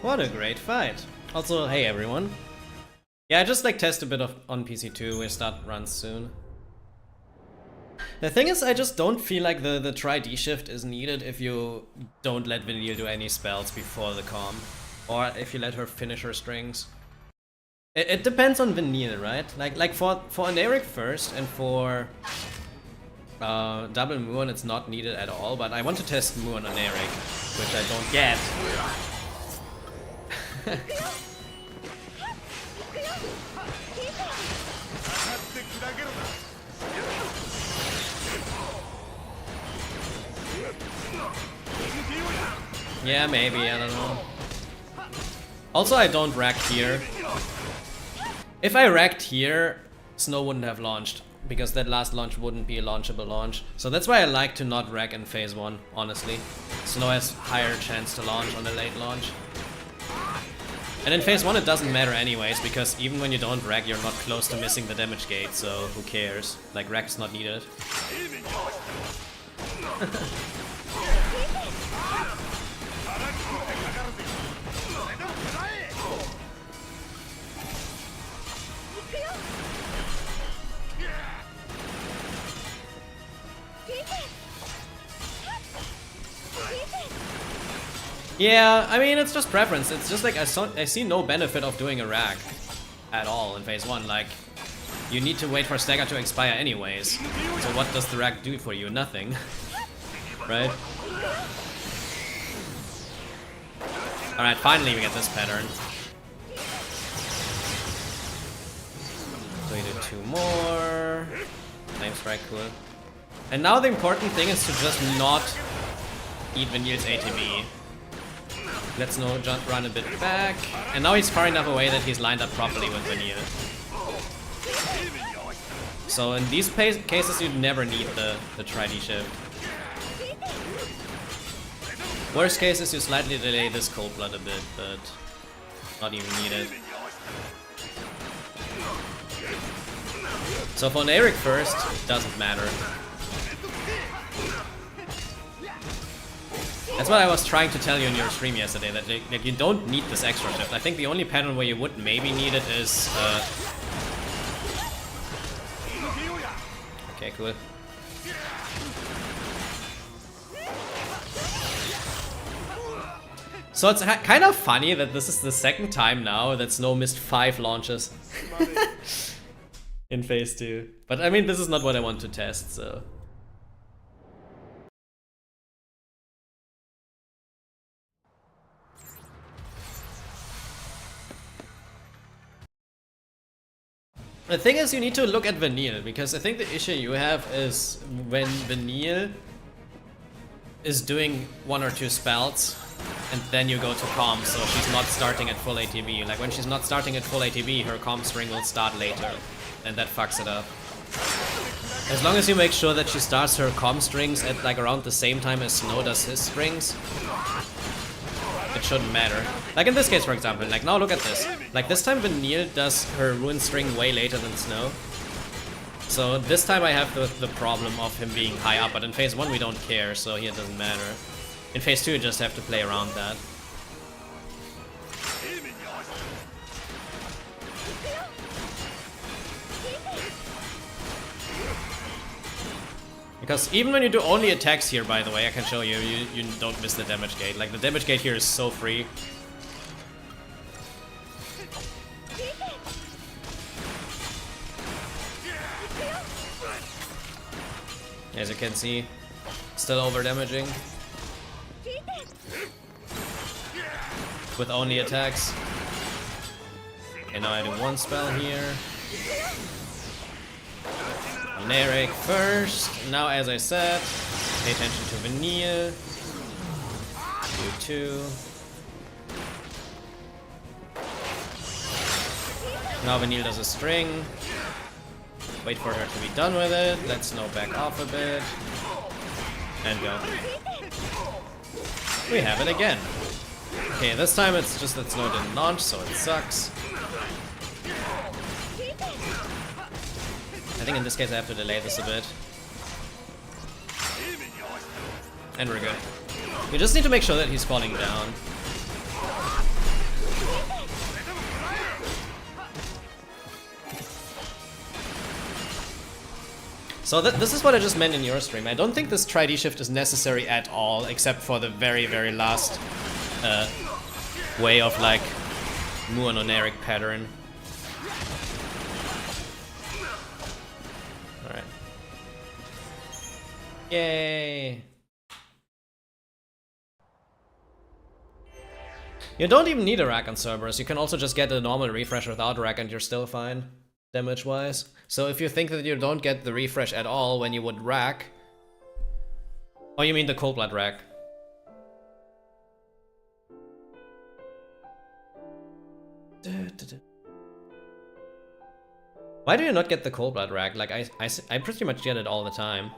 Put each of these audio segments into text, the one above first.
What a great fight. Also, hey everyone. Yeah, I just like test a bit of on PC2, we start runs soon. The thing is, I just don't feel like the try D shift is needed if you don't let Vanille do any spells before the calm. Or if you let her finish her strings. It depends on Vanille, right? Like for an Eric first and for double Muon, it's not needed at all. But I want to test Muon on Eric, which I don't get. Yeah, maybe, I don't know. Also, I don't rack here. If I racked here, Snow wouldn't have launched, because that last launch wouldn't be a launchable launch. So that's why I like to not rack in phase 1, honestly. Snow has higher chance to launch on a late launch. And in phase 1 it doesn't matter anyways, because even when you don't rack, you're not close to missing the damage gate, so who cares? Like, rack is not needed. Yeah, I mean, it's just preference. It's just like I see no benefit of doing a rack at all in phase 1. Like, you need to wait for stagger to expire anyways. So what does the rack do for you? Nothing. Right? Alright, finally we get this pattern. So we do 2 more. Flame strike, cool. And now the important thing is to just not eat Vanille's ATB. Let's run a bit back. And now he's far enough away that he's lined up properly with Vanille. So in these cases, you'd never need the Tri-D shift. Worst case is you slightly delay this Cold Blood a bit, but not even needed. So for an Eric first, it doesn't matter. That's what I was trying to tell you in your stream yesterday, that you don't need this extra shift. I think the only pattern where you would maybe need it is... Okay, cool. So it's kind of funny that this is the second time now that Snow missed 5 launches in phase 2. But I mean, this is not what I want to test, so... The thing is, you need to look at Vanille, because I think the issue you have is when Vanille is doing 1 or 2 spells, and then you go to comms, so she's not starting at full ATB. Like, when she's not starting at full ATB, her comm string will start later, and that fucks it up. As long as you make sure that she starts her comm strings at like around the same time as Snow does his strings, it shouldn't matter. Like in this case, for example, like now look at this. Like this time Vanille does her rune string way later than Snow. So this time I have the problem of him being high up, but in phase 1 we don't care, so here it doesn't matter. In phase 2 you just have to play around that. Because even when you do only attacks here, by the way, I can show you, you don't miss the damage gate. Like, the damage gate here is so free. As you can see, still over damaging. With only attacks. And now I do 1 spell here. Eric first. Now, as I said, pay attention to Vanille. Do 2. Now Vanille does a string. Wait for her to be done with it. Let Snow back off a bit. And go. We have it again. Okay, this time it's just that Snow didn't launch, so it sucks. I think in this case I have to delay this a bit. And we're good. We just need to make sure that he's falling down. So this is what I just meant in your stream. I don't think this Tri-D shift is necessary at all, except for the very, very last way of like Muon on Eric pattern. Alright. Yay! You don't even need a rack on Cerberus. You can also just get a normal refresh without a rack and you're still fine, damage-wise. So if you think that you don't get the refresh at all when you would rack... Oh, you mean the Cold Blood rack? Why do you not get the Cold Blood rack? Like, I pretty much get it all the time.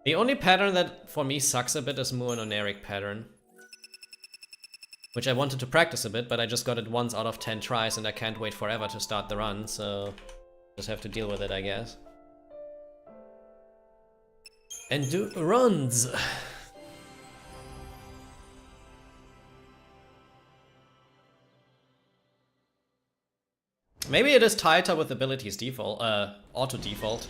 The only pattern that for me sucks a bit is Mu and Oneric pattern. Which I wanted to practice a bit, but I just got it once out of 10 tries and I can't wait forever to start the run, so just have to deal with it, I guess. And do runs! Maybe it is tighter with abilities default, auto default.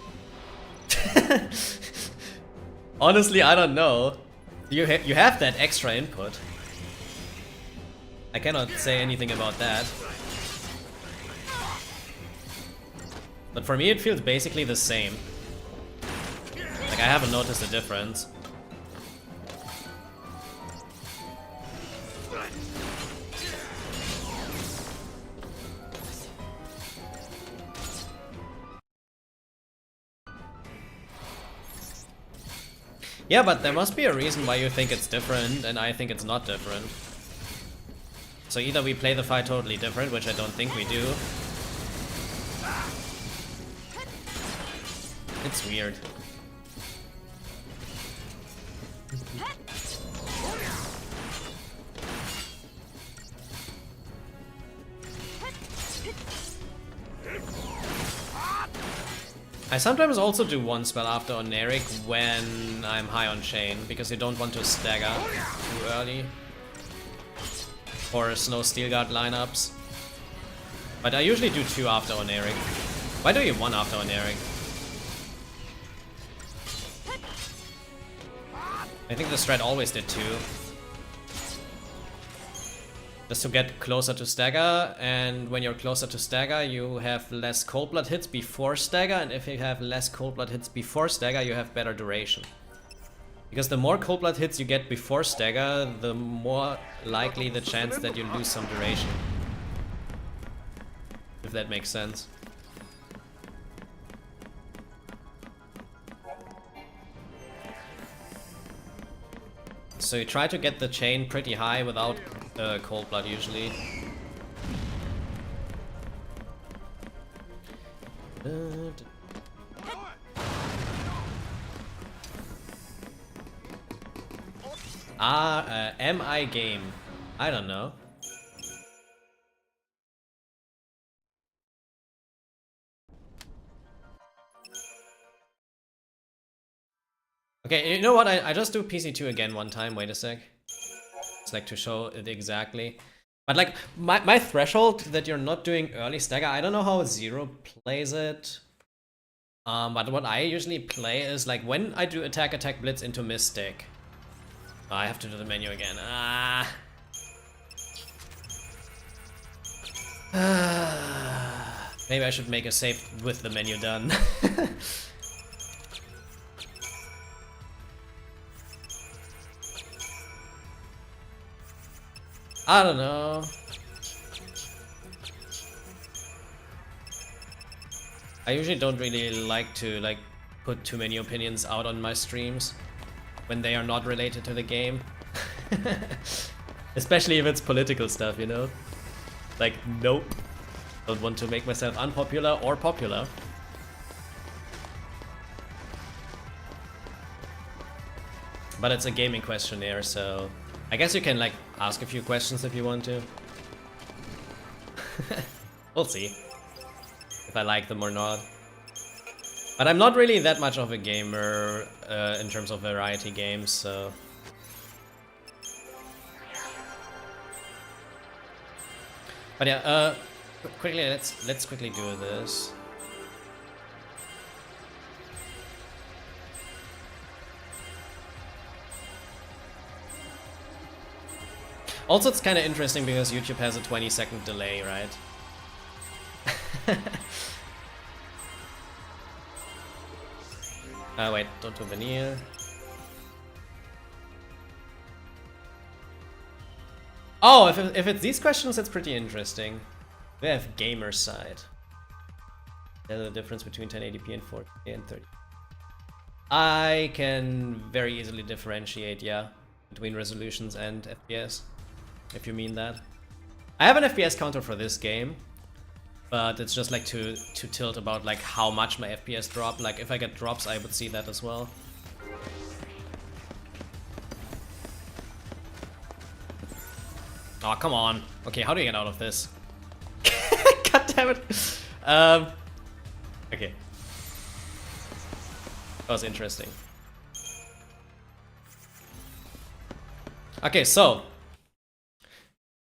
Honestly, I don't know. You have that extra input. I cannot say anything about that. But for me it feels basically the same. Like, I haven't noticed a difference. Yeah, but there must be a reason why you think it's different and I think it's not different. So either we play the fight totally different, which I don't think we do. It's weird. I sometimes also do one spell after Oneric when I'm high on chain, because you don't want to stagger too early. Or Snow Steel Guard lineups. But I usually do 2 after Oneric. Why do you 1 after Oneric? I think the strat always did 2. Just to get closer to stagger, and when you're closer to stagger you have less Cold Blood hits before stagger, and if you have less Cold Blood hits before stagger you have better duration. Because the more Cold Blood hits you get before stagger, the more likely the chance that you lose some duration. If that makes sense. So you try to get the chain pretty high without Cold Blood usually. Am I game? I don't know. Okay, you know what? I just do PC2 again one time. Wait a sec. It's like to show it exactly. But like, my threshold that you're not doing early stagger, I don't know how Zero plays it. But what I usually play is like when I do attack blitz into Mystic. Oh, I have to do the menu again. Maybe I should make a save with the menu done. I don't know. I usually don't really like to put too many opinions out on my streams when they are not related to the game. Especially if it's political stuff, you know? Like, nope. Don't want to make myself unpopular or popular. But it's a gaming questionnaire, so I guess you can like ask a few questions if you want to. We'll see if I like them or not. But I'm not really that much of a gamer in terms of variety games, so. But yeah, quickly let's quickly do this. Also, it's kind of interesting because YouTube has a 20-second delay, right? Wait, don't do veneer. Oh, if it's these questions, it's pretty interesting. We have gamer side. There's a difference between 1080p and 4K and 30. I can very easily differentiate, yeah, between resolutions and FPS, if you mean that. I have an FPS counter for this game, but it's just like to tilt about like how much my FPS drop. Like if I get drops, I would see that as well. Oh, come on. Okay, how do you get out of this? God damn it. Okay. That was interesting. Okay, so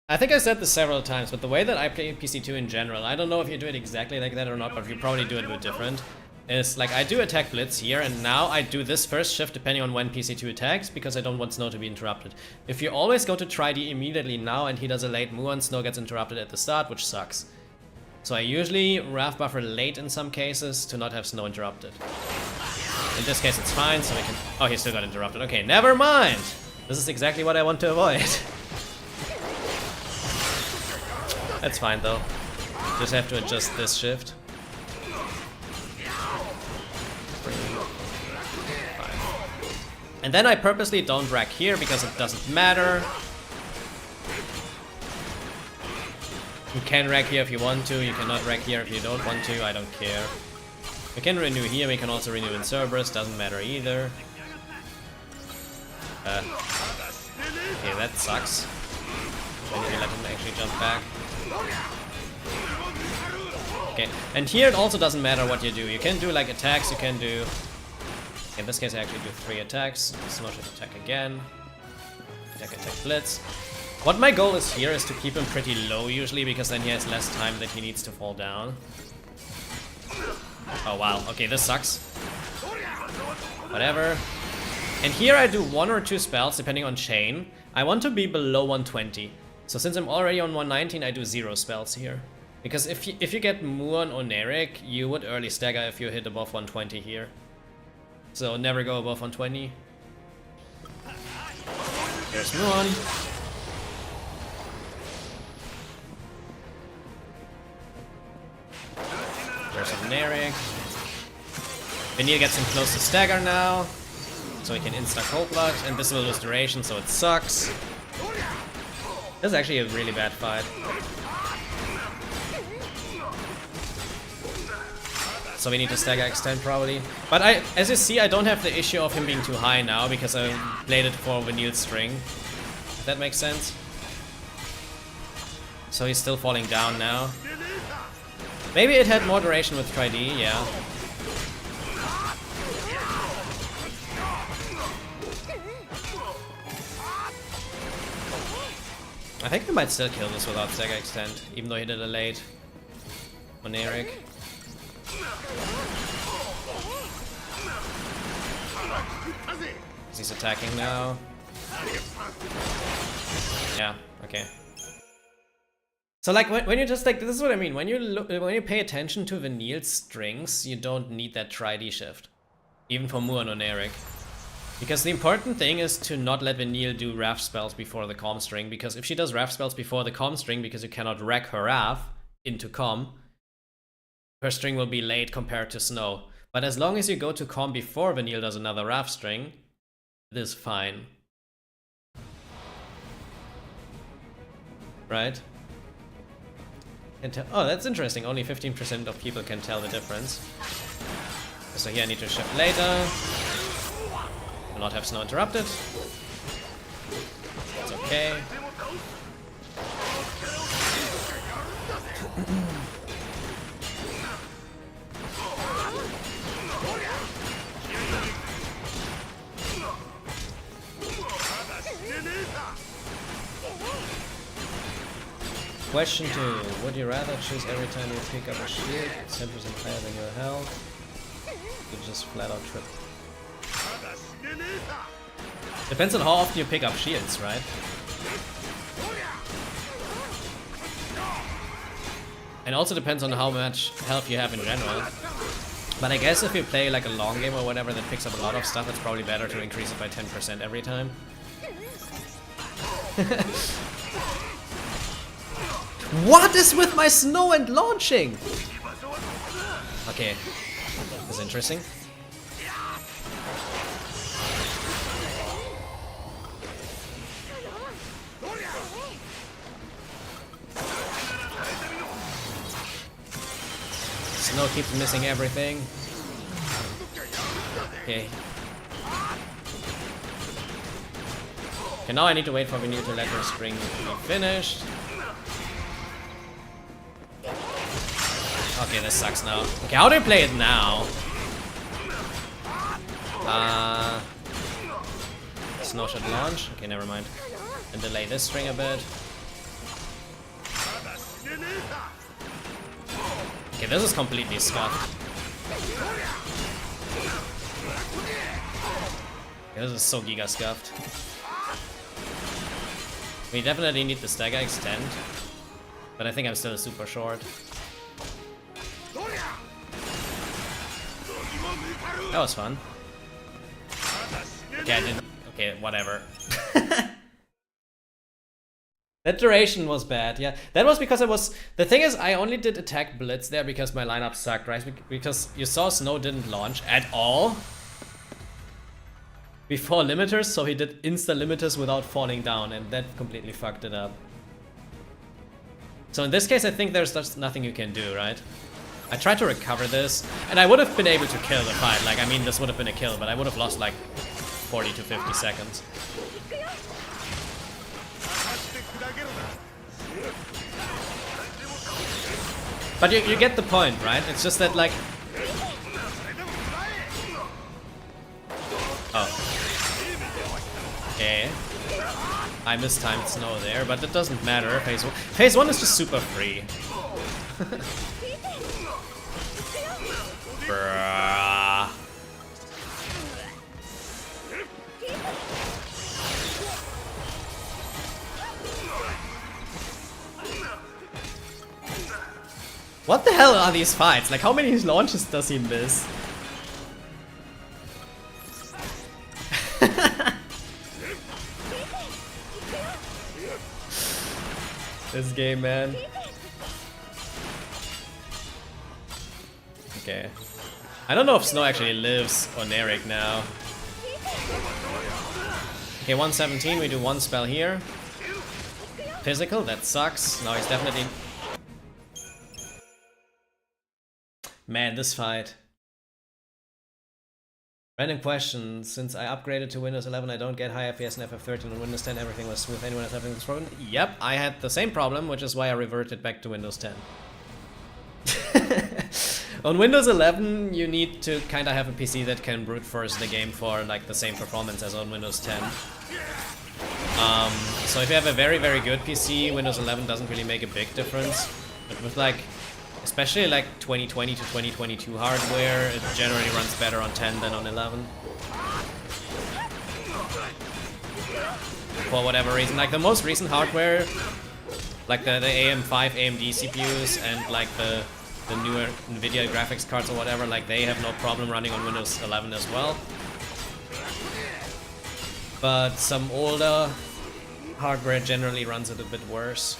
I think I said this several times, but the way that I play PC2 in general, I don't know if you do it exactly like that or not, but you probably do it a bit different. Is like I do attack blitz here, and now I do this first shift depending on when PC2 attacks, because I don't want Snow to be interrupted. If you always go to try D immediately now and he does a late Muon, Snow gets interrupted at the start, which sucks. So I usually RAF buffer late in some cases to not have Snow interrupted. In this case it's fine, so we can... Oh, he still got interrupted. Okay, never mind! This is exactly what I want to avoid. That's fine though. Just have to adjust this shift. And then I purposely don't rack here because it doesn't matter. You can rack here if you want to, you cannot rack here if you don't want to, I don't care. We can renew here, we can also renew in Cerberus, doesn't matter either. Okay, that sucks. I need to let him actually jump back. Okay, and here it also doesn't matter what you do. You can do like attacks, you can do... In this case I actually do 3 attacks. Snow should attack again. Attack, blitz. What my goal is here is to keep him pretty low usually, because then he has less time that he needs to fall down. Oh wow, okay, this sucks. Whatever. And here I do 1 or 2 spells depending on chain. I want to be below 120. So since I'm already on 119, I do 0 spells here. Because if you get Muon or Nerik, you would early stagger if you hit above 120 here. So never go above 120. There's Muon. There's some Nerik. Vanille gets him close to stagger now. So he can insta Cold Blood, and this will lose duration, so it sucks. This is actually a really bad fight. So we need to stagger extend probably. But as you see, I don't have the issue of him being too high now, because I played it for Vanille's string. If that makes sense. So he's still falling down now. Maybe it had more duration with Tri D, yeah. I think I might still kill this without stagger extend, even though he did a late on Eric. He's attacking now. Yeah, okay. So like when you just like, this is what I mean, when you pay attention to Vanille's strings, you don't need that Tri-D shift. Even for Muon or Eric. Because the important thing is to not let Vanille do RAF spells before the comm string, because if she does RAF spells before the comm string, because you cannot rack her RAF into comm, her string will be late compared to Snow. But as long as you go to comm before Vanille does another RAF string, it is fine. Right? Oh, that's interesting. Only 15% of people can tell the difference. So here I need to shift later. Will not have Snow interrupted. It's okay. Question 2. Would you rather choose every time you pick up a shield 10% higher than your health? You just flat out trip. Depends on how often you pick up shields, right? And also depends on how much health you have in general. But I guess if you play like a long game or whatever that picks up a lot of stuff, it's probably better to increase it by 10% every time. What is with my snow and launching? Okay, that's interesting. Snow keeps missing everything. Okay. Okay, now I need to wait for Vanille to let her string be finished. Okay, this sucks now. Okay, how do you play it now? Snow should launch. Okay, never mind. And delay this string a bit. Okay, this is completely scuffed. Okay, this is so giga scuffed. We definitely need the stagger extend, but I think I'm still super short. That was fun. Okay, I didn't. Okay, whatever. That duration was bad, yeah. That was because I was... The thing is, I only did attack blitz there because my lineup sucked, right? Because you saw Snow didn't launch at all before limiters, so he did insta-limiters without falling down, and that completely fucked it up. So in this case, I think there's just nothing you can do, right? I tried to recover this, and I would have been able to kill the fight. Like, I mean, this would have been a kill, but I would have lost like 40 to 50 seconds. But you get the point, right? It's just that, like... Oh. Okay. I mistimed Snow there, but it doesn't matter. Phase 1 is just super free. Bruh. What the hell are these fights? Like, how many launches does he miss? This game, man. Okay. I don't know if Snow actually lives on Eric now. Okay, 117, we do one spell here. Physical, that sucks. Now he's definitely... Man, this fight. Random question. Since I upgraded to Windows 11, I don't get high FPS in FF13. On Windows 10, everything was smooth. Anyone else having this problem? Yep, I had the same problem, which is why I reverted back to Windows 10. On Windows 11, you need to kind of have a PC that can brute force the game for like the same performance as on Windows 10. So if you have a very, very good PC, Windows 11 doesn't really make a big difference. But with like, especially like 2020 to 2022 hardware, it generally runs better on 10 than on 11. For whatever reason, like the most recent hardware, like the AM5 AMD CPUs and like the newer NVIDIA graphics cards or whatever, like they have no problem running on Windows 11 as well. But some older hardware generally runs it a bit worse.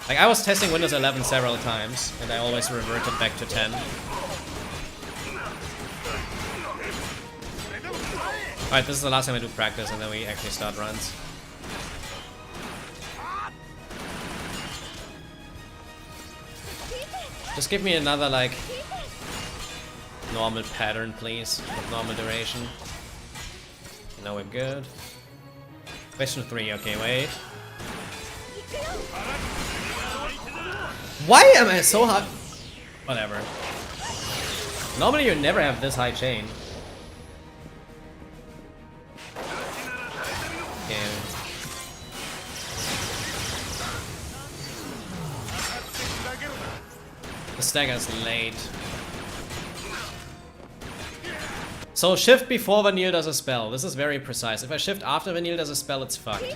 Like, I was testing Windows 11 several times, and I always reverted back to 10. Alright, this is the last time I do practice, and then we actually start runs. Just give me another, like, normal pattern, please, with normal duration. Now we're good. Question 3, okay, wait. Why am I so hot? Whatever. Normally you never have this high chain. Okay. The stagger's late. So shift before Vanille does a spell. This is very precise. If I shift after Vanille does a spell, it's fucked.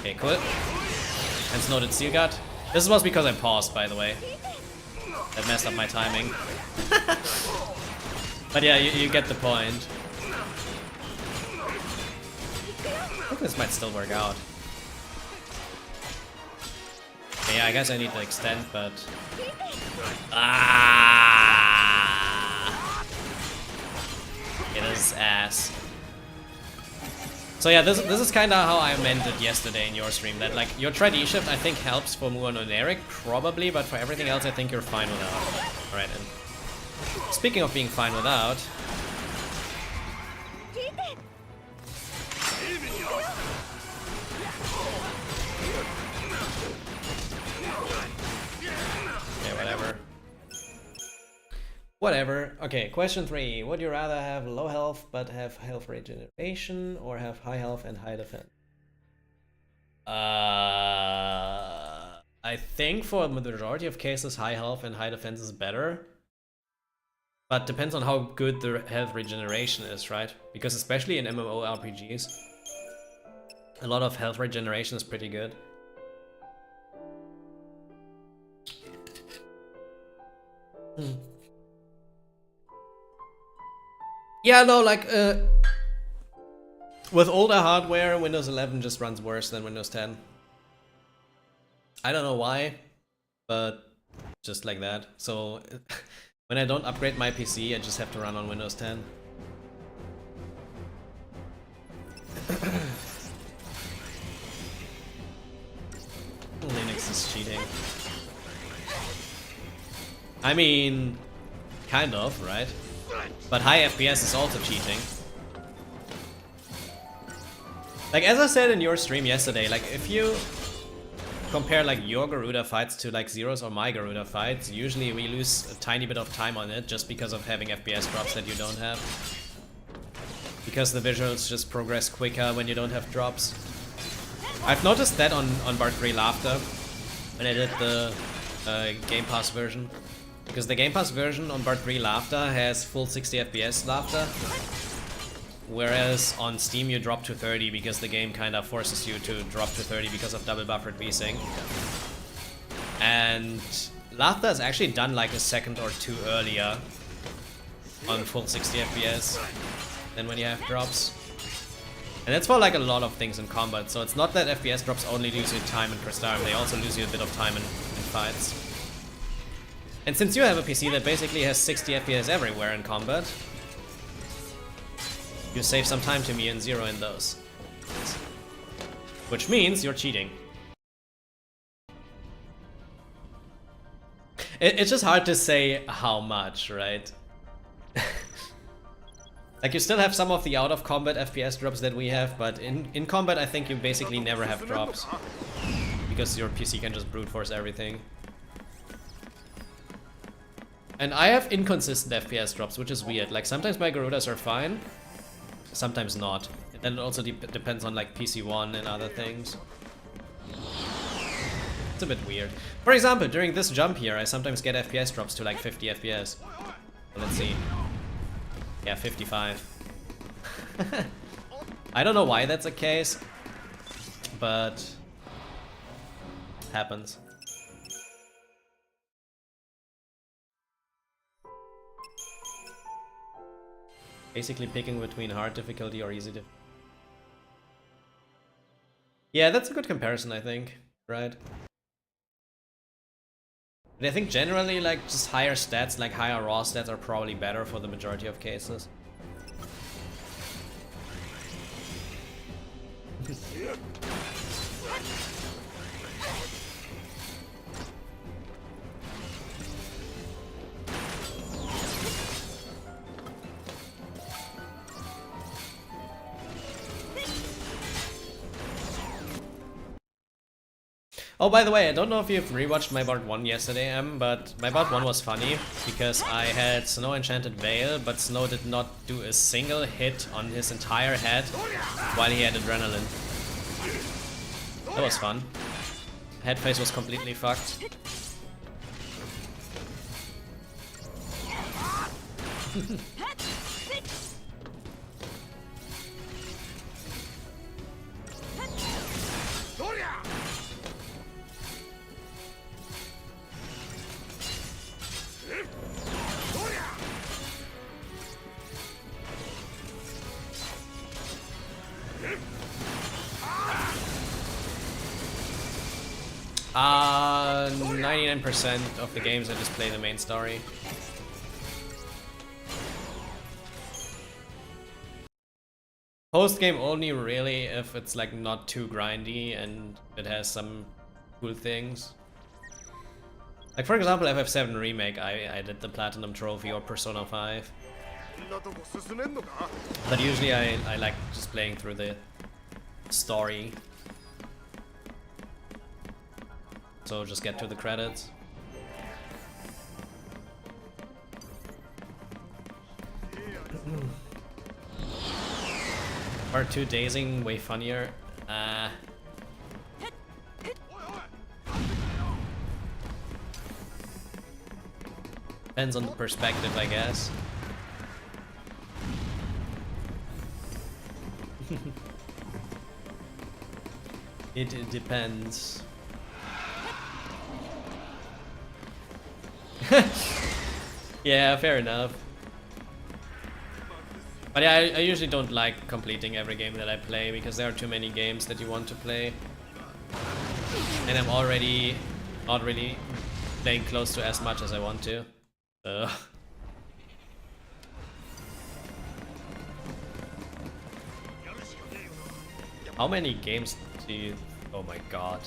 Okay, cool. And Snow did Seal Gut. This was because I paused, by the way. That messed up my timing. But yeah, you get the point. I think this might still work out. Okay, yeah, I guess I need to extend, but... Ah! It is ass. So yeah, this is kind of how I meant it yesterday in your stream, that like your trade E-shift I think helps for Muon and Eric, probably, but for everything else I think you're fine without. Alright, and speaking of being fine without... Okay, whatever. Whatever. Okay, question 3. Would you rather have low health but have health regeneration, or have high health and high defense? I think for the majority of cases, high health and high defense is better. But depends on how good the health regeneration is, right? Because especially in MMORPGs, a lot of health regeneration is pretty good. Yeah, no, like, with older hardware, Windows 11 just runs worse than Windows 10. I don't know why, but just like that. So, when I don't upgrade my PC, I just have to run on Windows 10. Linux is cheating. I mean, kind of, right? But high FPS is also cheating. Like, as I said in your stream yesterday, like, if you compare, like, your Garuda fights to, like, Zero's or my Garuda fights, usually we lose a tiny bit of time on it just because of having FPS drops that you don't have. Because the visuals just progress quicker when you don't have drops. I've noticed that on Part 3 Laughter, when I did the Game Pass version. Because the Game Pass version on Part 3 Laughter has full 60 FPS Laughter, whereas on Steam you drop to 30 because the game kind of forces you to drop to 30 because of double buffered VSync. And Laughter is actually done like a second or two earlier on full 60 FPS than when you have drops. And that's for like a lot of things in combat, so it's not that FPS drops only lose you time in Crystallium, they also lose you a bit of time in fights. And since you have a PC that basically has 60 FPS everywhere in combat, you save some time to me and Zero in those. Which means you're cheating. It's just hard to say how much, right? Like, you still have some of the out-of-combat FPS drops that we have, but in combat I think you basically never have drops. Because your PC can just brute force everything. And I have inconsistent FPS drops, which is weird. Like, sometimes my Garudas are fine, sometimes not. And then it also depends on, like, PC1 and other things. It's a bit weird. For example, during this jump here, I sometimes get FPS drops to, like, 50 FPS. Let's see. Yeah, 55. I don't know why that's the case, but happens. Basically picking between hard difficulty or easy difficulty. Yeah, that's a good comparison, I think, right? And I think generally, like, just higher stats, like higher raw stats are probably better for the majority of cases. Oh, by the way, I don't know if you've rewatched my Part 1 yesterday, but my Part 1 was funny because I had Snow Enchanted Veil, but Snow did not do a single hit on his entire head while he had Adrenaline. That was fun. Headface was completely fucked. 99% of the games I just play the main story. Post game only really if it's like not too grindy and it has some cool things. Like for example FF7 Remake, I did the Platinum Trophy or Persona 5. But usually I like just playing through the story. So just get to the credits. Part 2 Dazing, way funnier. Depends on the perspective, I guess. It depends. Yeah, fair enough. But yeah, I usually don't like completing every game that I play because there are too many games that you want to play. And I'm already not really playing close to as much as I want to. How many games do you... Oh my god.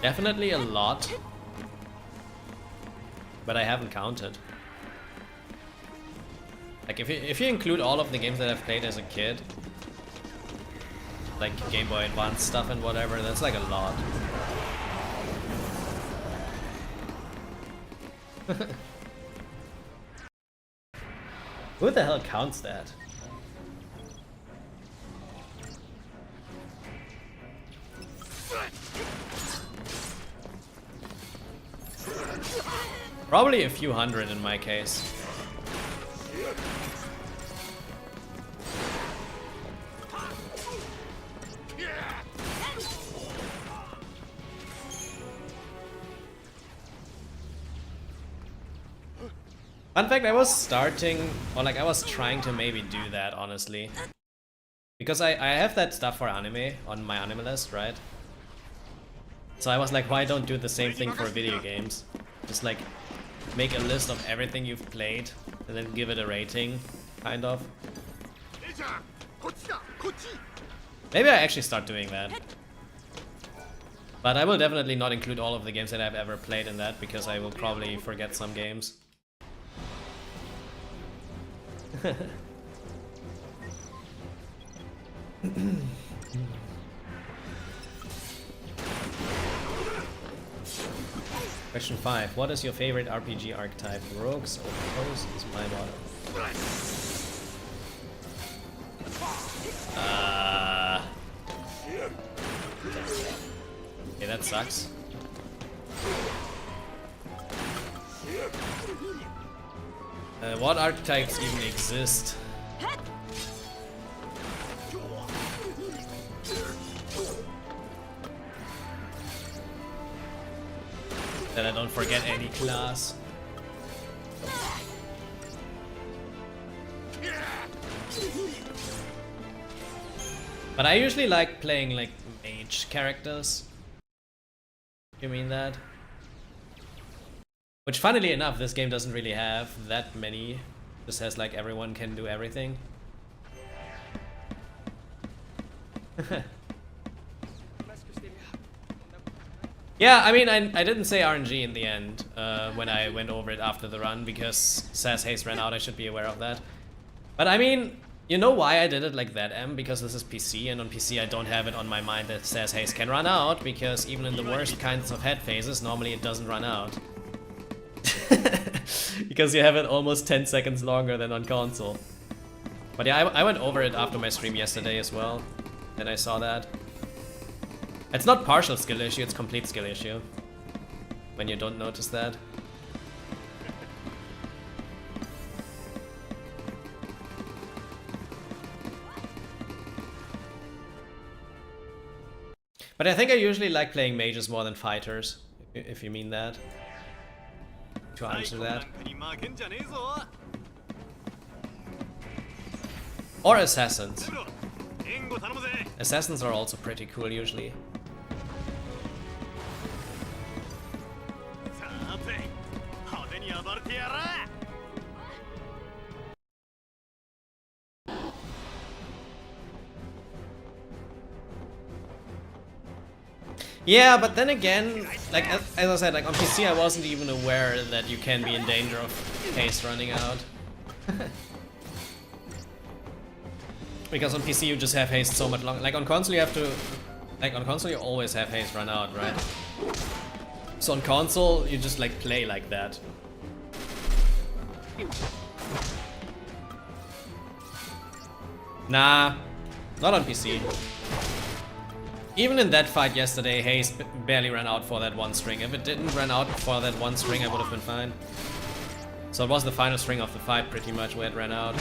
Definitely a lot. But I haven't counted. Like if you include all of the games that I've played as a kid, like Game Boy Advance stuff and whatever, that's like a lot. Who the hell counts that? Probably a few hundred in my case. Fun fact, I was starting, or like I was trying to maybe do that, honestly. Because I have that stuff for anime on my anime list, right? So I was like, why don't do the same thing for video games? Just like, make a list of everything you've played, and then give it a rating, kind of. Maybe I actually start doing that. But I will definitely not include all of the games that I've ever played in that, because I will probably forget some games. Question 5. What is your favorite RPG archetype? Rogues or foes is my motto. Okay, that sucks. What archetypes even exist? That I don't forget any class. But I usually like playing like mage characters. You mean that? Which, funnily enough, this game doesn't really have that many. Just has like everyone can do everything. Yeah, I mean, I didn't say RNG in the end when I went over it after the run, because Says Haste ran out. I should be aware of that. But I mean, you know why I did it like that, Em? Because this is PC, and on PC I don't have it on my mind that Says Haste can run out, because even in the worst kinds of head phases, normally it doesn't run out. Because you have it almost 10 seconds longer than on console. But yeah, I went over it after my stream yesterday as well, and I saw that. It's not partial skill issue, it's complete skill issue. When you don't notice that. But I think I usually like playing mages more than fighters, if you mean that. To answer that. Or assassins. Assassins are also pretty cool usually. Yeah, but then again, like as I said, like on PC I wasn't even aware that you can be in danger of haste running out. Because on PC you just have haste so much longer. Like on console you have to, like on console you always have haste run out, right? So on console you just like play like that. Nah, not on PC. Even in that fight yesterday, haste barely ran out for that one string. If it didn't run out for that one string, I would have been fine. So it was the final string of the fight pretty much where it ran out.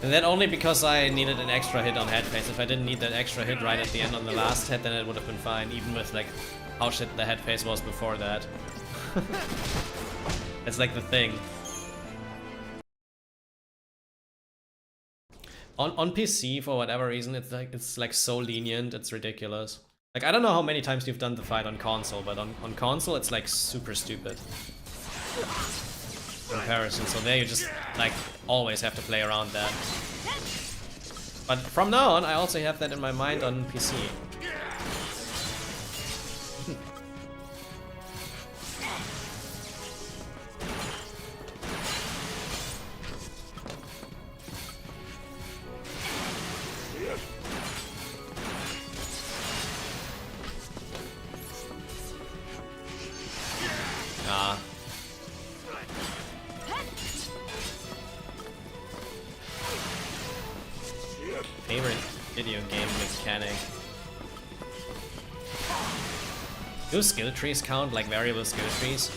And that only because I needed an extra hit on head phase. If I didn't need that extra hit right at the end on the last hit, then it would have been fine, even with like how shit the head phase was before that. It's like the thing. On PC, for whatever reason, it's like so lenient, it's ridiculous. Like, I don't know how many times you've done the fight on console, but on console it's like super stupid. Comparison, so there you just like always have to play around that. But from now on, I also have that in my mind on PC. Ah. Favorite video game mechanic. Do skill trees count, like variable skill trees?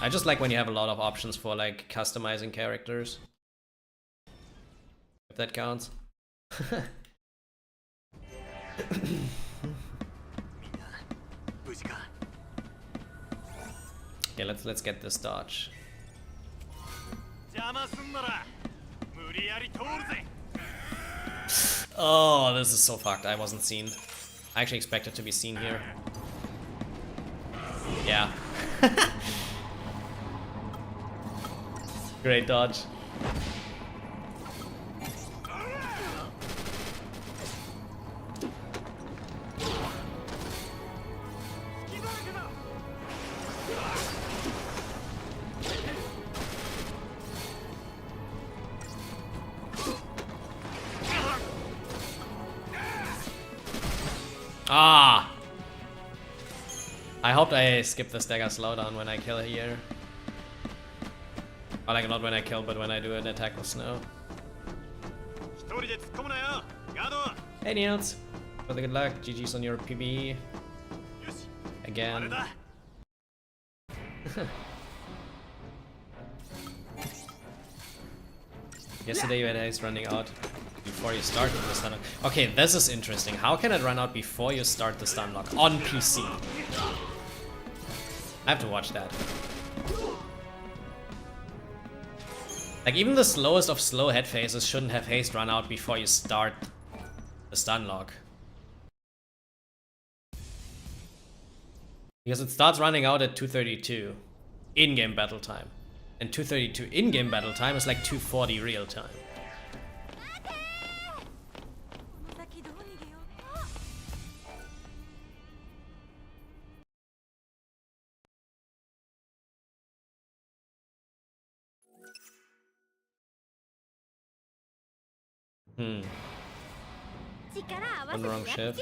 I just like when you have a lot of options for like customizing characters. If that counts. Okay, let's get this dodge. Oh, this is so fucked. I wasn't seen. I actually expected to be seen here. Yeah. Great dodge. Ah! I hoped I skip the stagger slowdown when I kill here. Or like not when I kill, but when I do an attack with snow. Hey Niels! For the good luck, GG's on your PB. Again. Yesterday you had haste running out before you started the stun lock. Okay, this is interesting. How can it run out before you start the stun lock on PC? I have to watch that. Like even the slowest of slow head phases shouldn't have haste run out before you start the stun lock. Because it starts running out at 232 in-game battle time. And 232 in-game battle time is like 240 real time. One wrong shift.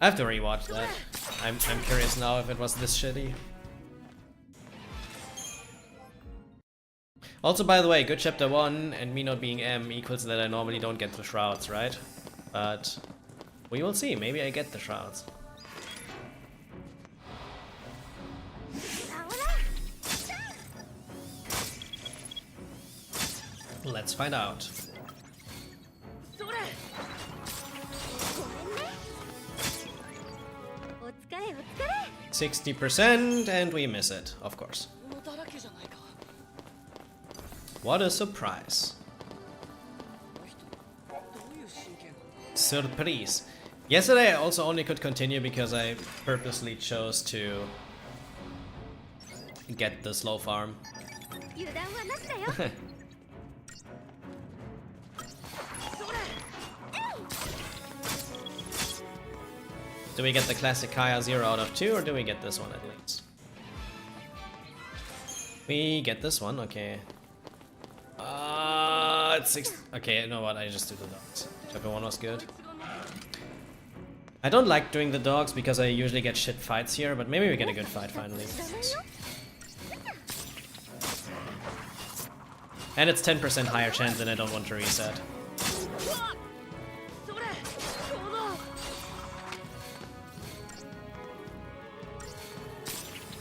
I have to rewatch that. I'm curious now if it was this shitty. Also, by the way, good chapter 1 and me not being M equals that I normally don't get the shrouds, right? But we will see. Maybe I get the shrouds. Let's find out. 60% and we miss it, of course. What a surprise. Surprise. Yesterday I also only could continue because I purposely chose to get the slow farm. Do we get the classic Kaya 0 out of 2 or do we get this one at least? We get this one, okay. It's 6. Okay, you know what? I just do the dogs. Chapter 1 was good. I don't like doing the dogs because I usually get shit fights here, but maybe we get a good fight finally. And it's 10% higher chance and I don't want to reset.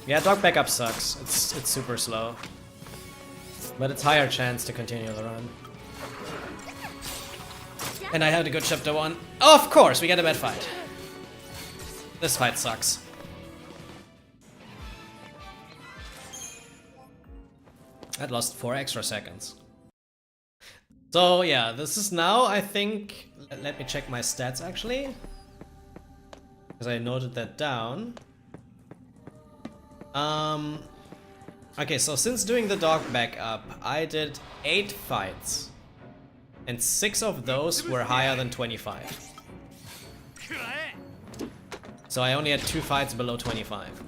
Yeah, dog backup sucks. It's super slow. But it's higher chance to continue the run. And I had a good chapter 1. Oh, of course, we get a bad fight. This fight sucks. I'd lost 4 extra seconds. So yeah, this is now, I think... Let me check my stats actually. Because I noted that down. Okay, so since doing the dog backup, I did 8 fights. And 6 of those were higher than 25. So I only had 2 fights below 25.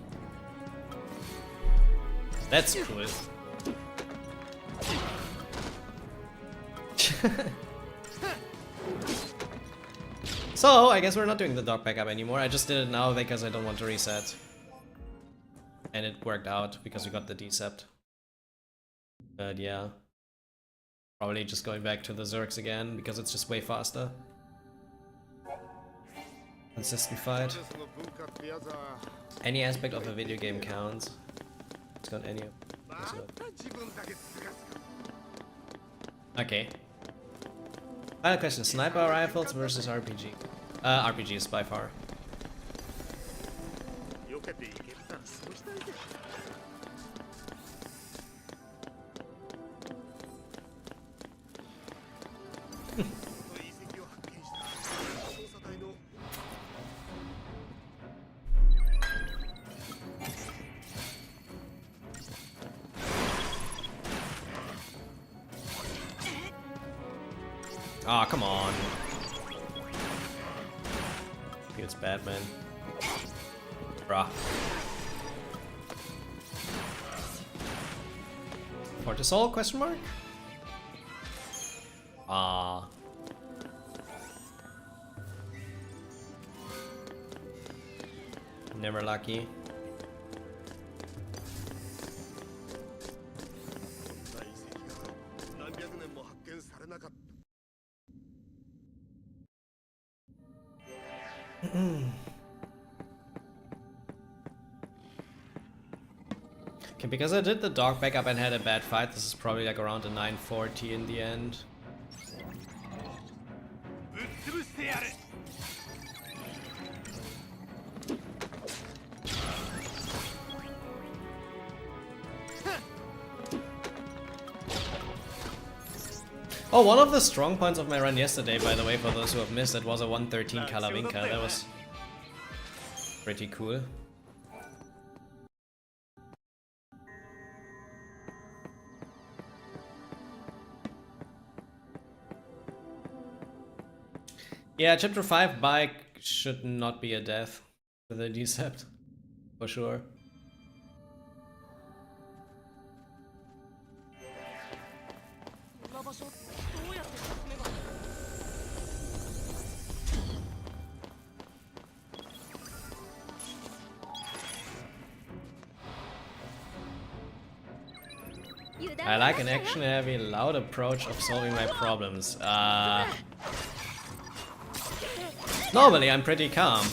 That's cool. So, I guess we're not doing the dog backup anymore. I just did it now because I don't want to reset. And it worked out because we got the decept. But yeah. Probably just going back to the Zergs again because it's just way faster. Consistent fight. Any aspect of a video game counts. It's got any. Okay. Final question: sniper rifles versus RPG. RPGs by far. Aw, oh, come on. Feels bad, man. Bruh. Cortisol? Question mark? Ah. Never lucky. Okay, because I did the dog backup and had a bad fight, this is probably like around a 940 in the end. Oh, one of the strong points of my run yesterday, by the way, for those who have missed it, was a 113 Kalavinka. That was pretty cool. Yeah, chapter 5 bike should not be a death with a decept, for sure. I like an action-heavy, loud approach of solving my problems. Normally, I'm pretty calm.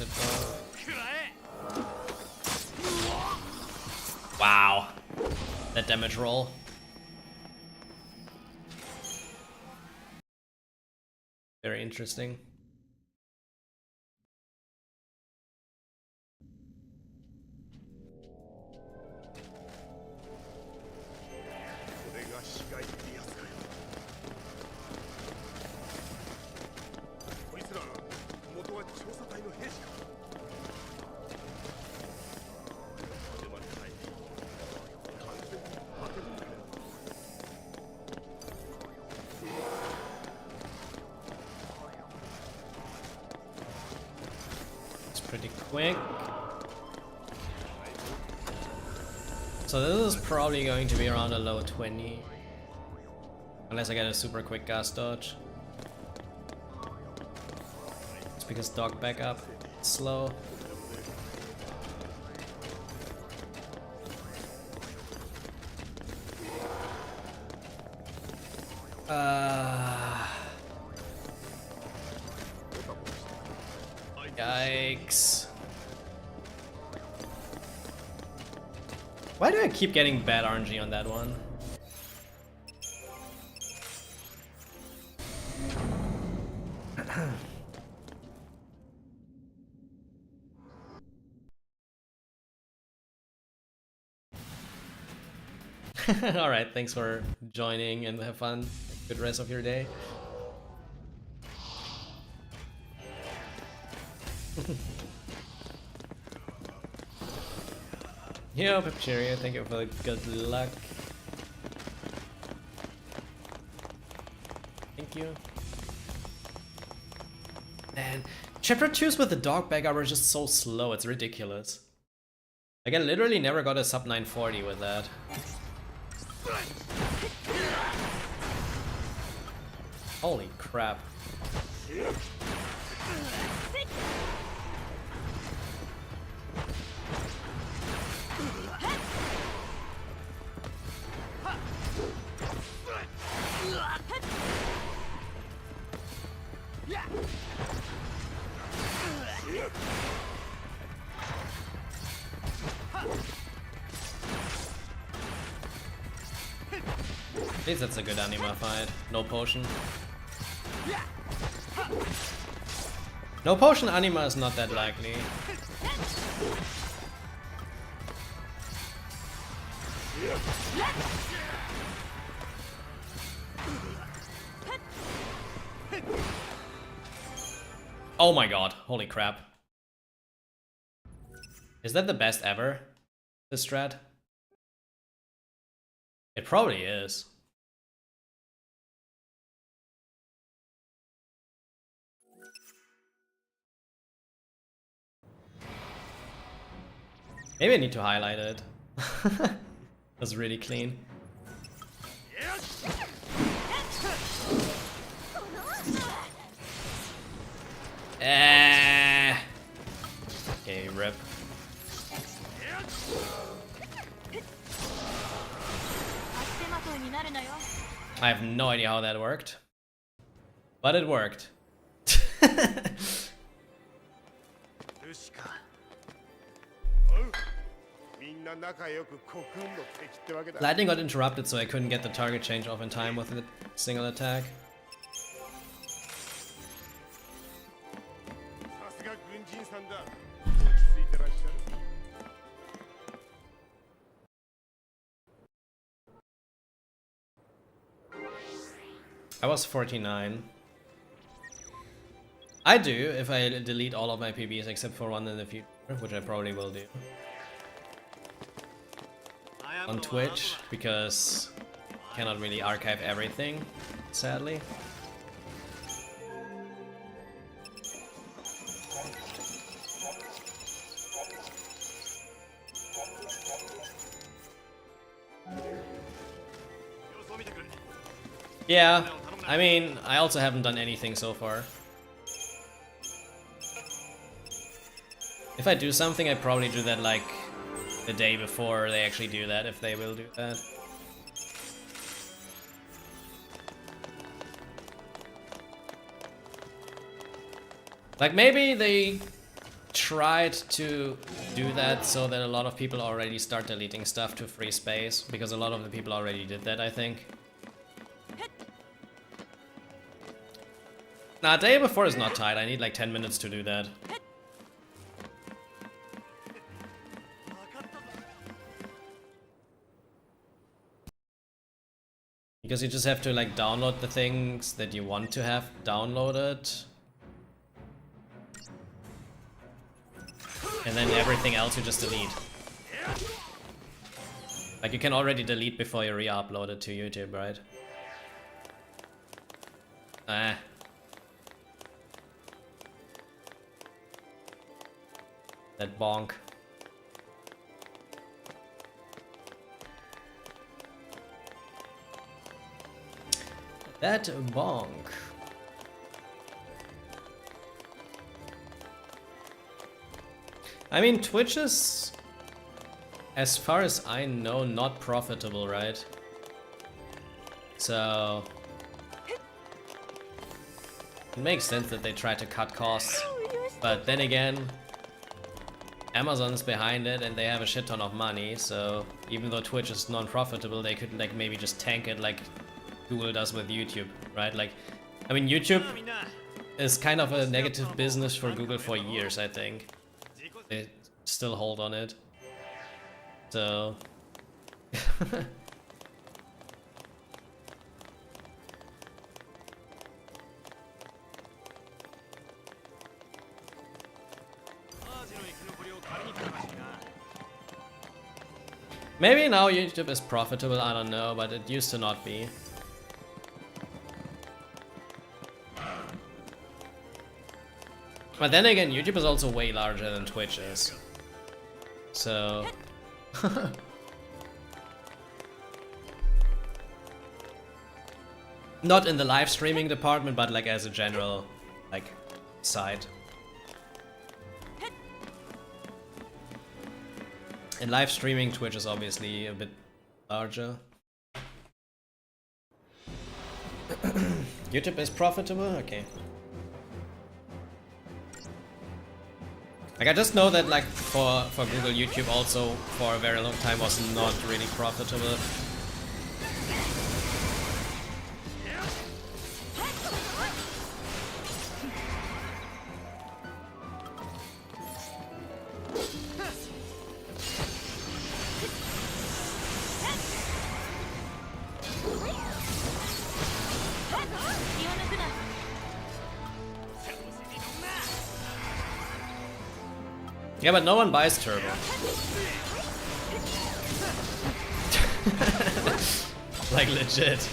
it though. Wow. That damage roll. Very interesting. Pretty quick. So this is probably going to be around a low 20. Unless I get a super quick gas dodge. It's because dog back up. It's slow. Yikes. Why do I keep getting bad RNG on that one? Alright, thanks for joining and have fun. Good rest of your day. Yo, Pipcheria, thank you for the good luck. Thank you. Man, chapter 2s with the dog bag are just so slow, it's ridiculous. Like I literally never got a sub 940 with that. Holy crap. At least that's a good anima fight. No potion. No potion anima is not that likely. Oh my god, holy crap. Is that the best ever? This strat? It probably is. Maybe I need to highlight it. That's really clean. Okay, rip. I have no idea how that worked, but it worked. Lightning got interrupted, so I couldn't get the target change off in time with the single attack. I was 49. I do if I delete all of my PBs except for one in the future, which I probably will do. On Twitch, because I cannot really archive everything, sadly. Yeah, I mean, I also haven't done anything so far. If I do something, I probably do that like the day before they actually do that, if they will do that. Like maybe they tried to do that so that a lot of people already start deleting stuff to free space, because a lot of the people already did that, I think. Nah, day before is not tight. I need like 10 minutes to do that. Because you just have to like download the things that you want to have downloaded. And then everything else you just delete. Like you can already delete before you re-upload it to YouTube, right? Ah. That bonk. That bonk. I mean, Twitch is, as far as I know, not profitable, right? So it makes sense that they try to cut costs, but then again, Amazon's behind it and they have a shit ton of money, so even though Twitch is non-profitable, they could like maybe just tank it like Google does with YouTube, right? Like, I mean, YouTube is kind of a negative business for Google for years, I think. They still hold on it. So maybe now YouTube is profitable, I don't know, but it used to not be. But then again, YouTube is also way larger than Twitch is. So not in the live streaming department, but like as a general like site. In live streaming, Twitch is obviously a bit larger. YouTube is profitable? Okay. Like, I just know that like for Google, YouTube also for a very long time was not really profitable. Yeah, but no one buys Turbo. Like legit.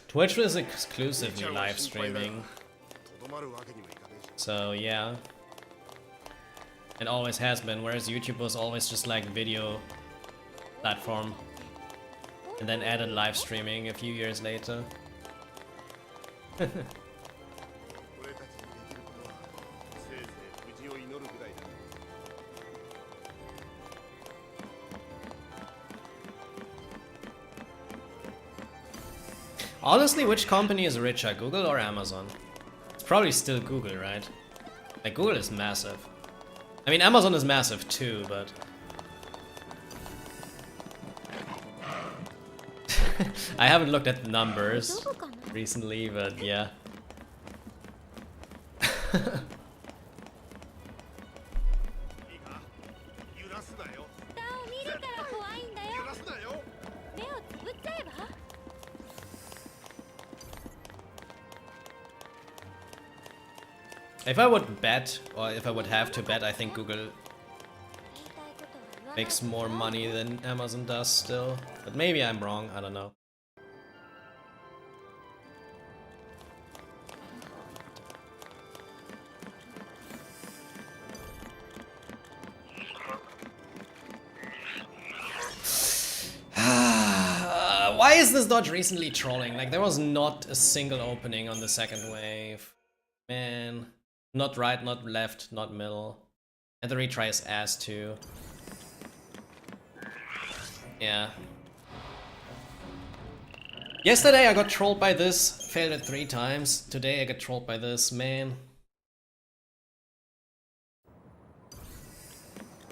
Twitch is exclusively live streaming, so yeah, it always has been, whereas YouTube was always just like video platform, and then added live streaming a few years later. Honestly, which company is richer, Google or Amazon? It's probably still Google, right? Like, Google is massive. I mean, Amazon is massive too, but... I haven't looked at the numbers recently, but yeah. If I would bet, or if I would have to bet, I think Google makes more money than Amazon does still. But maybe I'm wrong, I don't know. Why is this dodge recently trolling? Like, there was not a single opening on the second wave. Man. Not right, not left, not middle. And the retry is ass too. Yeah. Yesterday I got trolled by this, failed it 3 times. Today I got trolled by this, man.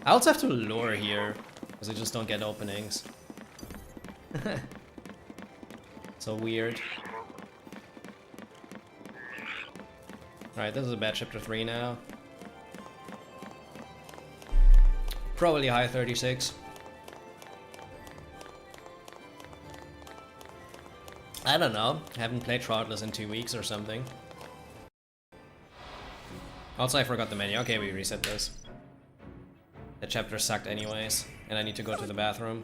I also have to lure here, because I just don't get openings. So weird. Right, this is a bad chapter 3 now. Probably high 36. I don't know, haven't played Shroudless in 2 weeks or something. Also, I forgot the menu. Okay, we reset this. The chapter sucked anyways, and I need to go to the bathroom.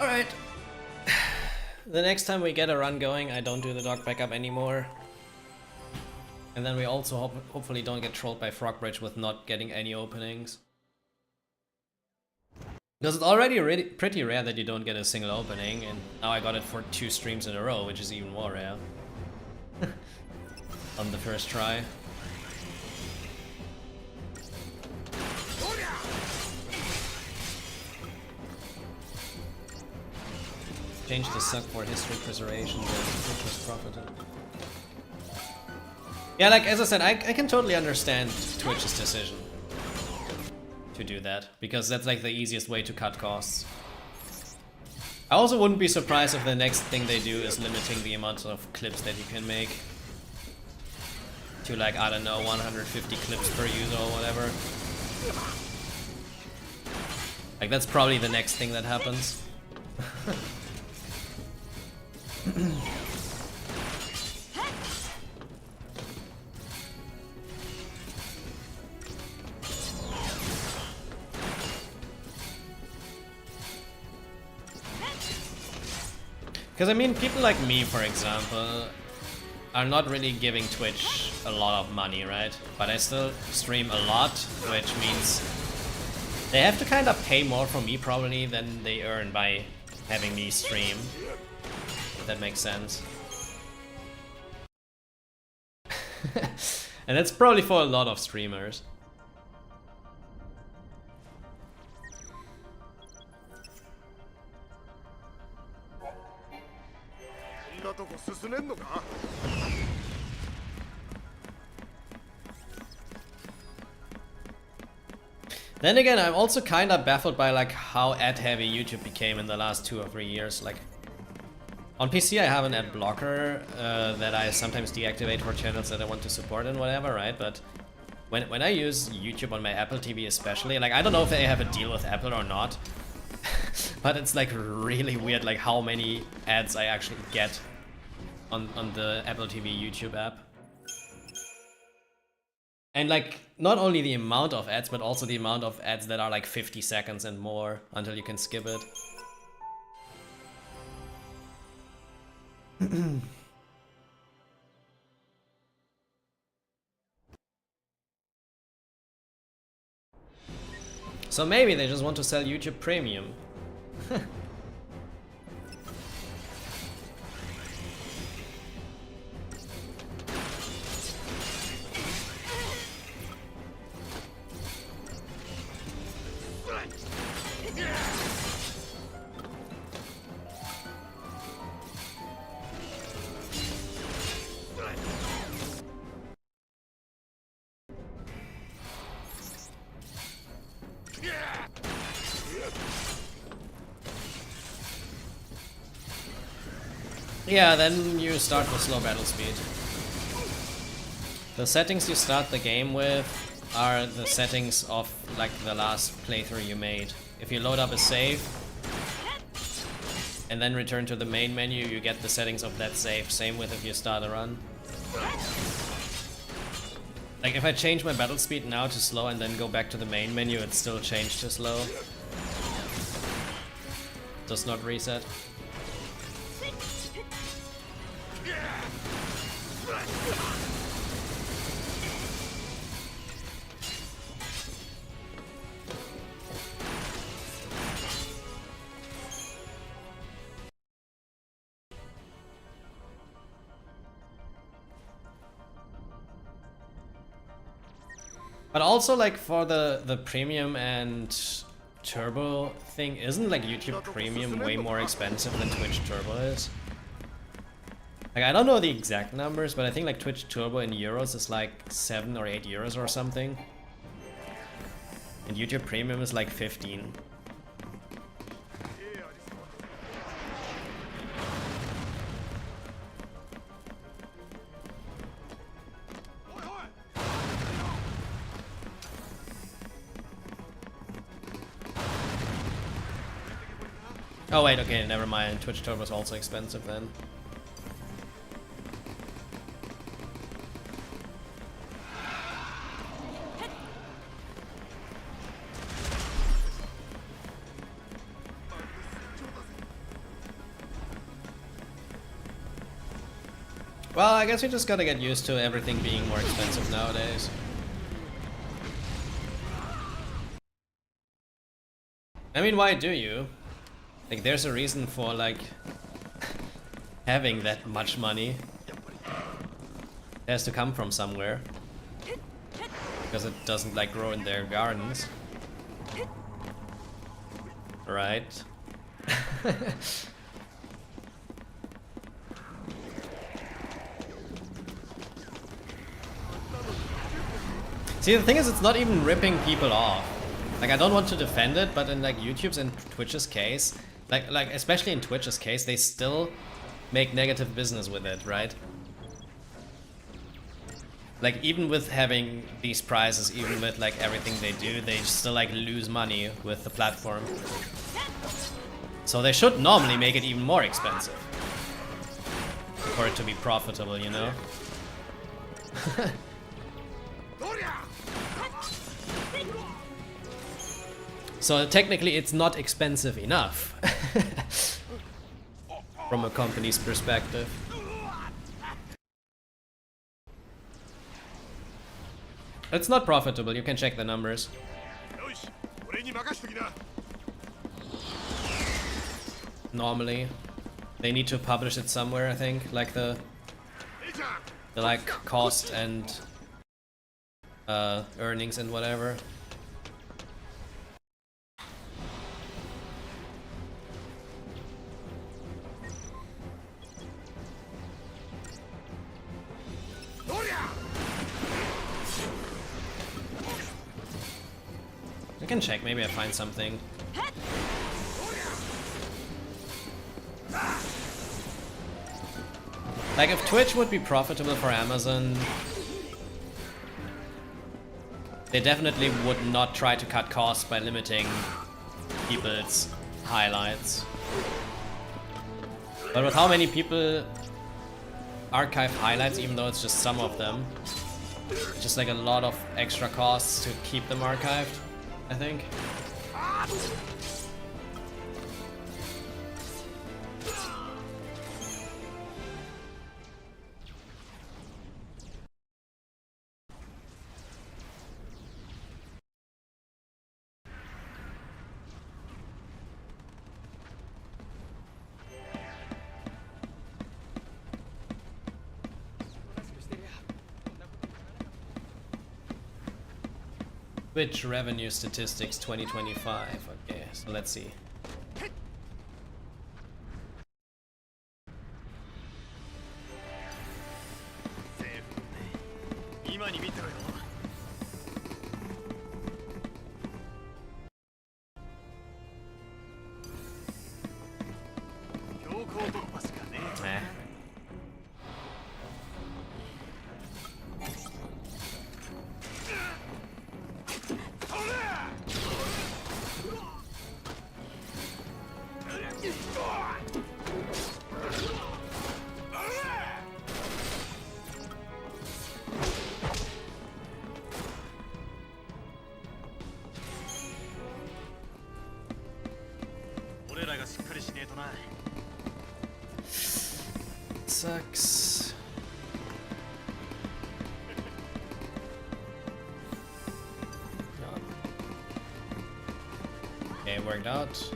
Alright. The next time we get a run going, I don't do the dog backup anymore. And then we also hopefully don't get trolled by Frogbridge with not getting any openings. Because it's already pretty rare that you don't get a single opening, and now I got it for 2 streams in a row, which is even more rare. On the first try. Change the suck for history preservation, which was profited. Yeah, like as I said, I can totally understand Twitch's decision to do that, because that's like the easiest way to cut costs. I also wouldn't be surprised if the next thing they do is limiting the amount of clips that you can make to, like, I don't know, 150 clips per user or whatever. Like, that's probably the next thing that happens. Because I mean, people like me, for example, are not really giving Twitch a lot of money, right? But I still stream a lot, which means they have to kind of pay more for me probably than they earn by having me stream. If that makes sense. And that's probably for a lot of streamers. Then again, I'm also kinda baffled by like how ad heavy YouTube became in the last 2 or 3 years. Like on PC I have an ad blocker that I sometimes deactivate for channels that I want to support and whatever, right? But when I use YouTube on my Apple TV especially, like I don't know if they have a deal with Apple or not, but it's like really weird like how many ads I actually get on the Apple TV YouTube app. And like, not only the amount of ads, but also the amount of ads that are like 50 seconds and more until you can skip it. So maybe they just want to sell YouTube Premium. Yeah, then you start with slow battle speed. The settings you start the game with are the settings of like the last playthrough you made. If you load up a save and then return to the main menu, you get the settings of that save. Same with if you start a run. Like if I change my battle speed now to slow and then go back to the main menu, it's still changed to slow. Does not reset. But also like for the premium and turbo thing, isn't like YouTube Premium way more expensive than Twitch Turbo is? Like I don't know the exact numbers, but I think like Twitch Turbo in euros is like 7 or 8 euros or something. And YouTube Premium is like 15. Oh wait, okay, never mind. Twitch Turbo is also expensive then. Well, I guess we just gotta get used to everything being more expensive nowadays. I mean, why do you? Like, there's a reason for, like, having that much money. It has to come from somewhere. Because it doesn't, like, grow in their gardens. Right? See, the thing is, it's not even ripping people off. Like, I don't want to defend it, but in, like, YouTube's and Twitch's case, like especially in Twitch's case, they still make negative business with it, right? Like even with having these prizes, even with like everything they do, they still like lose money with the platform. So they should normally make it even more expensive for it to be profitable, you know? So technically it's not expensive enough from a company's perspective. It's not profitable, you can check the numbers. Normally. They need to publish it somewhere, I think, like the like cost and earnings and whatever. can check, maybe I find something. Like, if Twitch would be profitable for Amazon, they definitely would not try to cut costs by limiting people's highlights. But with how many people archive highlights, even though it's just some of them, just like a lot of extra costs to keep them archived, I think. Twitch revenue statistics 2025. Okay, so let's see. Sucks. Okay, it worked out.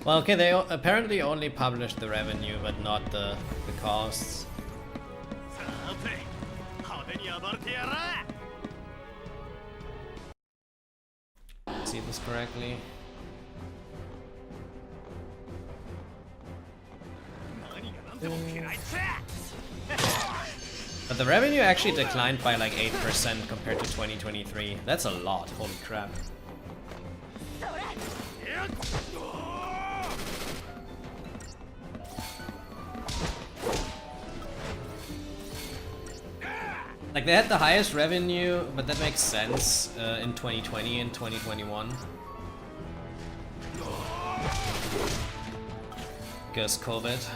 Well, okay, they apparently only published the revenue, but not the costs. See this correctly? But the revenue actually declined by like 8% compared to 2023. That's a lot, holy crap. Like, they had the highest revenue, but that makes sense in 2020 and 2021. Because COVID.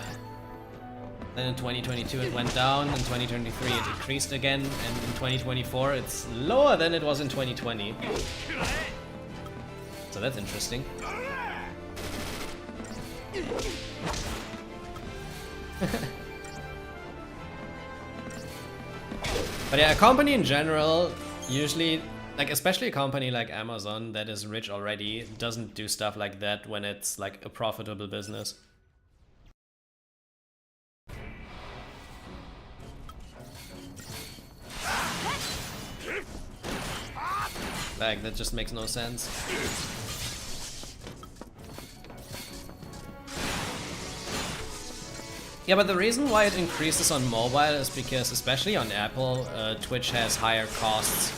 Then in 2022 it went down, in 2023 it increased again, and in 2024 it's lower than it was in 2020. So that's interesting. But yeah, a company in general, usually, like especially a company like Amazon that is rich already, doesn't do stuff like that when it's like a profitable business. Like, that just makes no sense. Yeah, but the reason why it increases on mobile is because, especially on Apple, Twitch has higher costs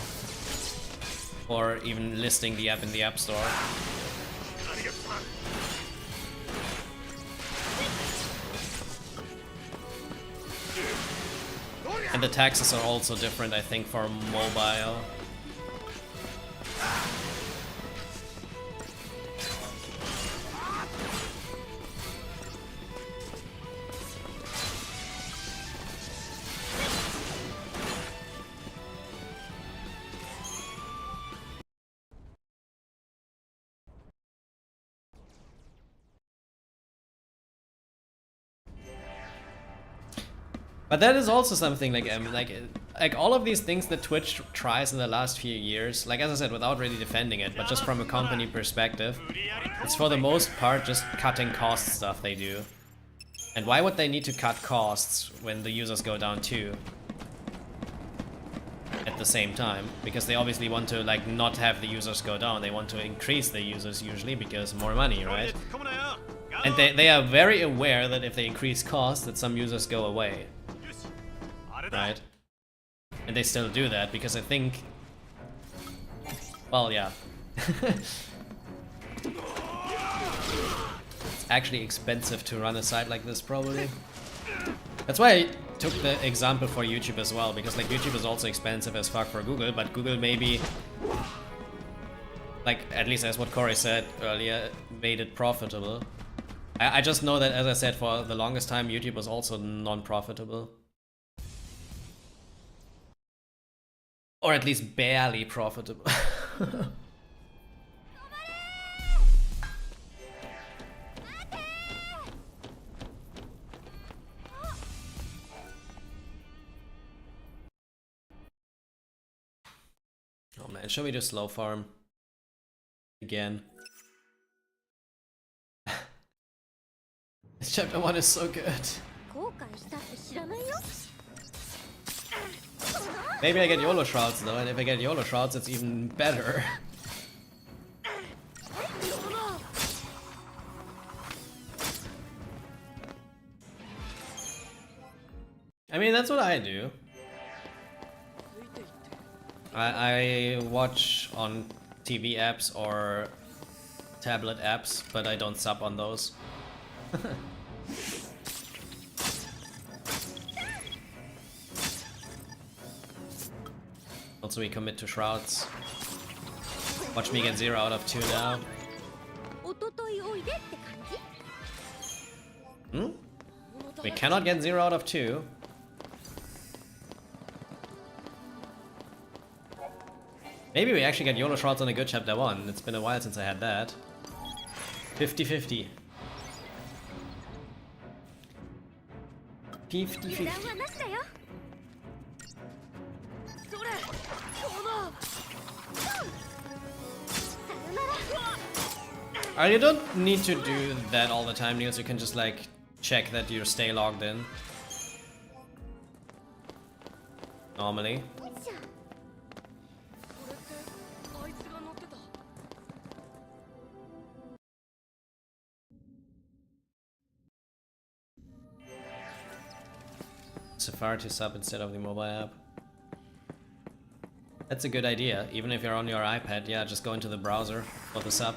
for even listing the app in the App Store. And the taxes are also different, I think, for mobile. But that is also something like all of these things that Twitch tries in the last few years, like as I said, without really defending it, but just from a company perspective, it's for the most part just cutting cost stuff they do. And why would they need to cut costs when the users go down too? at the same time, because they obviously want to like not have the users go down. They want to increase the users usually because more money, right? And they are very aware that if they increase costs, that some users go away, right? And they still do that because I think, well, yeah. It's actually expensive to run a site like this, probably. That's why I took the example for YouTube as well, because like YouTube is also expensive as fuck for Google, but Google maybe, like, at least as what Corey said earlier, made it profitable. I just know that, as I said, for the longest time, YouTube was also non-profitable. Or at least barely profitable. Oh man, shall we do slow farm? Again. This chapter 1 is so good. Maybe I get YOLO Shrouds though, and if I get YOLO Shrouds it's even better. I mean, that's what I do. I watch on TV apps or tablet apps, but I don't sub on those. Also, we commit to Shrouds. Watch me get 0 out of 2 now. Hmm? We cannot get 0 out of 2. Maybe we actually get YOLO Shrouds on a good chapter 1. It's been a while since I had that. 50-50. 50-50. You don't need to do that all the time, Niels. You can just like check that you stay logged in. Normally. Safari to sub instead of the mobile app. That's a good idea. Even if you're on your iPad, yeah, just go into the browser for the sub.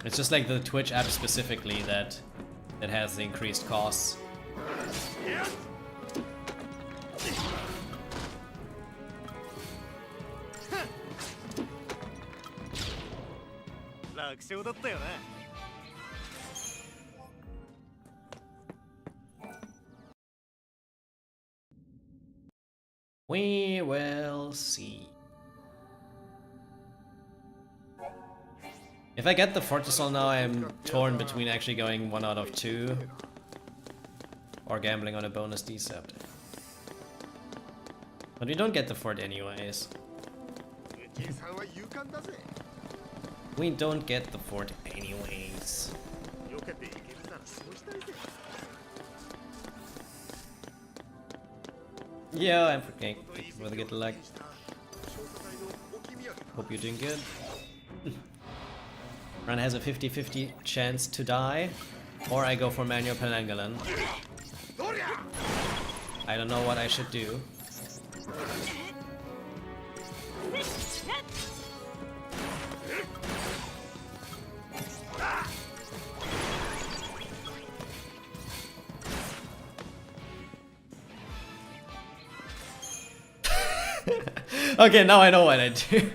It's just like the Twitch app specifically that has the increased costs. We will see. If I get the Fortisol now, I'm torn between actually going 1 out of 2 or gambling on a bonus decept. But we don't get the fort anyways. We don't get the fort anyways. Yeah, I'm okay with a good luck. Hope you're doing good. Ran has a 50-50 chance to die, or I go for Manuel Penangalan. I don't know what I should do. Okay, now I know what I do.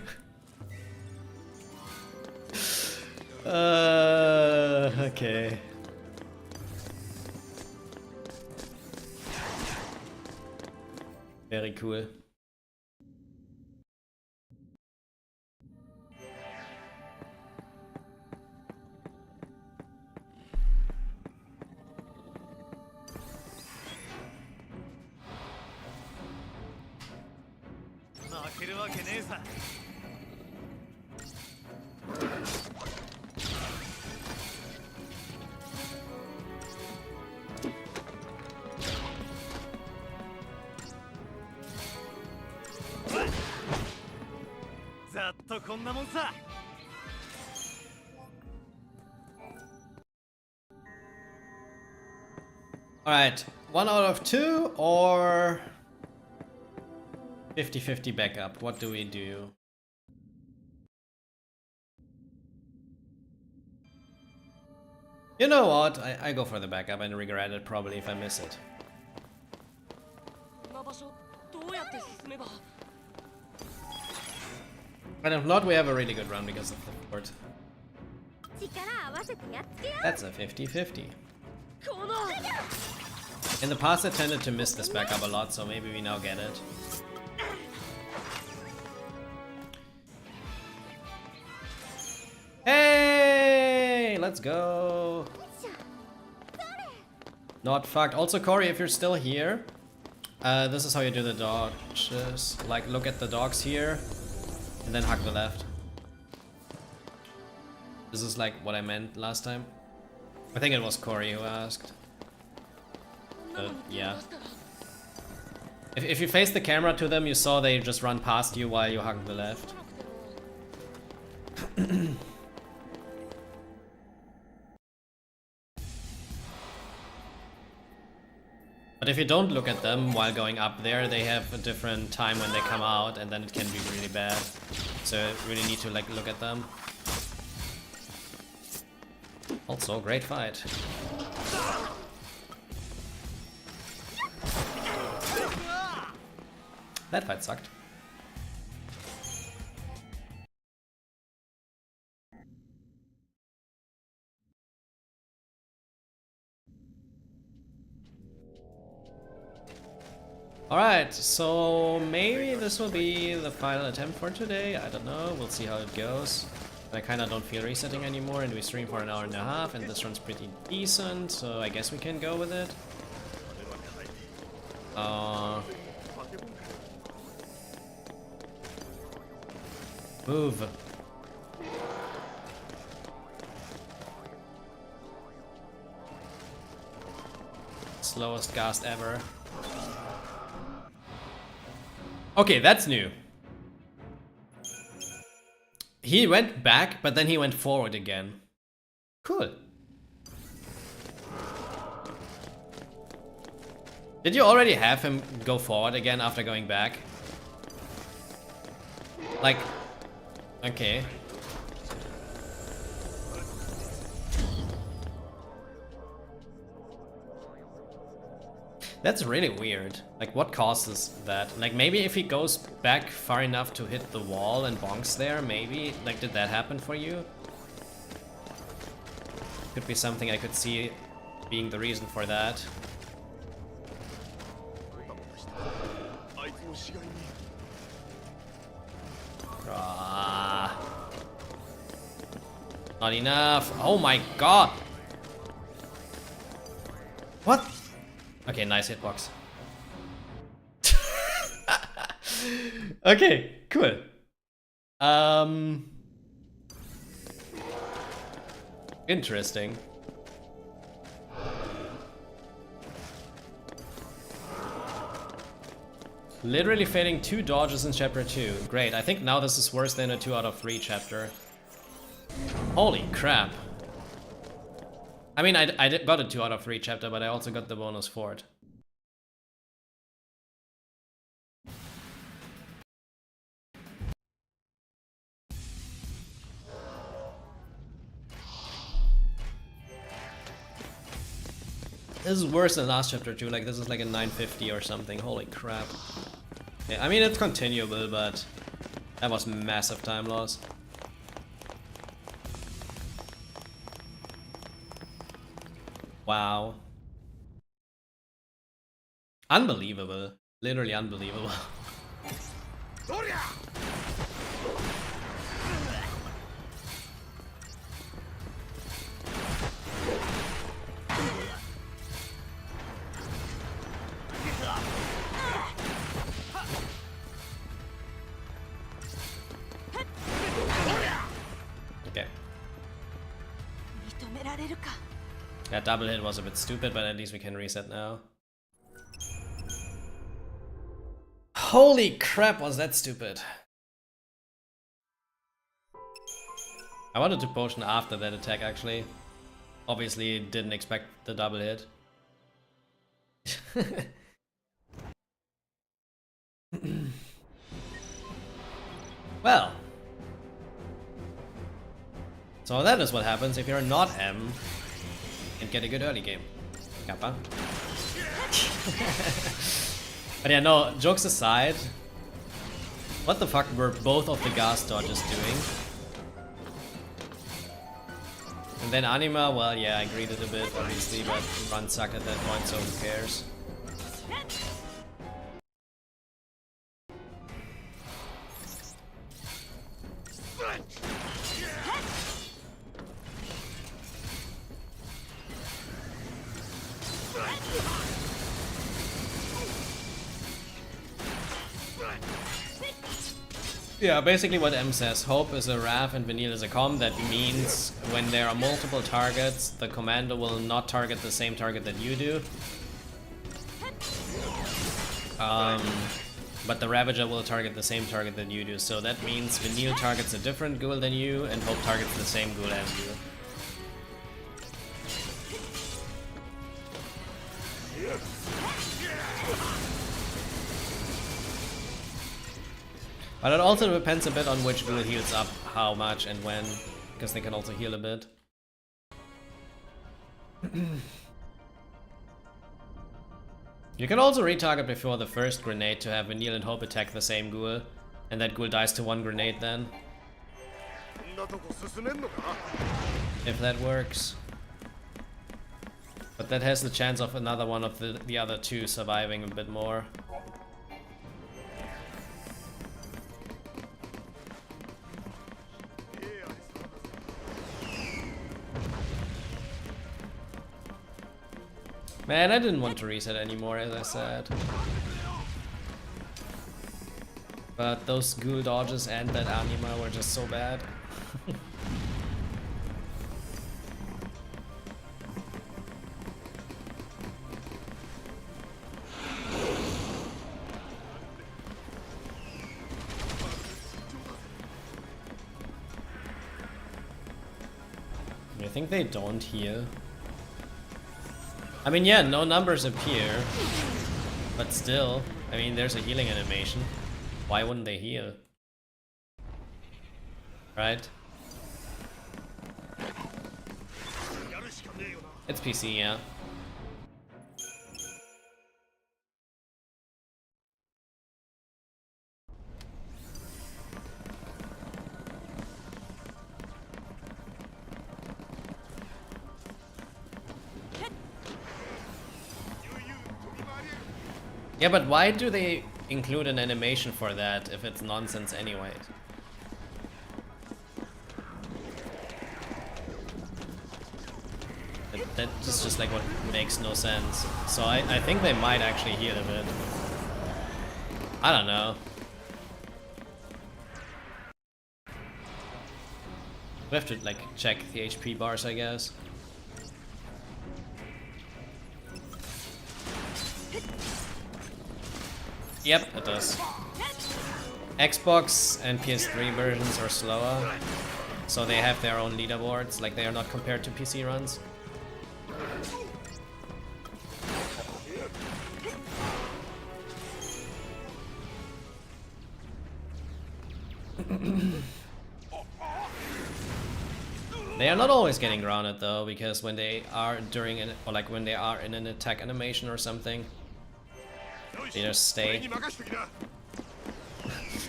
Okay. Very cool. Alright, 1 out of 2 or 50-50 backup. What do we do? You know what? I go for the backup and regret it probably if I miss it. And if not, we have a really good run because of the fort. That's a 50-50. In the past I tended to miss this backup a lot, so maybe we now get it. Hey, let's go. Not fucked. Also, Corey, if you're still here, this is how you do the dodges. Like, look at the dogs here, and then hug the left. This is like what I meant last time. I think it was Corey who asked. Yeah. If you face the camera to them, you saw they just run past you while you hug the left. But if you don't look at them while going up there, they have a different time when they come out, and then it can be really bad. So you really need to like look at them. Also, great fight. That fight sucked. Alright, so maybe this will be the final attempt for today. I don't know, we'll see how it goes. I kinda don't feel resetting anymore, and we stream for an hour and a half, and this runs pretty decent, so I guess we can go with it. Move. Slowest ghast ever. Okay, that's new. He went back, but then he went forward again. Cool. Did you already have him go forward again after going back? Like, okay. That's really weird. Like, what causes that? Like, maybe if he goes back far enough to hit the wall and bonks there, maybe? Like, did that happen for you? Could be something I could see being the reason for that. Ah. Not enough. Oh my god. What? Okay, nice hitbox. Okay, cool. Interesting. Literally failing 2 dodges in chapter 2. Great, I think now this is worse than a 2 out of 3 chapter. Holy crap. I mean, I got a 2 out of 3 chapter, but I also got the bonus for it. This is worse than last chapter too, like this is like a 950 or something, holy crap. Yeah, I mean it's continuable, but that was massive time loss. Wow. Unbelievable. Literally unbelievable. Okay. That double hit was a bit stupid, but at least we can reset now. Holy crap, was that stupid. I wanted to potion after that attack actually. Obviously didn't expect the double hit. Well. So that is what happens if you're not M and get a good early game. Kappa. But yeah, no, jokes aside, what the fuck were both of the gas dodges doing? And then Anima, well yeah, I greeted a bit obviously, but run sucked at that point, so who cares? Yeah, basically what M says, Hope is a RAF and Vanille is a Com. That means when there are multiple targets, the Commando will not target the same target that you do. But the Ravager will target the same target that you do. So that means Vanille targets a different ghoul than you, and Hope targets the same ghoul as you. But it also depends a bit on which ghoul heals up how much and when, because they can also heal a bit. You can also retarget before the first grenade to have Vanille and Hope attack the same ghoul, and that ghoul dies to one grenade then. If that works. But that has the chance of another one of the other two surviving a bit more. Man, I didn't want to reset anymore, as I said. But those ghoul dodges and that Anima were just so bad. I think they don't heal. I mean, yeah, no numbers appear, but still, I mean, there's a healing animation. Why wouldn't they heal? Right? It's PC, yeah. Yeah, but why do they include an animation for that if it's nonsense anyway? That is just like what makes no sense. So I think they might actually heal a bit. I don't know. We have to like check the HP bars, I guess. Yep, it does. Xbox and PS3 versions are slower, so they have their own leaderboards, like they are not compared to PC runs. They are not always getting grounded though, because when they are during an, or like when they are in an attack animation or something, they just stay.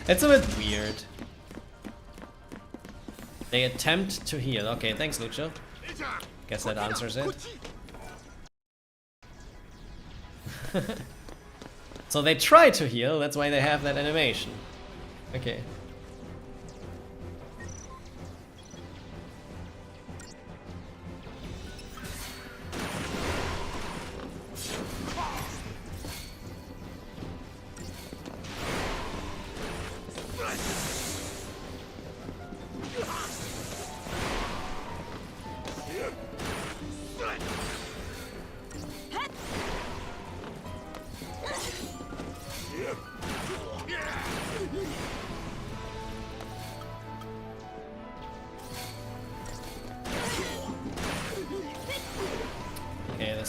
It's a bit weird. They attempt to heal. Okay, thanks Lucho. Guess that answers it. So they try to heal, that's why they have that animation. Okay.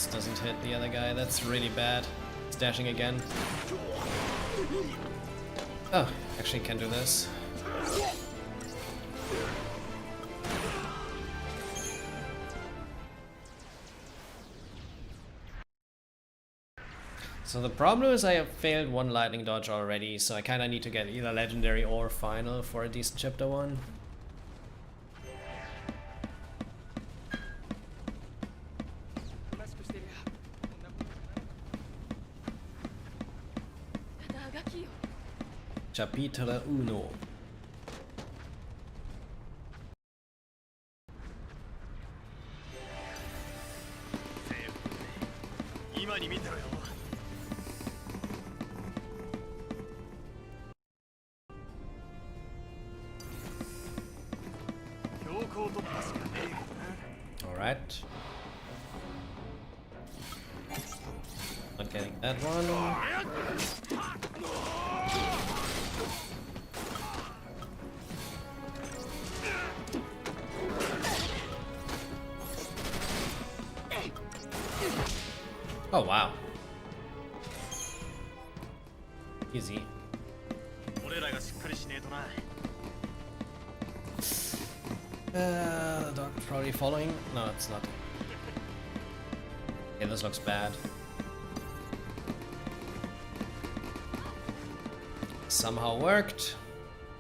this doesn't hit the other guy. That's really bad. It's dashing again. Oh, actually can do this. So the problem is I have failed one lightning dodge already, so I kinda need to get either legendary or final for a decent chapter 1. Chapitra 1. Alright. Not getting that one. Oh wow. Easy. The dog probably following? No, it's not. Okay, this looks bad. Somehow worked.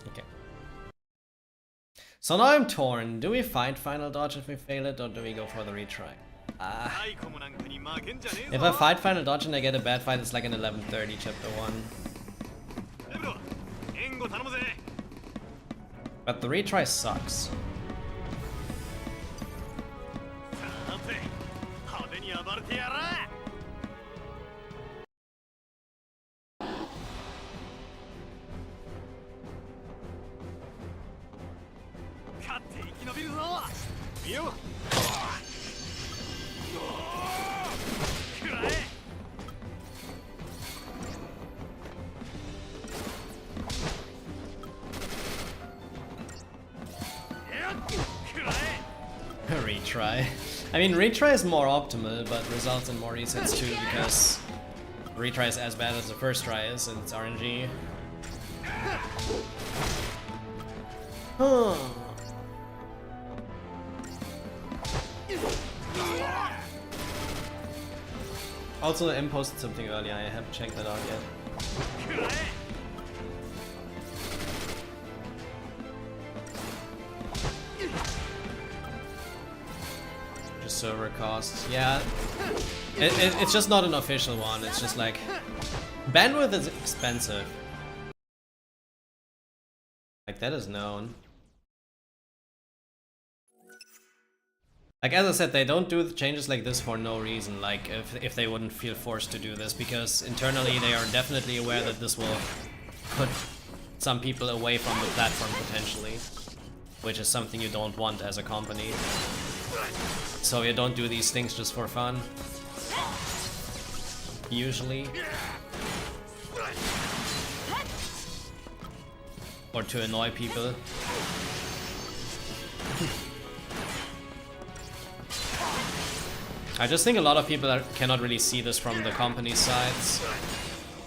Okay. So now I'm torn. Do we find final dodge if we fail it, or do we go for the retry? If I fight final dodge and I get a bad fight, it's like an 11:30 chapter 1. But the retry sucks. Retry. I mean, retry is more optimal, but results in more resets too, because retry is as bad as the first try is, and it's RNG. Also, M posted something earlier, I haven't checked that out yet. Just server costs, yeah. It's just not an official one, it's just like... bandwidth is expensive. Like, that is known. Like, as I said, they don't do changes like this for no reason, like, if they wouldn't feel forced to do this, because internally they are definitely aware that this will put some people away from the platform potentially, which is something you don't want as a company. So you don't do these things just for fun. Usually. Or to annoy people. I just think a lot of people cannot really see this from the company sides.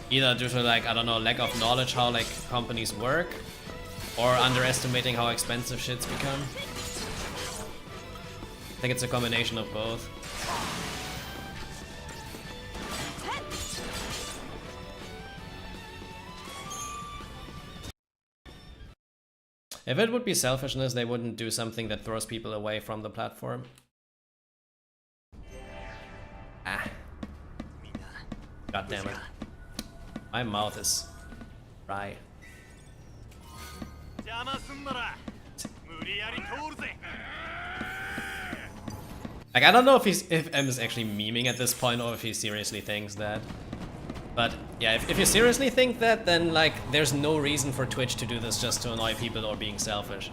Either due to, like, I don't know, lack of knowledge how, like, companies work, or underestimating how expensive shit's become. I think it's a combination of both. If it would be selfishness, they wouldn't do something that throws people away from the platform. Ah. God damn it. My mouth is dry. Like, I don't know if M is actually memeing at this point or if he seriously thinks that. But yeah, if you seriously think that, then like there's no reason for Twitch to do this just to annoy people or being selfish.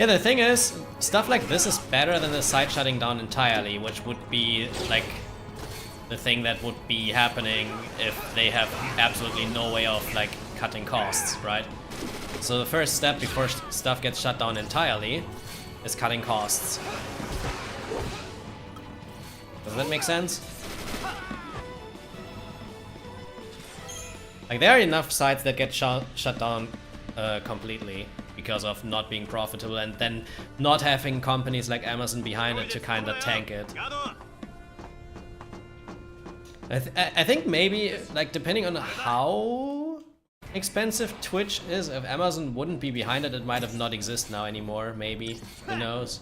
Yeah, the thing is, stuff like this is better than the site shutting down entirely, which would be like the thing that would be happening if they have absolutely no way of like cutting costs, right? So the first step before stuff gets shut down entirely is cutting costs. Does that make sense? Like, there are enough sites that get shut down completely because of not being profitable, and then not having companies like Amazon behind it to kind of tank it. I think maybe, like, depending on how expensive Twitch is, if Amazon wouldn't be behind it, it might have not exist now anymore, maybe. Who knows?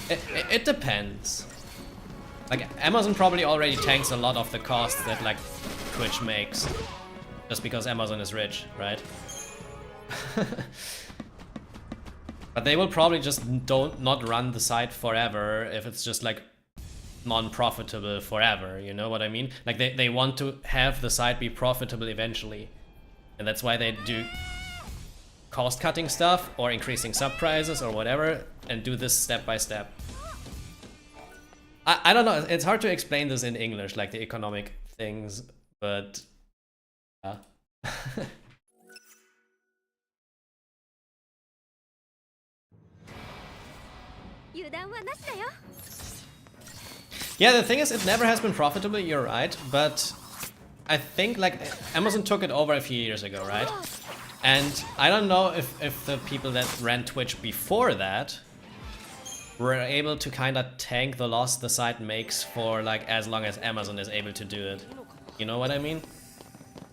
It depends. Like, Amazon probably already tanks a lot of the costs that, like, Twitch makes. Just because Amazon is rich, right? But they will probably just not run the site forever if it's just, like, non-profitable forever, you know what I mean? Like, they want to have the site be profitable eventually. And that's why they do cost-cutting stuff, or increasing sub prices, or whatever, and do this step by step. I don't know, it's hard to explain this in English, like the economic things, but yeah. Yeah, the thing is, it never has been profitable, you're right, but I think, like, Amazon took it over a few years ago, right? And I don't know if the people that ran Twitch before that were able to kind of tank the loss the site makes for, like, as long as Amazon is able to do it. You know what I mean?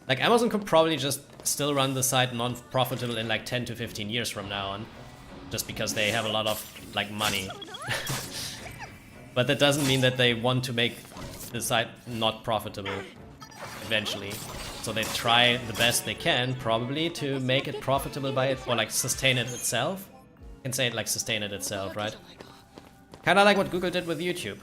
Like, Amazon could probably just still run the site non-profitable in like 10 to 15 years from now on, just because they have a lot of, like, money. But that doesn't mean that they want to make the site not profitable eventually. So they try the best they can, probably, to make it profitable by it, or like sustain it itself. You can say it like sustain it itself, right? Kinda like what Google did with YouTube.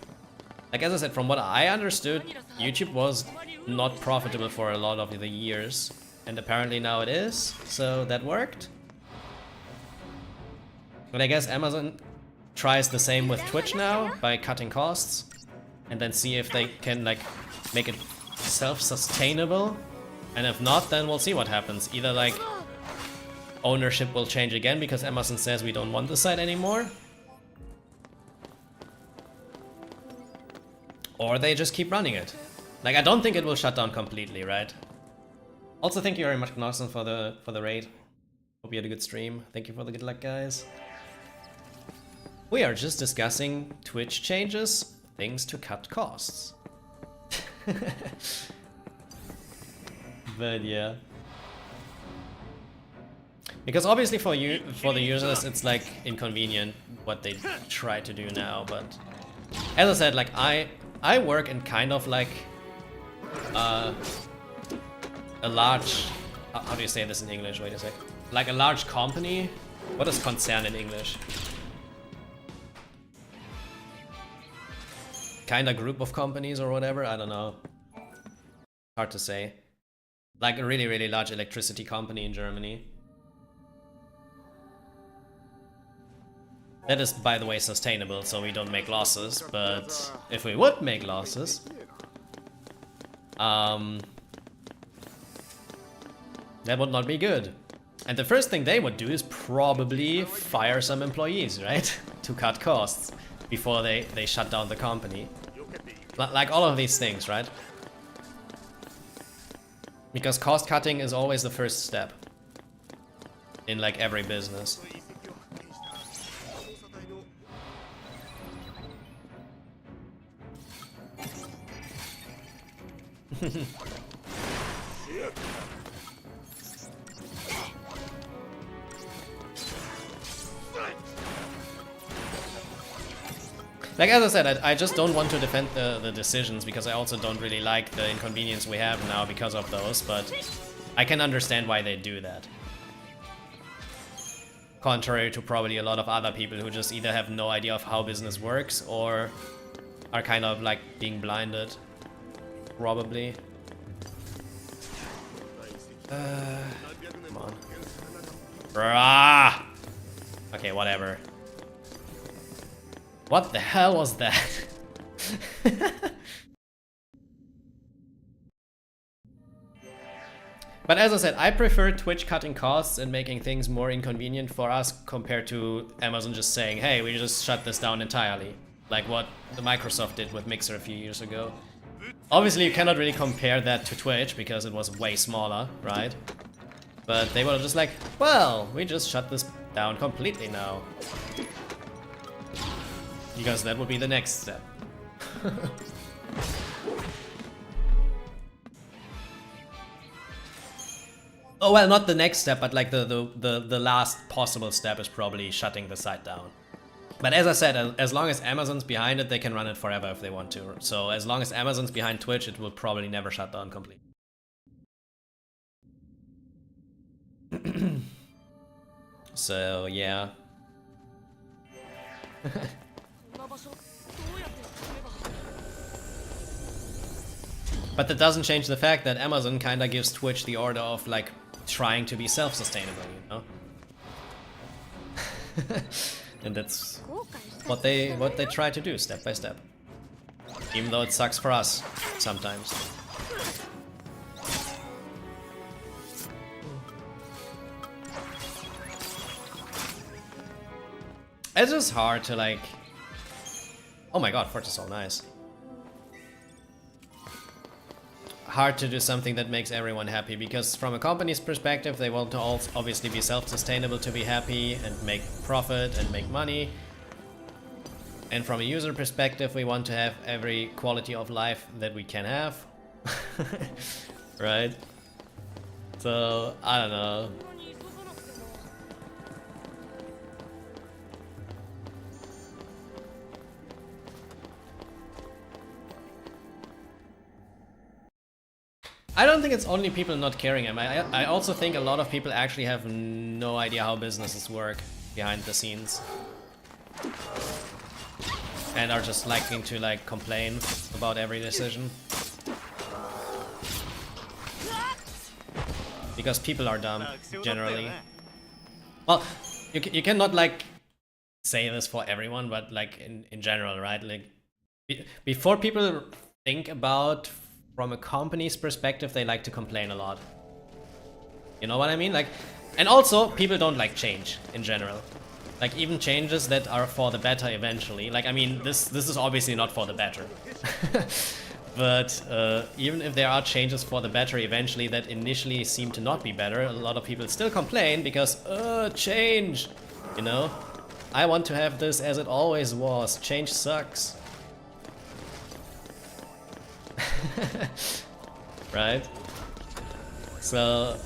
Like, as I said, from what I understood, YouTube was not profitable for a lot of the years, and apparently now it is, so that worked. But I guess Amazon tries the same with Twitch now, by cutting costs, and then see if they can, like, make it self-sustainable. And if not, then we'll see what happens. Either, like, ownership will change again because Amazon says we don't want the site anymore, or they just keep running it. Like, I don't think it will shut down completely, right? Also, thank you very much, Knarson, for the raid. Hope you had a good stream. Thank you for the good luck, guys. We are just discussing Twitch changes, things to cut costs. But yeah. Because obviously for the users, it's like inconvenient what they try to do now, but as I said, like, I work in kind of like a large, how do you say this in English? Wait a sec. Like a large company. What is concern in English? Kinda group of companies or whatever, I don't know. Hard to say. Like a really, really large electricity company in Germany. That is, by the way, sustainable, so we don't make losses, but if we would make losses, that would not be good. And the first thing they would do is probably fire some employees, right? To cut costs before they shut down the company. Like all of these things, right? Because cost cutting is always the first step in like every business. Like, as I said, I just don't want to defend the decisions, because I also don't really like the inconvenience we have now because of those, but I can understand why they do that. Contrary to probably a lot of other people who just either have no idea of how business works or are kind of like being blinded, probably. Come on. Rah! Okay, whatever. What the hell was that? But as I said, I prefer Twitch cutting costs and making things more inconvenient for us compared to Amazon just saying, hey, we just shut this down entirely. Like what the Microsoft did with Mixer a few years ago. Obviously, you cannot really compare that to Twitch because it was way smaller, right? But they were just like, well, we just shut this down completely now. Because that would be the next step. Oh well, not the next step, but like the last possible step is probably shutting the site down. But as I said, as long as Amazon's behind it, they can run it forever if they want to. So as long as Amazon's behind Twitch, it will probably never shut down completely. So yeah. But that doesn't change the fact that Amazon kinda gives Twitch the order of like trying to be self-sustainable, you know? And that's what they try to do step by step. Even though it sucks for us sometimes. It's just hard to like... Oh my god, Forge is so nice. Hard to do something that makes everyone happy, because from a company's perspective they want to also obviously be self-sustainable to be happy and make profit and make money. And from a user perspective we want to have every quality of life that we can have. Right? So, I don't know. I don't think it's only people not caring. I also think a lot of people actually have no idea how businesses work behind the scenes. And are just liking to like complain about every decision. Because people are dumb, generally. Well, you cannot like say this for everyone, but like in general, right? Like before people think about from a company's perspective, they like to complain a lot. You know what I mean? Like, and also people don't like change in general. Like even changes that are for the better eventually. Like I mean, this is obviously not for the better. But even if there are changes for the better eventually that initially seem to not be better, a lot of people still complain because change. You know, I want to have this as it always was. Change sucks. Right? So,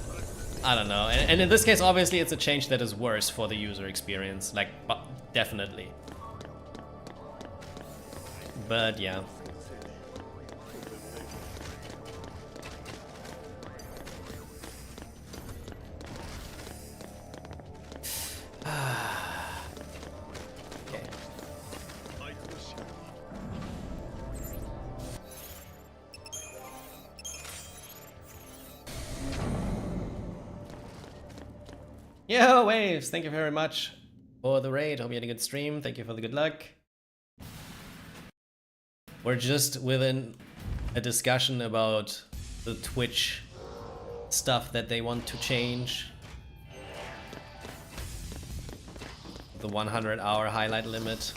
I don't know. And in this case, obviously, it's a change that is worse for the user experience. Like, definitely. But, yeah. Okay. Yo, Waves, thank you very much for the raid. Hope you had a good stream. Thank you for the good luck. We're just within a discussion about the Twitch stuff that they want to change. The 100-hour highlight limit.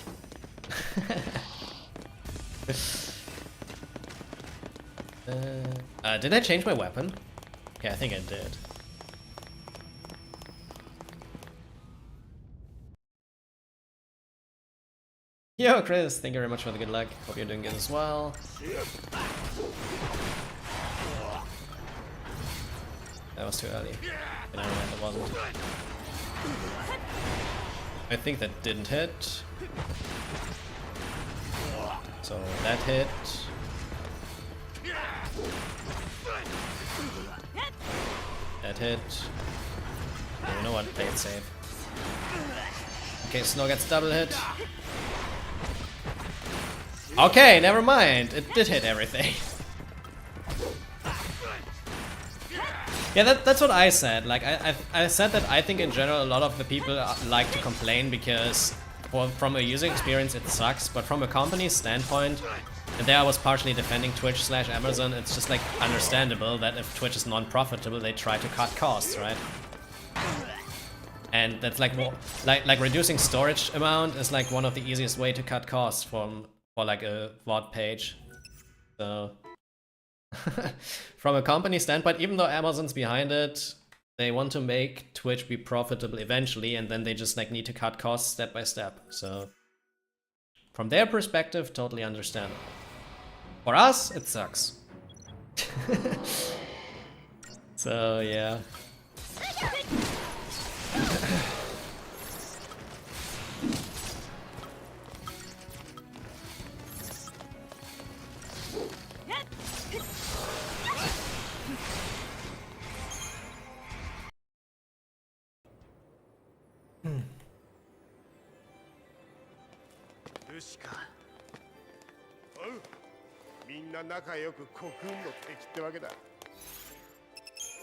Did I change my weapon? Okay, I think I did. Yo, Chris, thank you very much for the good luck. Hope you're doing good as well. That was too early. Never mind, it wasn't. I think that didn't hit. So that hit. That hit. You know what? Play it safe. Okay, Snow gets double hit. Okay, never mind. It did hit everything. Yeah, that's what I said. Like I said that I think in general a lot of the people like to complain because well, from a user experience it sucks, but from a company standpoint, and there I was partially defending Twitch/Amazon, it's just like understandable that if Twitch is non-profitable, they try to cut costs, right? And that's like like reducing storage amount is like one of the easiest way to cut costs for like a VOD page. So from a company standpoint, even though Amazon's behind it, they want to make Twitch be profitable eventually, and then they just like need to cut costs step by step. So from their perspective, totally understandable. For us, it sucks. So yeah.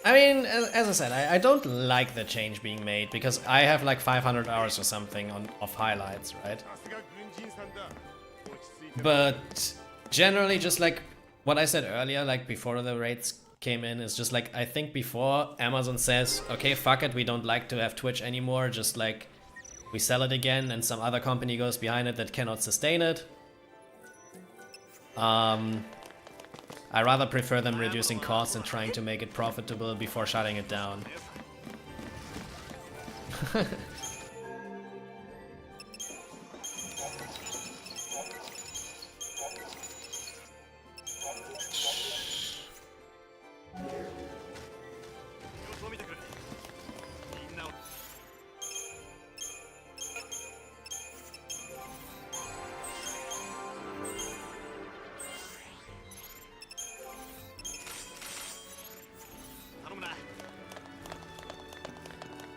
I mean, as I said, I don't like the change being made because I have like 500 hours or something of highlights, right? But generally, just like what I said earlier, like before the raids came in, is just like, I think before Amazon says, okay, fuck it, we don't like to have Twitch anymore, just like we sell it again and some other company goes behind it that cannot sustain it. I rather prefer them reducing costs and trying to make it profitable before shutting it down.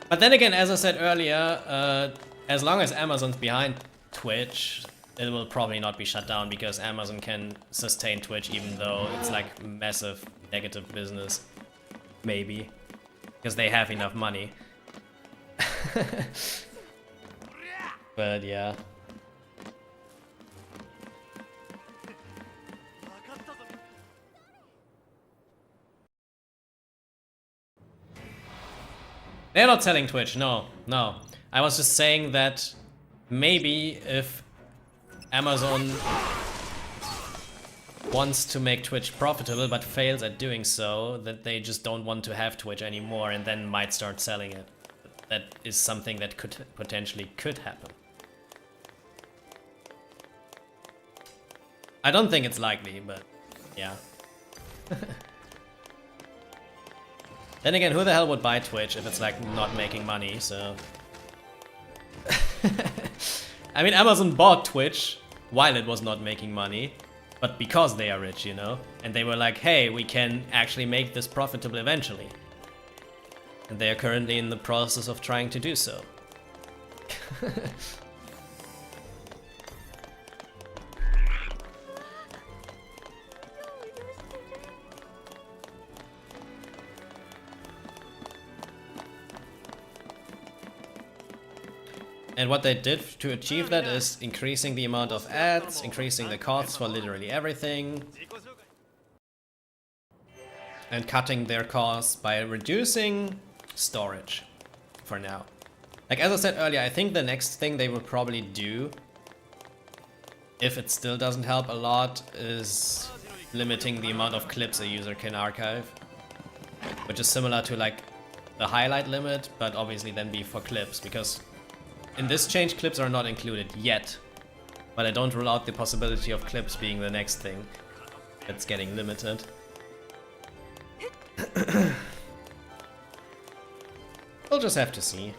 But then again, as I said earlier, as long as Amazon's behind Twitch, it will probably not be shut down because Amazon can sustain Twitch even though it's like massive negative business. Maybe. Because they have enough money. But yeah. They're not selling Twitch, no. I was just saying that maybe if Amazon wants to make Twitch profitable but fails at doing so, that they just don't want to have Twitch anymore and then might start selling it. That is something that could potentially happen. I don't think it's likely, but yeah. Then again, who the hell would buy Twitch if it's like not making money, so... I mean, Amazon bought Twitch while it was not making money, but because they are rich, you know? And they were like, hey, we can actually make this profitable eventually. And they are currently in the process of trying to do so. And what they did to achieve that is increasing the amount of ads, increasing the costs for literally everything, and cutting their costs by reducing storage for now. Like as I said earlier, I think the next thing they will probably do, if it still doesn't help a lot, is limiting the amount of clips a user can archive, which is similar to like the highlight limit, but obviously then be for clips, because in this change, clips are not included yet, but I don't rule out the possibility of clips being the next thing that's getting limited. We'll just have to see.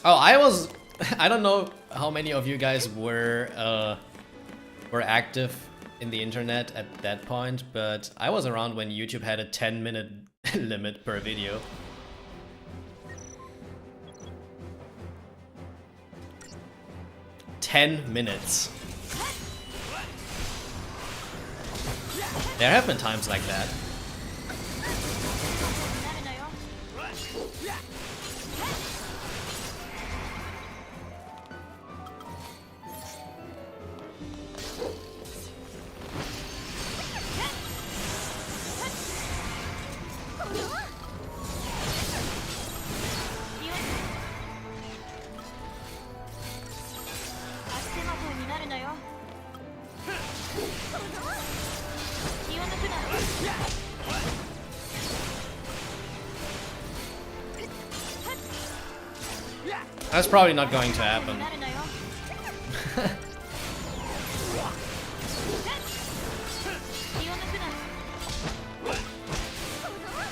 Oh, I don't know how many of you guys were active in the internet at that point, but I was around when YouTube had a 10-minute limit per video. "10 minutes. There have been times like that. That's probably not going to happen.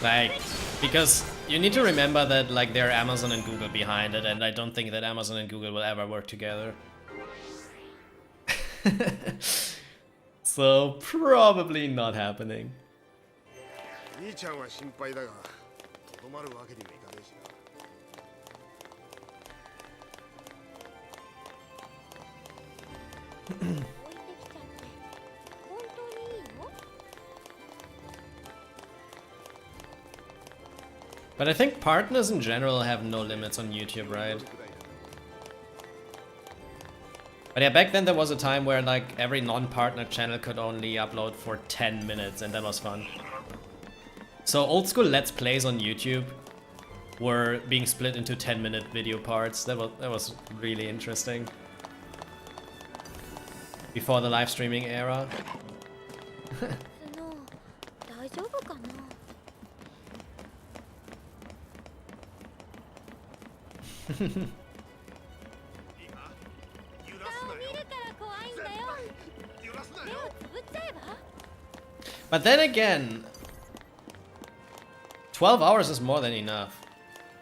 Like, because you need to remember that like there are Amazon and Google behind it, and I don't think that Amazon and Google will ever work together. So probably not happening. But I think partners in general have no limits on YouTube, right? But yeah, back then there was a time where like every non-partner channel could only upload for 10 minutes, and that was fun. So old school Let's Plays on YouTube were being split into 10-minute video parts. That was really interesting. Before the live streaming era. But then again, 12 hours is more than enough.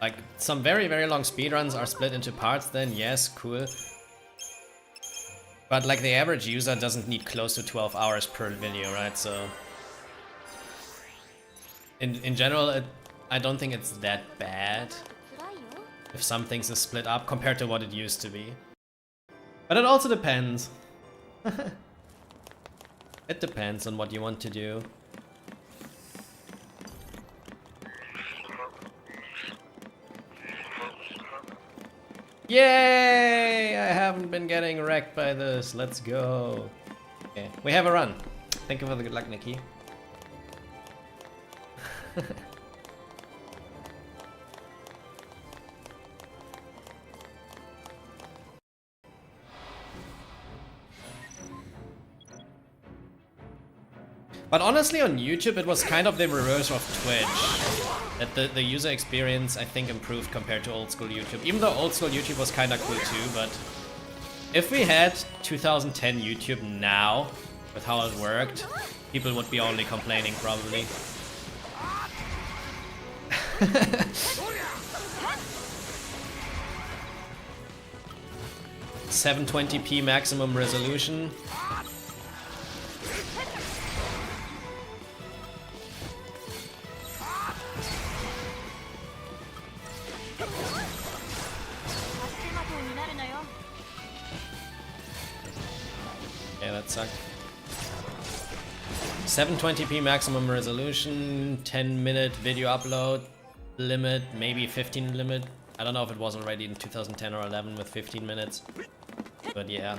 Like, some very, very long speedruns are split into parts, then yes, cool. But like the average user doesn't need close to 12 hours per video, right? So in general, I don't think it's that bad if some things are split up compared to what it used to be. But it also depends. It depends on what you want to do. Yay! I haven't been getting wrecked by this. Let's go. Okay, we have a run. Thank you for the good luck, Nikki. But honestly, on YouTube, it was kind of the reverse of Twitch. That the user experience, I think, improved compared to old school YouTube. Even though old school YouTube was kind of cool too, but if we had 2010 YouTube now, with how it worked, people would be only complaining probably. 720p maximum resolution. Yeah, that sucked. 720p maximum resolution, 10-minute video upload limit, maybe 15 limit. I don't know if it was already in 2010 or 11 with 15 minutes. But yeah.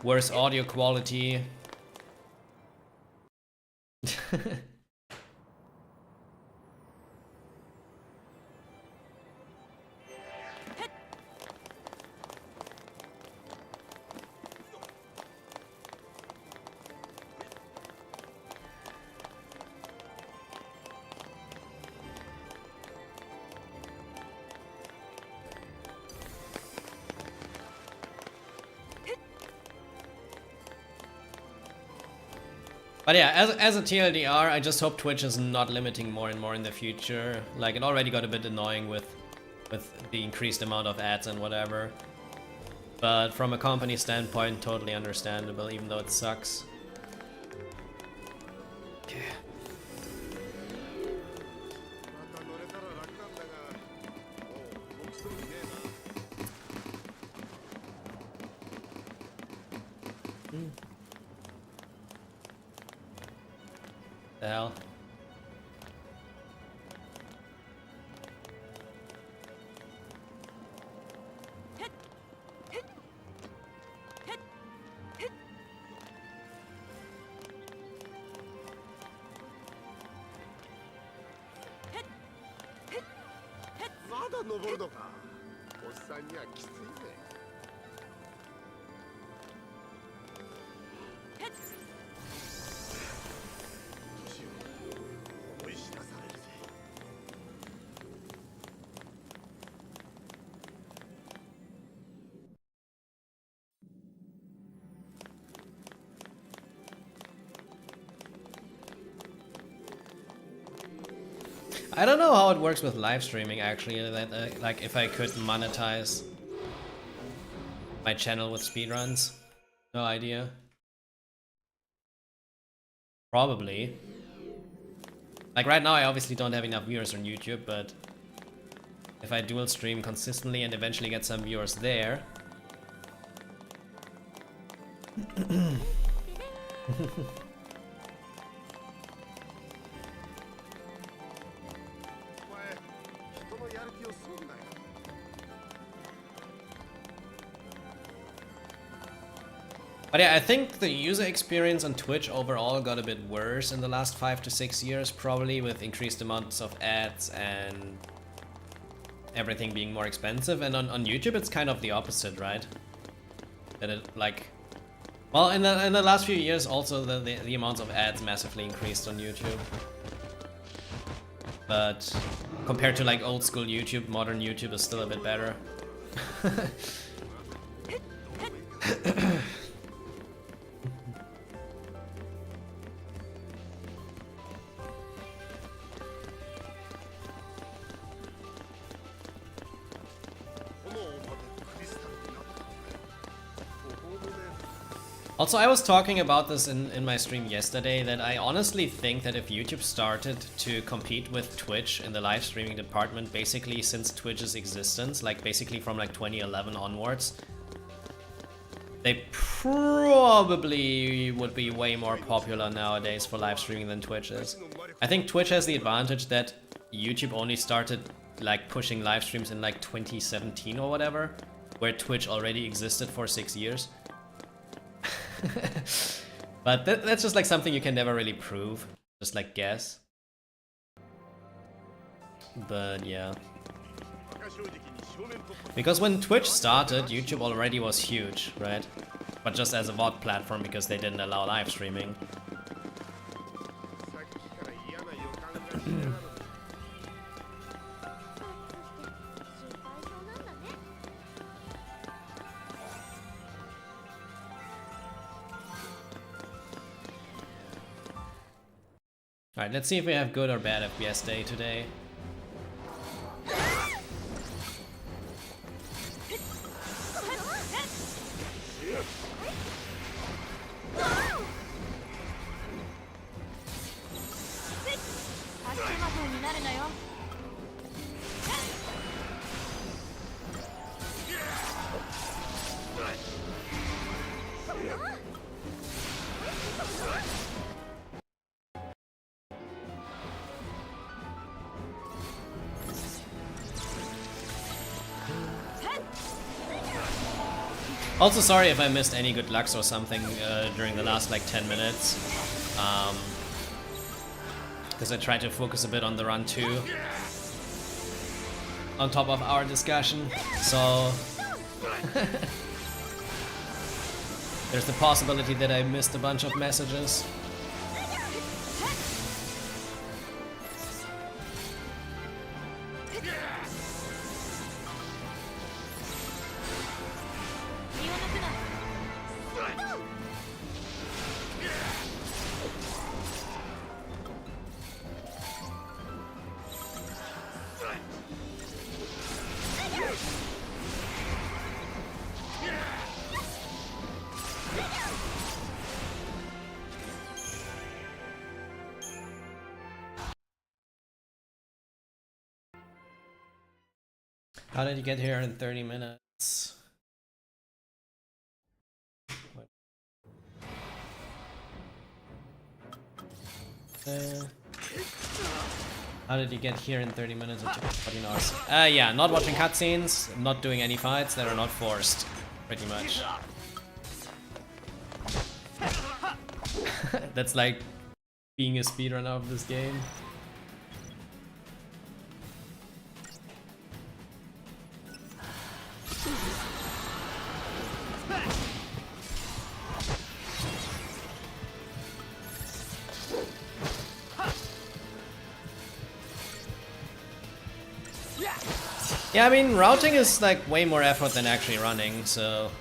Worse audio quality. But yeah, as a TLDR, I just hope Twitch is not limiting more and more in the future. Like, it already got a bit annoying with the increased amount of ads and whatever. But from a company standpoint, totally understandable, even though it sucks. Okay. The hell? I don't know how it works with live streaming actually, that like if I could monetize my channel with speedruns. No idea. Probably. Like right now I obviously don't have enough viewers on YouTube, but if I dual stream consistently and eventually get some viewers there. But yeah, I think the user experience on Twitch overall got a bit worse in the last 5 to 6 years, probably with increased amounts of ads and everything being more expensive. And on YouTube it's kind of the opposite, right? That it like, well, in the last few years also the amounts of ads massively increased on YouTube. But compared to like old school YouTube, modern YouTube is still a bit better. Also, I was talking about this in my stream yesterday, that I honestly think that if YouTube started to compete with Twitch in the live streaming department basically since Twitch's existence, like basically from like 2011 onwards, they probably would be way more popular nowadays for live streaming than Twitch is. I think Twitch has the advantage that YouTube only started like pushing live streams in like 2017 or whatever, where Twitch already existed for 6 years. But that's just like something you can never really prove, just like guess. But yeah. Because when Twitch started, YouTube already was huge, right? But just as a VOD platform because they didn't allow live streaming. Alright, let's see if we have good or bad FPS day today. Also, sorry if I missed any good lucks or something during the last like 10 minutes. Because I tried to focus a bit on the run too, on top of our discussion. So there's the possibility that I missed a bunch of messages. How did you get here in 30 minutes? How did you get here in 30 minutes? Yeah, not watching cutscenes, not doing any fights that are not forced, pretty much. That's like being a speedrunner of this game. Yeah, I mean, routing is like way more effort than actually running, so...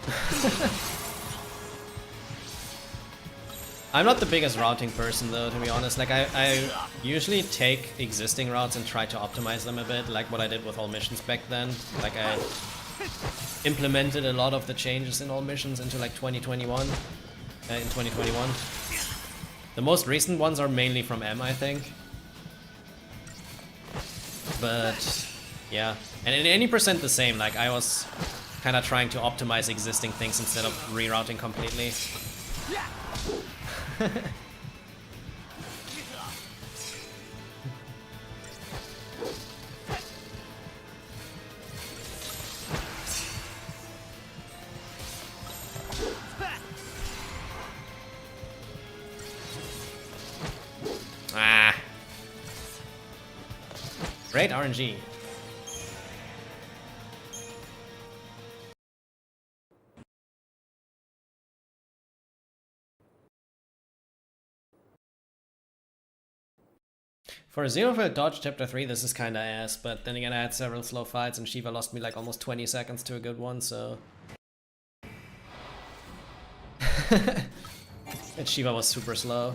I'm not the biggest routing person though, to be honest. Like I usually take existing routes and try to optimize them a bit, like what I did with all missions back then. Like I implemented a lot of the changes in all missions into like 2021. In 2021. The most recent ones are mainly from M, I think. But yeah, and in any percent the same. Like I was kind of trying to optimize existing things instead of rerouting completely. Ah. Great RNG. For a zero-field dodge chapter 3, this is kinda ass, but then again I had several slow fights and Shiva lost me like almost 20 seconds to a good one, so... And Shiva was super slow.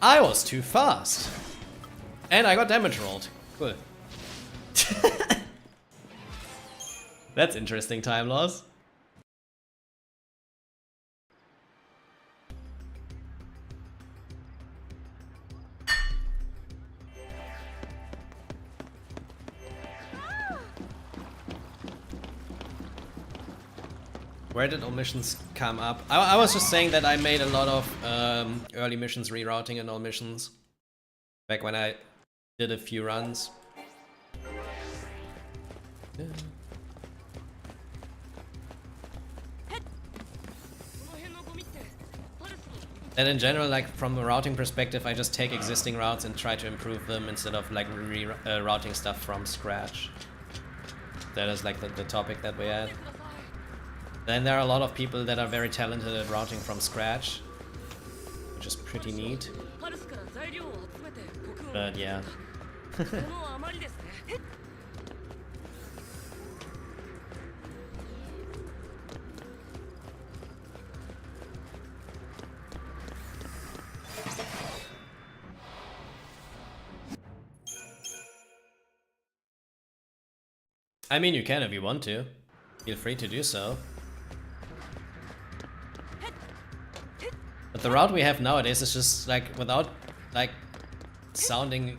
I was too fast! And I got damage rolled. Cool. That's interesting time loss. Where did all missions come up? I was just saying that I made a lot of early missions rerouting in all missions. Back when I did a few runs. Yeah. And in general, like from a routing perspective, I just take existing routes and try to improve them instead of like routing stuff from scratch. That is like the topic that we had. Then there are a lot of people that are very talented at routing from scratch, which is pretty neat. But yeah. I mean, you can if you want to. Feel free to do so. But the route we have nowadays is just like, without like sounding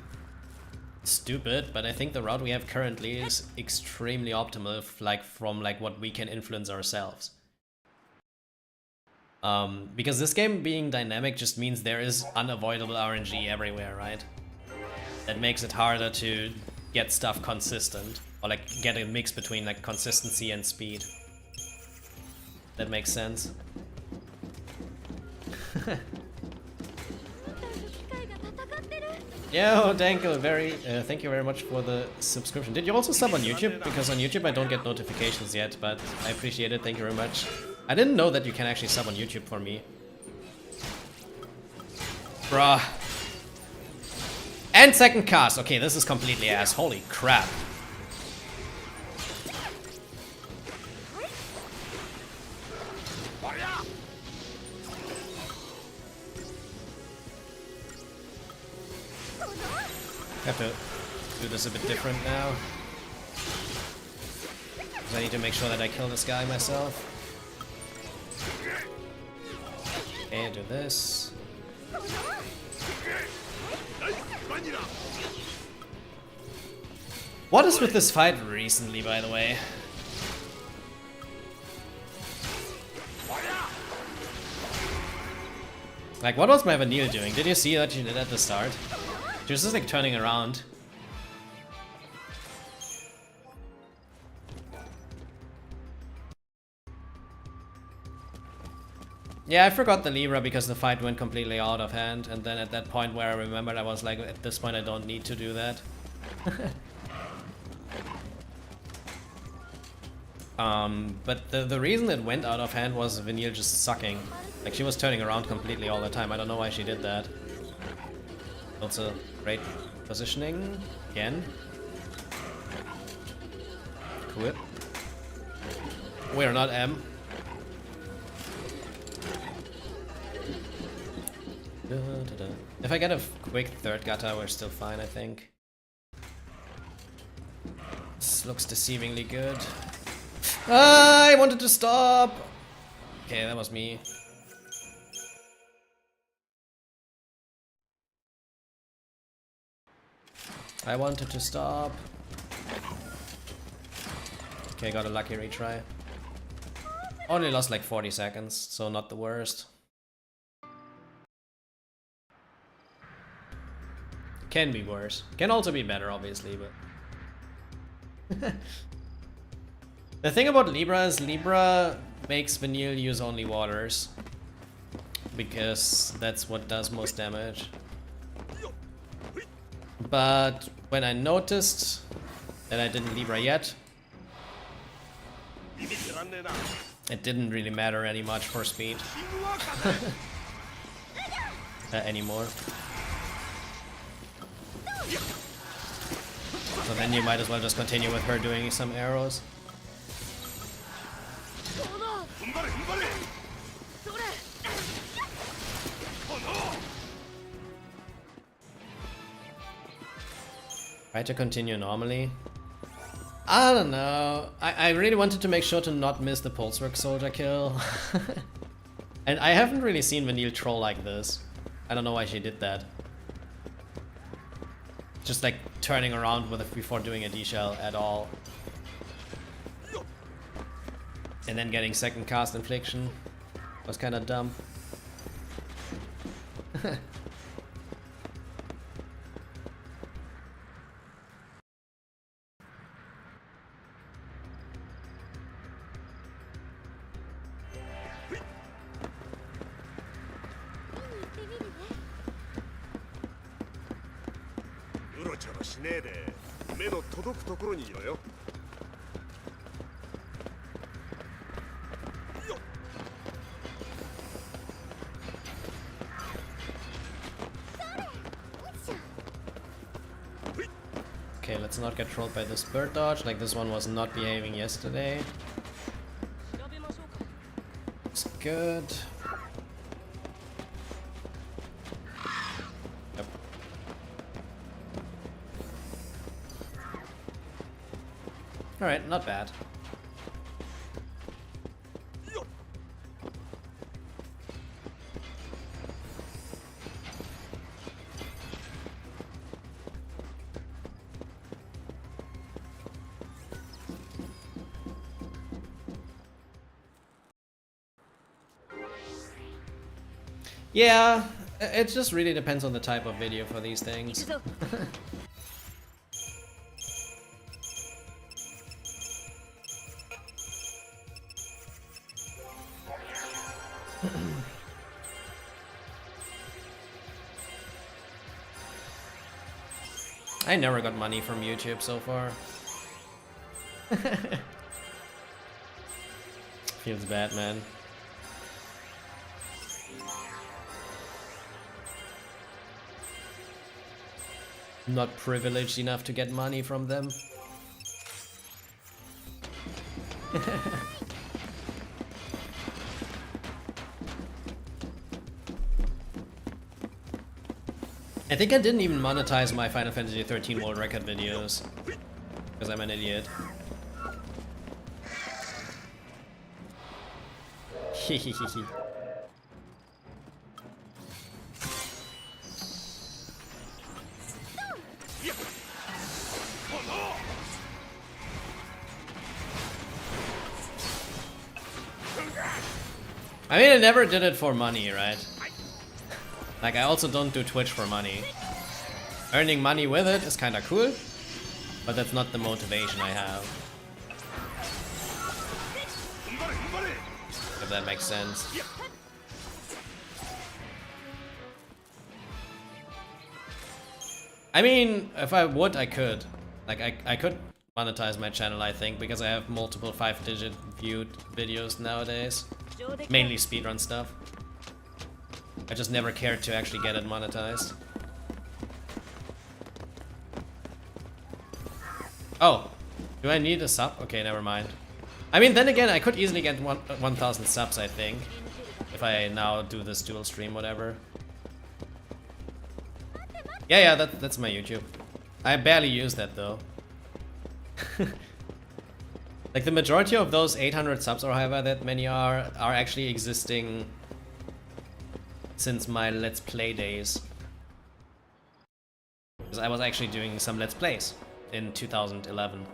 stupid, but I think the route we have currently is extremely optimal, from what we can influence ourselves. Because this game being dynamic just means there is unavoidable RNG everywhere, right? That makes it harder to get stuff consistent, or like get a mix between like consistency and speed. That makes sense. Yo, Danko, thank you very much for the subscription. Did you also sub on YouTube? Because on YouTube I don't get notifications yet, but I appreciate it, thank you very much. I didn't know that you can actually sub on YouTube for me. Bruh. And second cast, okay, this is completely ass, holy crap. I have to do this a bit different now. Because I need to make sure that I kill this guy myself. Okay, do this. What is with this fight recently, by the way? Like, what was my Vanille doing? Did you see what she did at the start? She was just like turning around. Yeah, I forgot the Libra because the fight went completely out of hand, and then at that point where I remembered, I was like, at this point I don't need to do that. But the reason it went out of hand was Vanille just sucking. Like, she was turning around completely all the time. I don't know why she did that. Also, great positioning again. cool. We're not M. If I get a quick third gata, we're still fine, I think. This looks deceivingly good. Ah, I wanted to stop! Okay, that was me. I wanted to stop. Okay, got a lucky retry. Only lost like 40 seconds, so not the worst. Can be worse. Can also be better, obviously, but... The thing about Libra is Libra makes Vanille use only waters. Because that's what does most damage. But when I noticed that I didn't Libra yet, it didn't really matter any much for speed anymore. So then you might as well just continue with her doing some arrows. Try to continue normally. I don't know. I really wanted to make sure to not miss the Pulsework Soldier kill. And I haven't really seen Vanille troll like this. I don't know why she did that. Just like turning around with it before doing a D-shell at all. And then getting second cast infliction was kind of dumb. Okay, let's not get trolled by this bird dodge, like this one was not behaving yesterday. It's good. Yep. Alright, not bad. Yeah, it just really depends on the type of video for these things. I never got money from YouTube so far. Feels bad, man. Not privileged enough to get money from them. I think I didn't even monetize my Final Fantasy XIII World Record videos. Because I'm an idiot. Hehehehe. I mean, I never did it for money, right? Like, I also don't do Twitch for money. Earning money with it is kinda cool, but that's not the motivation I have. If that makes sense. I mean, if I would, I could. Like, I could monetize my channel, I think, because I have multiple 5-digit viewed videos nowadays. Mainly speedrun stuff. I just never cared to actually get it monetized. Oh, Do I need a sub? Okay, never mind. I mean, then again, I could easily get 1,000 subs, I think. If I now do this dual stream, whatever. Yeah, that's my YouTube. I barely use that, though. Like, the majority of those 800 subs, or however that many are actually existing since my Let's Play days. Because I was actually doing some Let's Plays in 2011.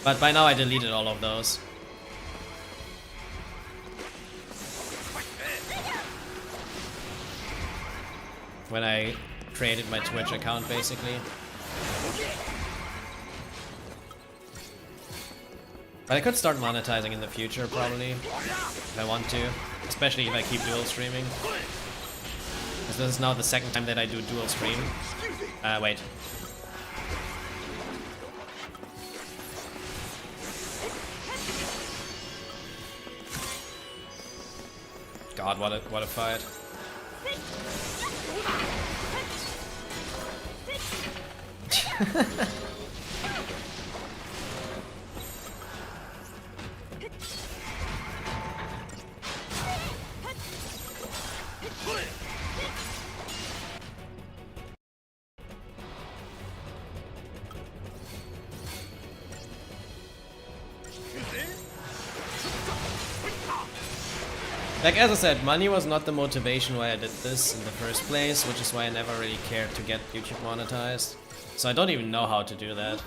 But by now I deleted all of those. When I created my Twitch account, basically. But I could start monetizing in the future, probably, if I want to. Especially if I keep dual streaming. Because this is now the second time that I do dual stream. Wait. God, what a fight. Like, as I said, money was not the motivation why I did this in the first place, which is why I never really cared to get YouTube monetized. So I don't even know how to do that.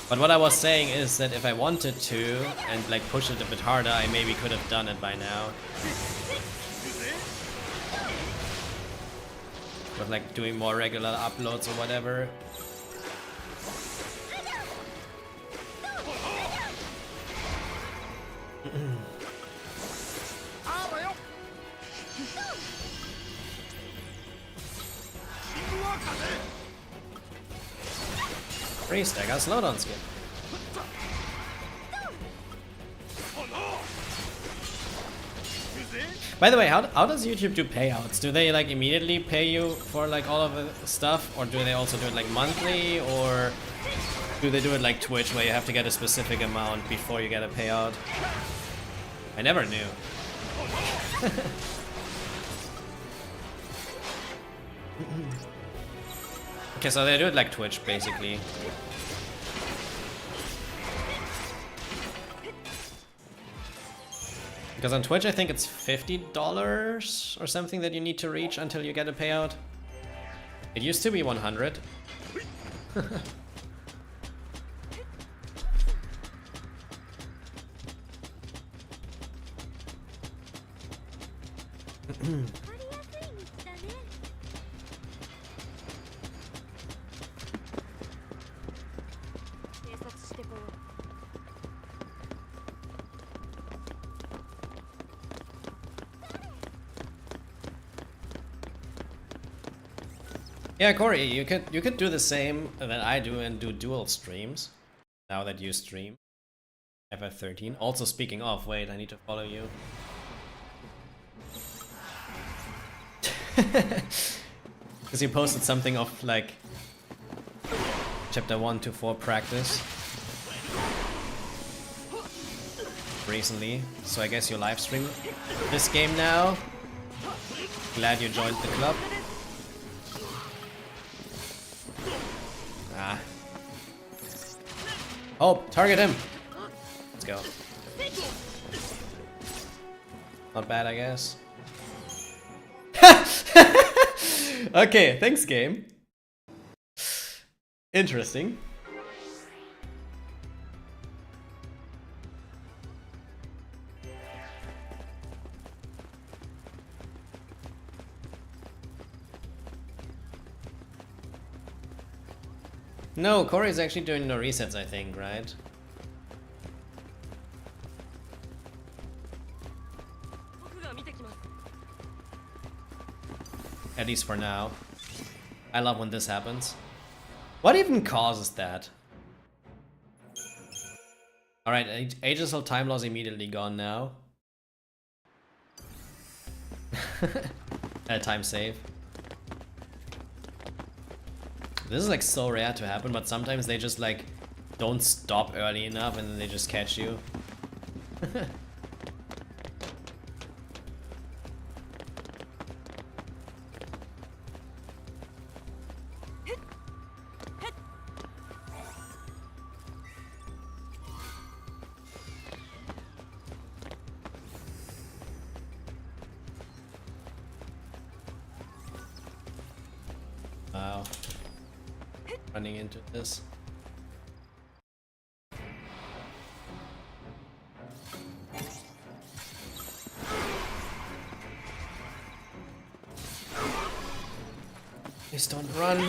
But what I was saying is that if I wanted to, and like push it a bit harder, I maybe could have done it by now. With like doing more regular uploads or whatever. Free stagger slowdown skill. By the way, how does YouTube do payouts? Do they like immediately pay you for like all of the stuff, or do they also do it like monthly, or do they do it like Twitch where you have to get a specific amount before you get a payout? I never knew. Okay, so they do it like Twitch, basically. Because on Twitch I think it's $50 or something that you need to reach until you get a payout. It used to be 100. Yeah, Corey, you could do the same that I do and do dual streams. Now that you stream FF13. Also, speaking of, wait, I need to follow you. Because you posted something of like chapter 1 to 4 practice recently, so I guess you live stream this game now. Glad you joined the club. Ah. Oh, target him. Let's go. Not bad, I guess. Okay, thanks, game. Interesting. No, Corey's actually doing no resets, I think, right? At least for now. I love when this happens. What even causes that? Alright, Ages of Time Loss immediately gone now. Time save. This is like so rare to happen, but sometimes they just like don't stop early enough and then they just catch you. Wow. Running into this. Please don't run.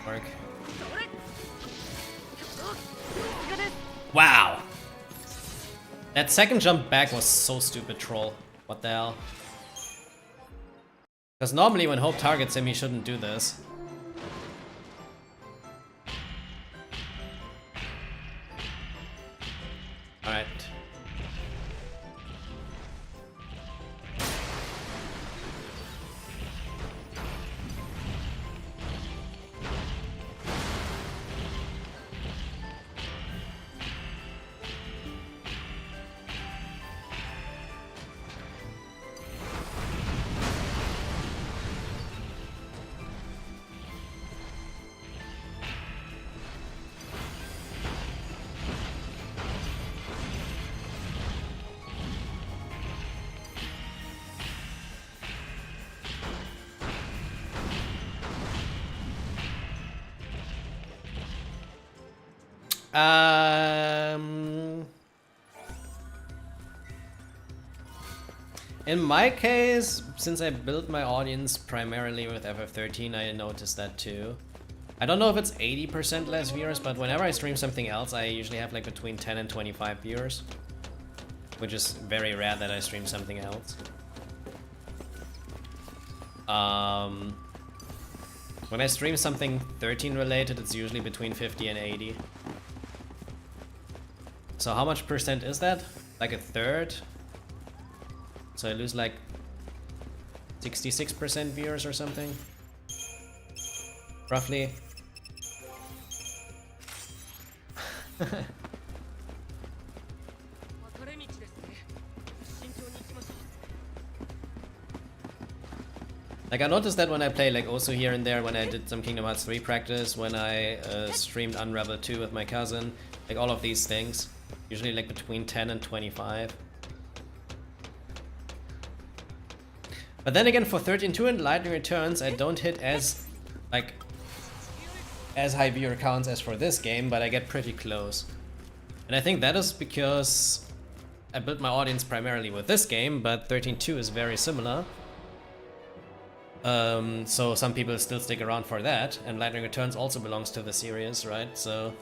Work. Wow. That second jump back was so stupid, troll. What the hell? Because normally when Hope targets him, he shouldn't do this. Alright. In my case, since I built my audience primarily with FF13, I noticed that too. I don't know if it's 80% less viewers, but whenever I stream something else, I usually have like between 10 and 25 viewers. Which is very rare that I stream something else. When I stream something 13 related, it's usually between 50 and 80. So how much percent is that? Like a third? So I lose like 66% viewers or something? Roughly. Like I noticed that when I play like also here and there, when I did some Kingdom Hearts 3 practice, when I streamed Unravel 2 with my cousin, like all of these things, usually like between 10 and 25. But then again, for 13.2 and Lightning Returns, I don't hit as high viewer counts as for this game, but I get pretty close. And I think that is because I built my audience primarily with this game, but 13.2 is very similar. So some people still stick around for that, and Lightning Returns also belongs to the series, right? So...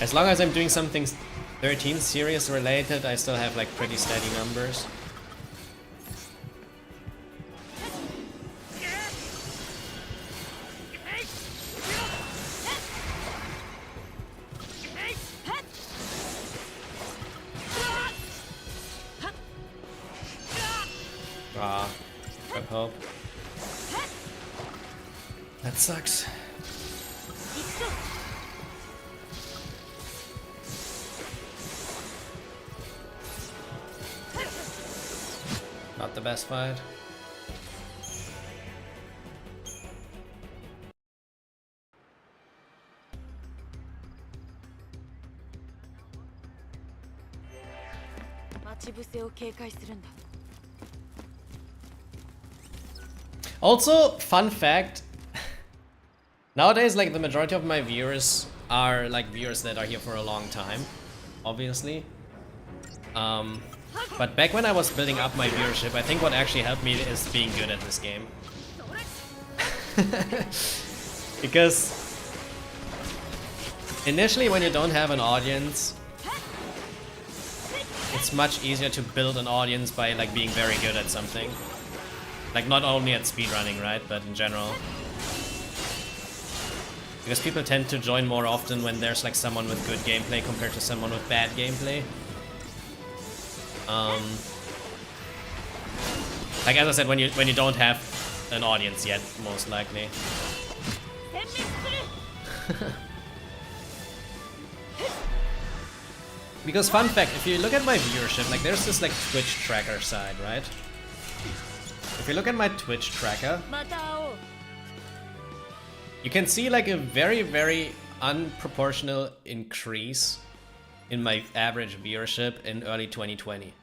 as long as I'm doing something 13 series related, I still have like pretty steady numbers. Ah, Rep Hope. That sucks. Not the best fight. Also, fun fact, nowadays like the majority of my viewers are like viewers that are here for a long time, obviously. But back when I was building up my viewership, I think what actually helped me is being good at this game. Because initially when you don't have an audience, it's much easier to build an audience by like being very good at something. Like not only at speedrunning, right, but in general. Because people tend to join more often when there's like someone with good gameplay compared to someone with bad gameplay. Like as I said, when you don't have an audience yet, most likely. Because fun fact, if you look at my viewership, like there's this like Twitch tracker side, right? If you look at my Twitch tracker, you can see like a very, very unproportional increase in my average viewership in early 2020.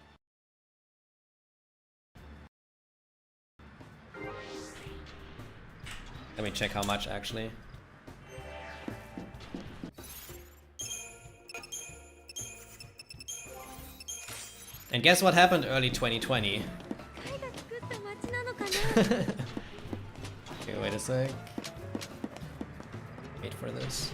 Let me check how much actually. And guess what happened early 2020? Okay, wait a sec. Wait for this.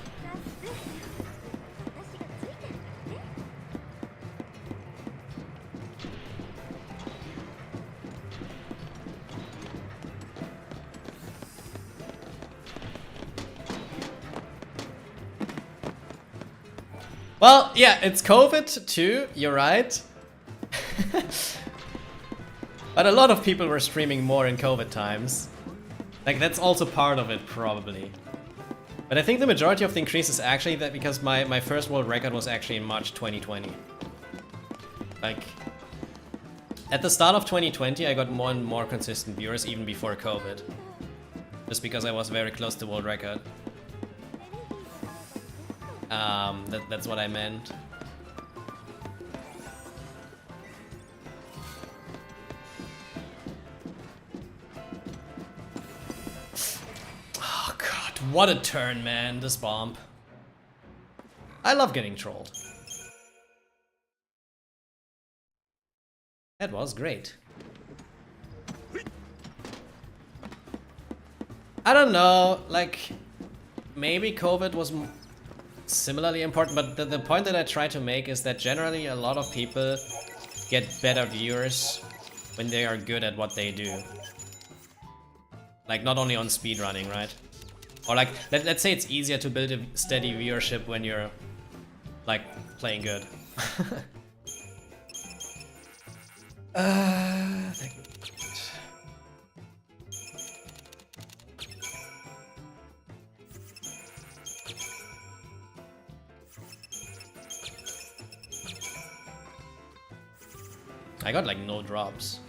Well, yeah, it's COVID too, you're right. But a lot of people were streaming more in COVID times. Like, that's also part of it, probably. But I think the majority of the increase is actually that because my first world record was actually in March 2020. Like, at the start of 2020, I got more and more consistent viewers, even before COVID. Just because I was very close to world record. That's what I meant. Oh god, what a turn, man, this bomb. I love getting trolled. That was great. I don't know, like, maybe COVID was similarly important, but the point that I try to make is that generally a lot of people get better viewers when they are good at what they do. Like, not only on speedrunning, right? Or like, let's say it's easier to build a steady viewership when you're, like, playing good. I got like no drops.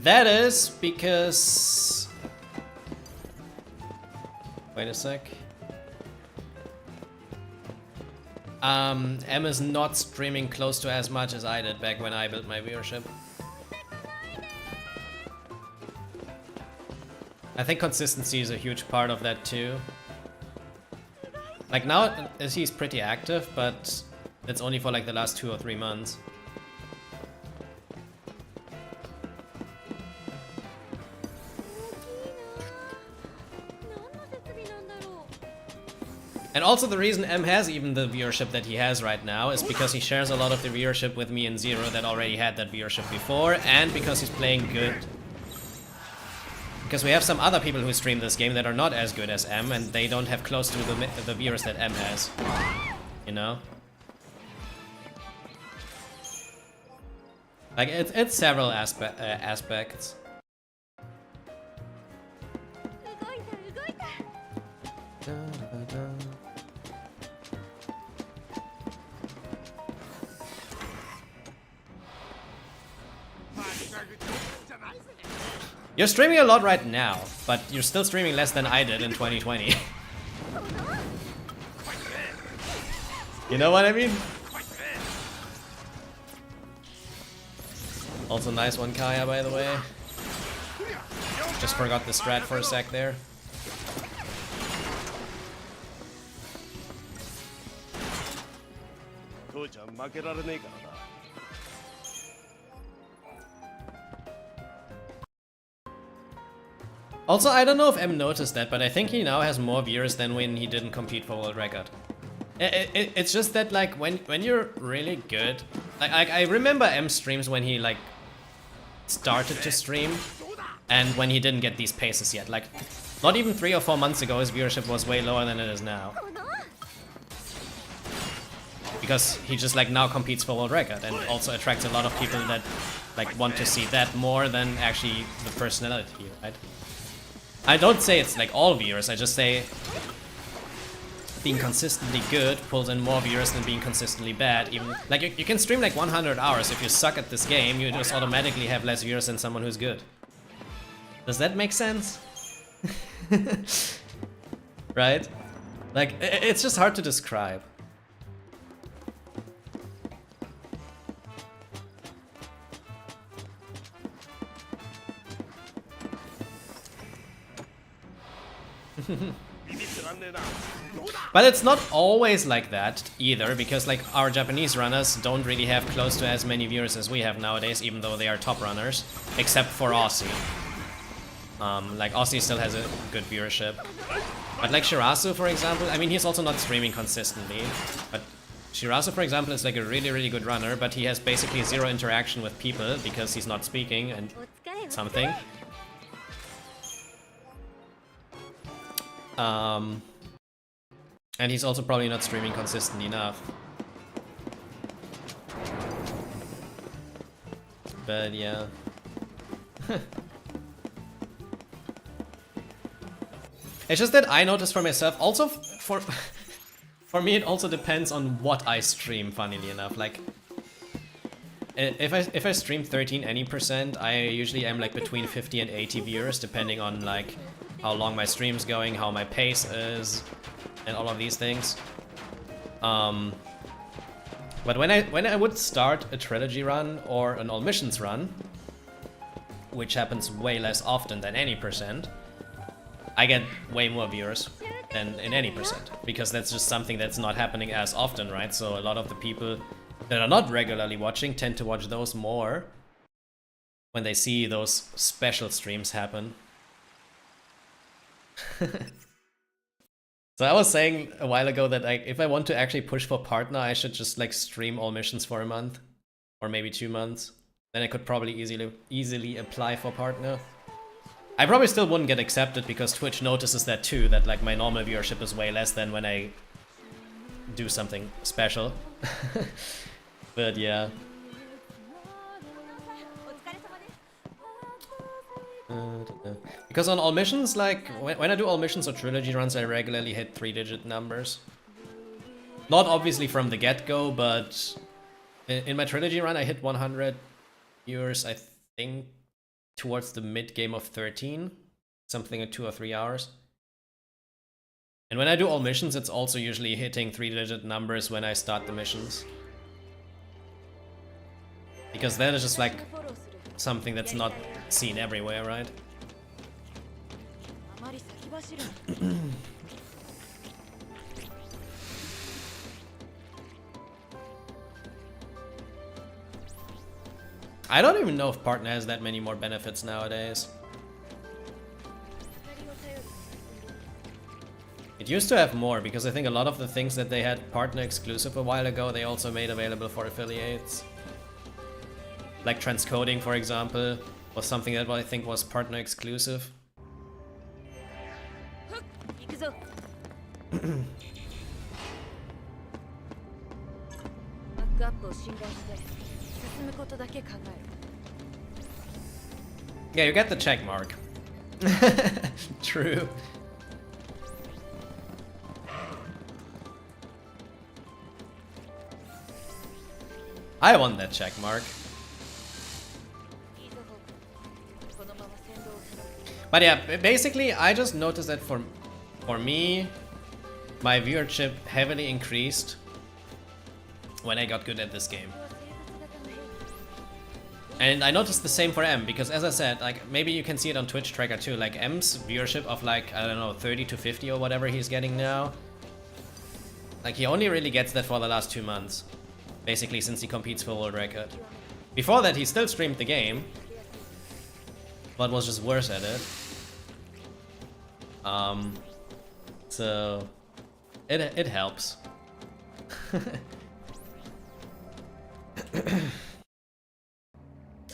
That is because... Wait a sec. M is not streaming close to as much as I did back when I built my viewership. I think consistency is a huge part of that too. Like now, he's pretty active, but it's only for like the last 2 or 3 months. And also the reason M has even the viewership that he has right now is because he shares a lot of the viewership with me and Zero that already had that viewership before, and because he's playing good. Because we have some other people who stream this game that are not as good as M, and they don't have close to the viewers that M has. You know? Like, it's several aspects. You're streaming a lot right now, but you're still streaming less than I did in 2020. You know what I mean? Also nice one, Kaya, by the way. Just forgot the strat for a sec there. Also, I don't know if M noticed that, but I think he now has more viewers than when he didn't compete for world record. It's just that, like, when you're really good, like I remember M streams when he like started to stream, and when he didn't get these paces yet. Like, Not even 3 or 4 months ago, his viewership was way lower than it is now. Because he just like now competes for world record and also attracts a lot of people that like want to see that more than actually the personality, right? I don't say it's like all viewers, I just say being consistently good pulls in more viewers than being consistently bad. Even like you can stream like 100 hours. If you suck at this game, you just automatically have less viewers than someone who's good. Does that make sense? Right? Like it's just hard to describe. But it's not always like that either, because like our Japanese runners don't really have close to as many viewers as we have nowadays, even though they are top runners, except for Aussie. Like Aussie still has a good viewership. But like Shirasu, for example, I mean he's also not streaming consistently, but Shirasu, for example, is like a really good runner, but he has basically zero interaction with people because he's not speaking and something. And he's also probably not streaming consistently enough. But yeah. It's just that I noticed for myself, also for me it also depends on what I stream, funnily enough. Like if I stream XIII Any %, I usually am like between 50 and 80 viewers, depending on like how long my stream's going, how my pace is, and all of these things. But when I would start a trilogy run or an all missions run, which happens way less often than any %, I get way more viewers than in any %, because that's just something that's not happening as often, right? So a lot of the people that are not regularly watching tend to watch those more when they see those special streams happen. So I was saying a while ago that like if I want to actually push for partner, I should just like stream all missions for a month or maybe 2 months. Then I could probably easily apply for partner. I probably still wouldn't get accepted because Twitch notices that too, that like my normal viewership is way less than when I do something special. But yeah. Because on all missions, like when I do all missions or trilogy runs, I regularly hit 3-digit numbers. Not obviously from the get-go, but in my trilogy run I hit 100 viewers, I think, towards the mid-game of 13, something at 2 or 3 hours. And when I do all missions, it's also usually hitting 3-digit numbers when I start the missions. Because that is just like something that's not seen everywhere, right? I don't even know if partner has that many more benefits nowadays. It used to have more, because I think a lot of the things that they had partner exclusive a while ago, they also made available for affiliates. Like transcoding, for example, was something that I think was partner exclusive. Yeah, you get the check mark. True. I want that check mark. But yeah, basically I just noticed that for me, my viewership heavily increased when I got good at this game. And I noticed the same for M, because as I said, like maybe you can see it on Twitch tracker too, like M's viewership of like, I don't know, 30 to 50 or whatever he's getting now. Like he only really gets that for the last 2 months. Basically since he competes for world record. Before that he still streamed the game, but was just worse at it. So it helps.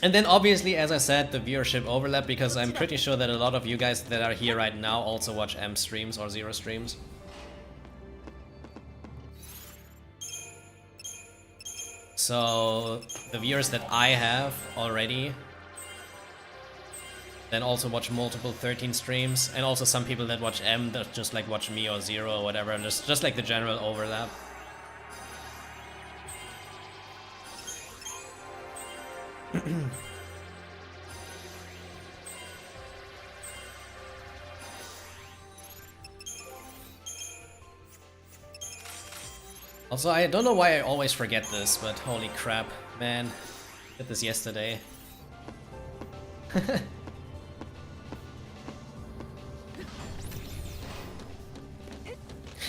And then obviously, as I said, the viewership overlap, because I'm pretty sure that a lot of you guys that are here right now also watch M streams or Zero streams. So the viewers that I have already then also watch multiple 13 streams, and also some people that watch M that just like watch me or Zero or whatever, and just like the general overlap. Also, I don't know why I always forget this, but holy crap, man. Did this yesterday.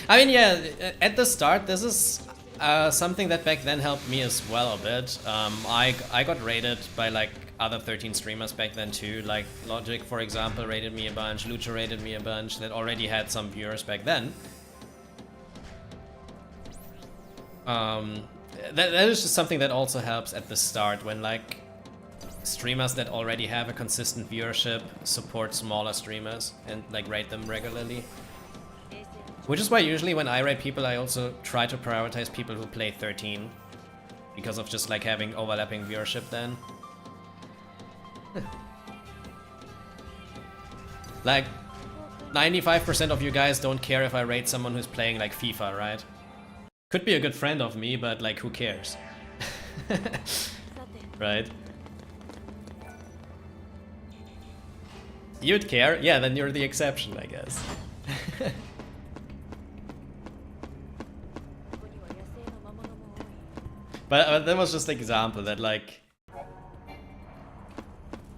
I mean, yeah, at the start, this is something that back then helped me as well a bit. I got rated by like other 13 streamers back then too, like Logic, for example, rated me a bunch, Lucha rated me a bunch, that already had some viewers back then. That is just something that also helps at the start, when like streamers that already have a consistent viewership support smaller streamers and like rate them regularly. Which is why usually when I rate people, I also try to prioritize people who play 13, because of just like having overlapping viewership then. Like 95% of you guys don't care if I rate someone who's playing like FIFA, right? Could be a good friend of me, but like, who cares? Right? You'd care? Yeah, then you're the exception, I guess. But that was just an example that like...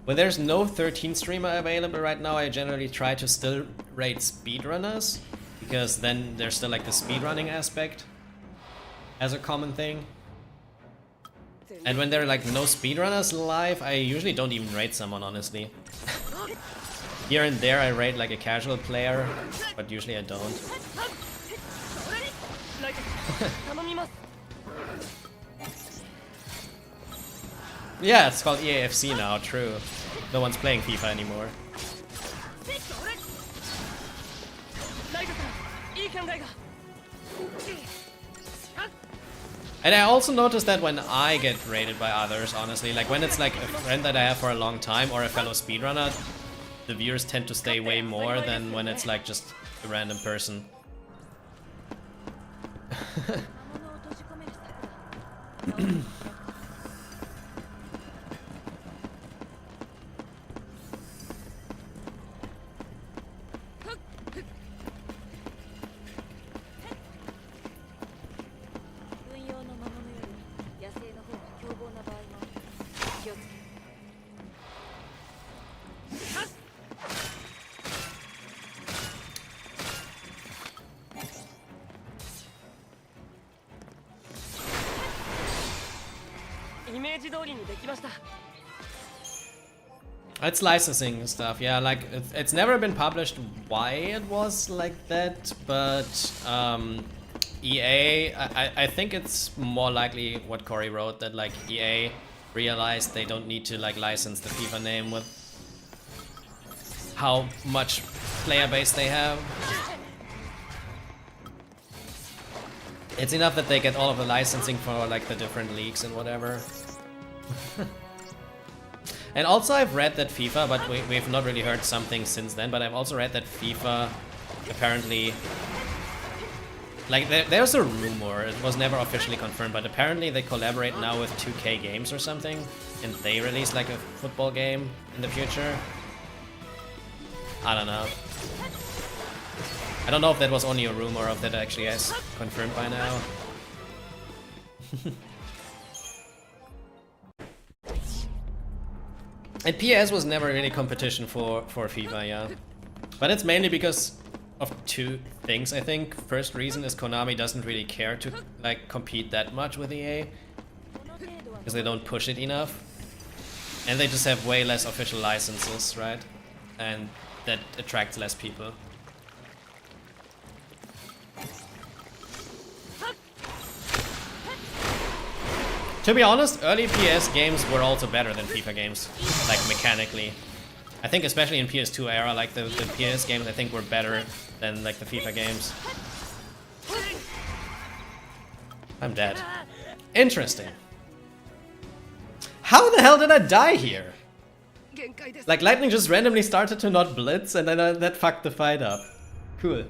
When there's no 13 streamer available right now, I generally try to still rate speedrunners, because then there's still like the speedrunning aspect as a common thing. And when there are like no speedrunners live, I usually don't even rate someone, honestly. Here and there I rate like a casual player, but usually I don't. Yeah, it's called EAFC now, true. No one's playing FIFA anymore. And I also noticed that when I get rated by others, honestly, like when it's like a friend that I have for a long time or a fellow speedrunner, the viewers tend to stay way more than when it's like just a random person. It's licensing and stuff, yeah, like it's never been published why it was like that, but EA, I think it's more likely what Corey wrote, that like EA realized they don't need to like license the FIFA name with how much player base they have. It's enough that they get all of the licensing for like the different leagues and whatever. And also I've read that FIFA, but we've not really heard something since then, but I've also read that FIFA apparently... Like, there's a rumor, it was never officially confirmed, but apparently they collaborate now with 2K Games or something, and they release like a football game in the future. I don't know. I don't know if that was only a rumor or if that actually is confirmed by now. And PS was never really competition for FIFA, yeah. But it's mainly because of two things, I think. First reason is Konami doesn't really care to like compete that much with EA, because they don't push it enough. And they just have way less official licenses, right? And that attracts less people. To be honest, early PS games were also better than FIFA games, like mechanically. I think especially in PS2 era, like the PS games I think were better than like the FIFA games. I'm dead. Interesting. How the hell did I die here? Like lightning just randomly started to not blitz and then that fucked the fight up. Cool.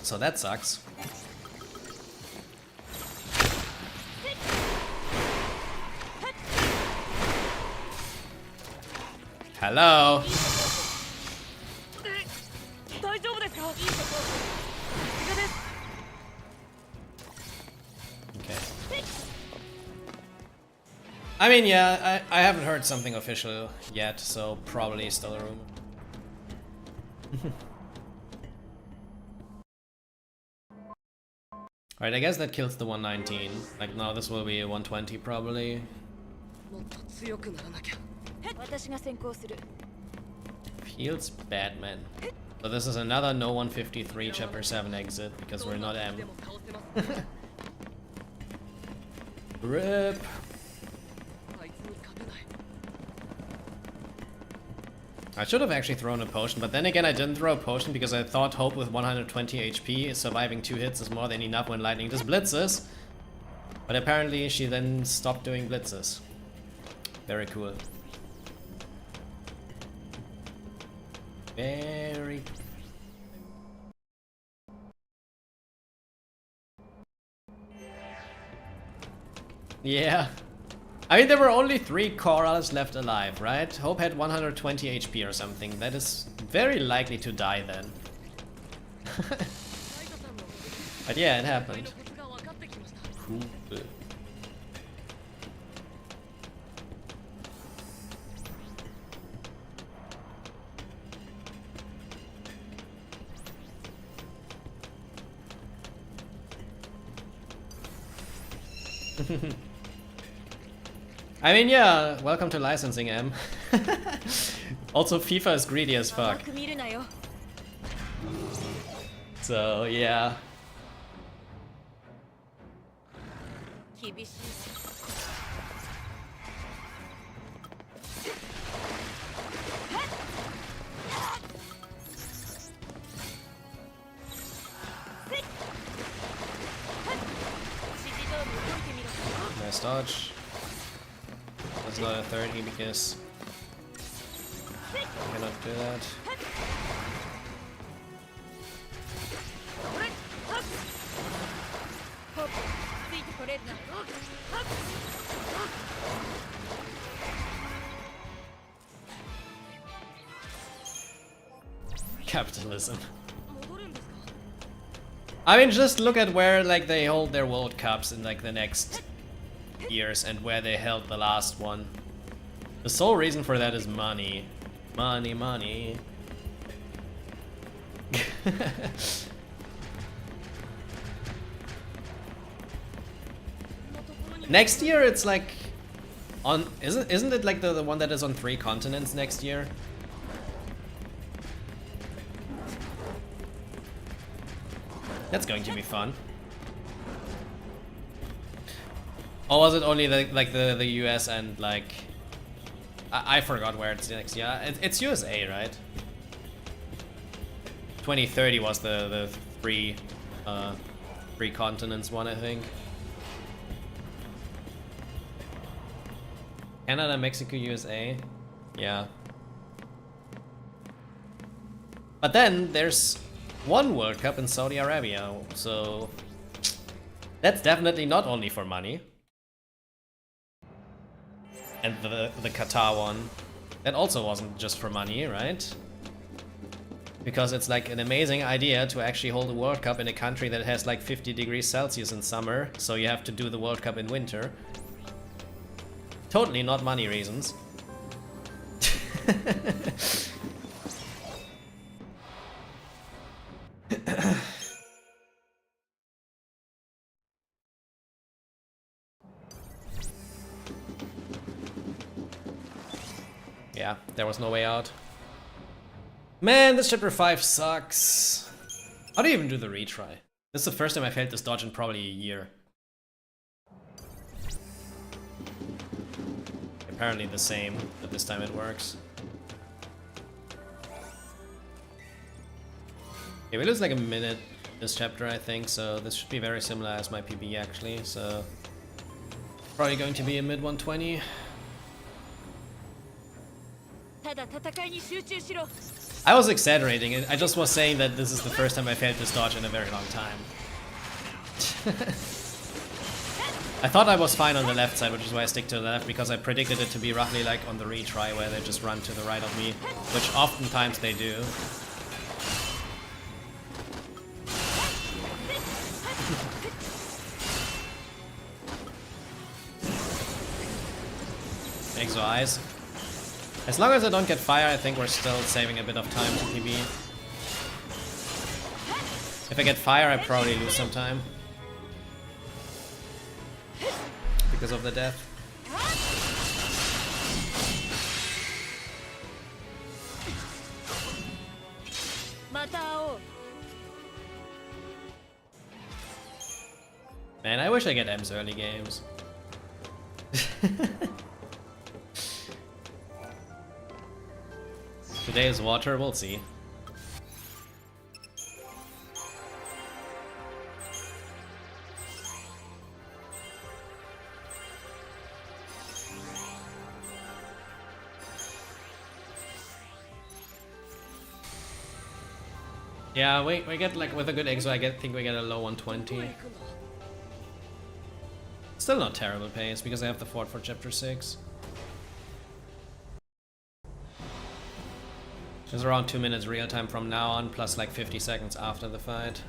So that sucks. Hello. Okay. I mean, yeah, I haven't heard something official yet, so probably still a rumor. Alright, I guess that kills the 119. Like, now this will be a 120 probably. Feels bad, man. So this is another no 153 chapter 7 exit because we're not M. RIP. I should have actually thrown a potion, but then again I didn't throw a potion because I thought Hope with 120 HP surviving 2 hits is more than enough when lightning just blitzes. But apparently she then stopped doing blitzes. Very cool. Very. Yeah. I mean, there were only 3 Corals left alive, right? Hope had 120 HP or something. That is very likely to die then. But yeah, it happened. Cool. I mean, yeah, welcome to licensing, M. Also, FIFA is greedy as fuck. So, yeah. Nice dodge. That's not a 30 because I cannot do that. Capitalism. I mean, just look at where like they hold their World Cups in like the next years and where they held the last one. The sole reason for that is money. Money, money. Next year it's like on isn't it like the one that is on 3 continents next year? That's going to be fun. Or was it only the US and like I forgot where it's next year. It's USA, right? 2030 was the three continents one, I think. Canada, Mexico, USA. Yeah. But then there's one World Cup in Saudi Arabia, so that's definitely not only for money. And the Qatar one, that also wasn't just for money, right? Because it's like an amazing idea to actually hold a World Cup in a country that has like 50 degrees Celsius in summer, so you have to do the World Cup in winter. Totally not money reasons. Yeah, there was no way out. Man, this chapter 5 sucks. How do you even do the retry? This is the first time I failed this dodge in probably a year. Apparently the same, but this time it works. Okay, we lose like a minute this chapter, I think, so this should be very similar as my PB actually, so probably going to be a mid 120. I was exaggerating, I just was saying that this is the first time I failed this dodge in a very long time. I thought I was fine on the left side, which is why I stick to the left, because I predicted it to be roughly like on the retry where they just run to the right of me, which oftentimes they do. XIIIs. As long as I don't get fire, I think we're still saving a bit of time to PB. If I get fire, I probably lose some time. Because of the death. Man, I wish I get M's early games. Today is water, we'll see. Yeah, we get like with a good exo, think we get a low 120. Still not terrible pace because I have the fort for chapter 6. There's around 2 minutes real time from now on, plus like 50 seconds after the fight.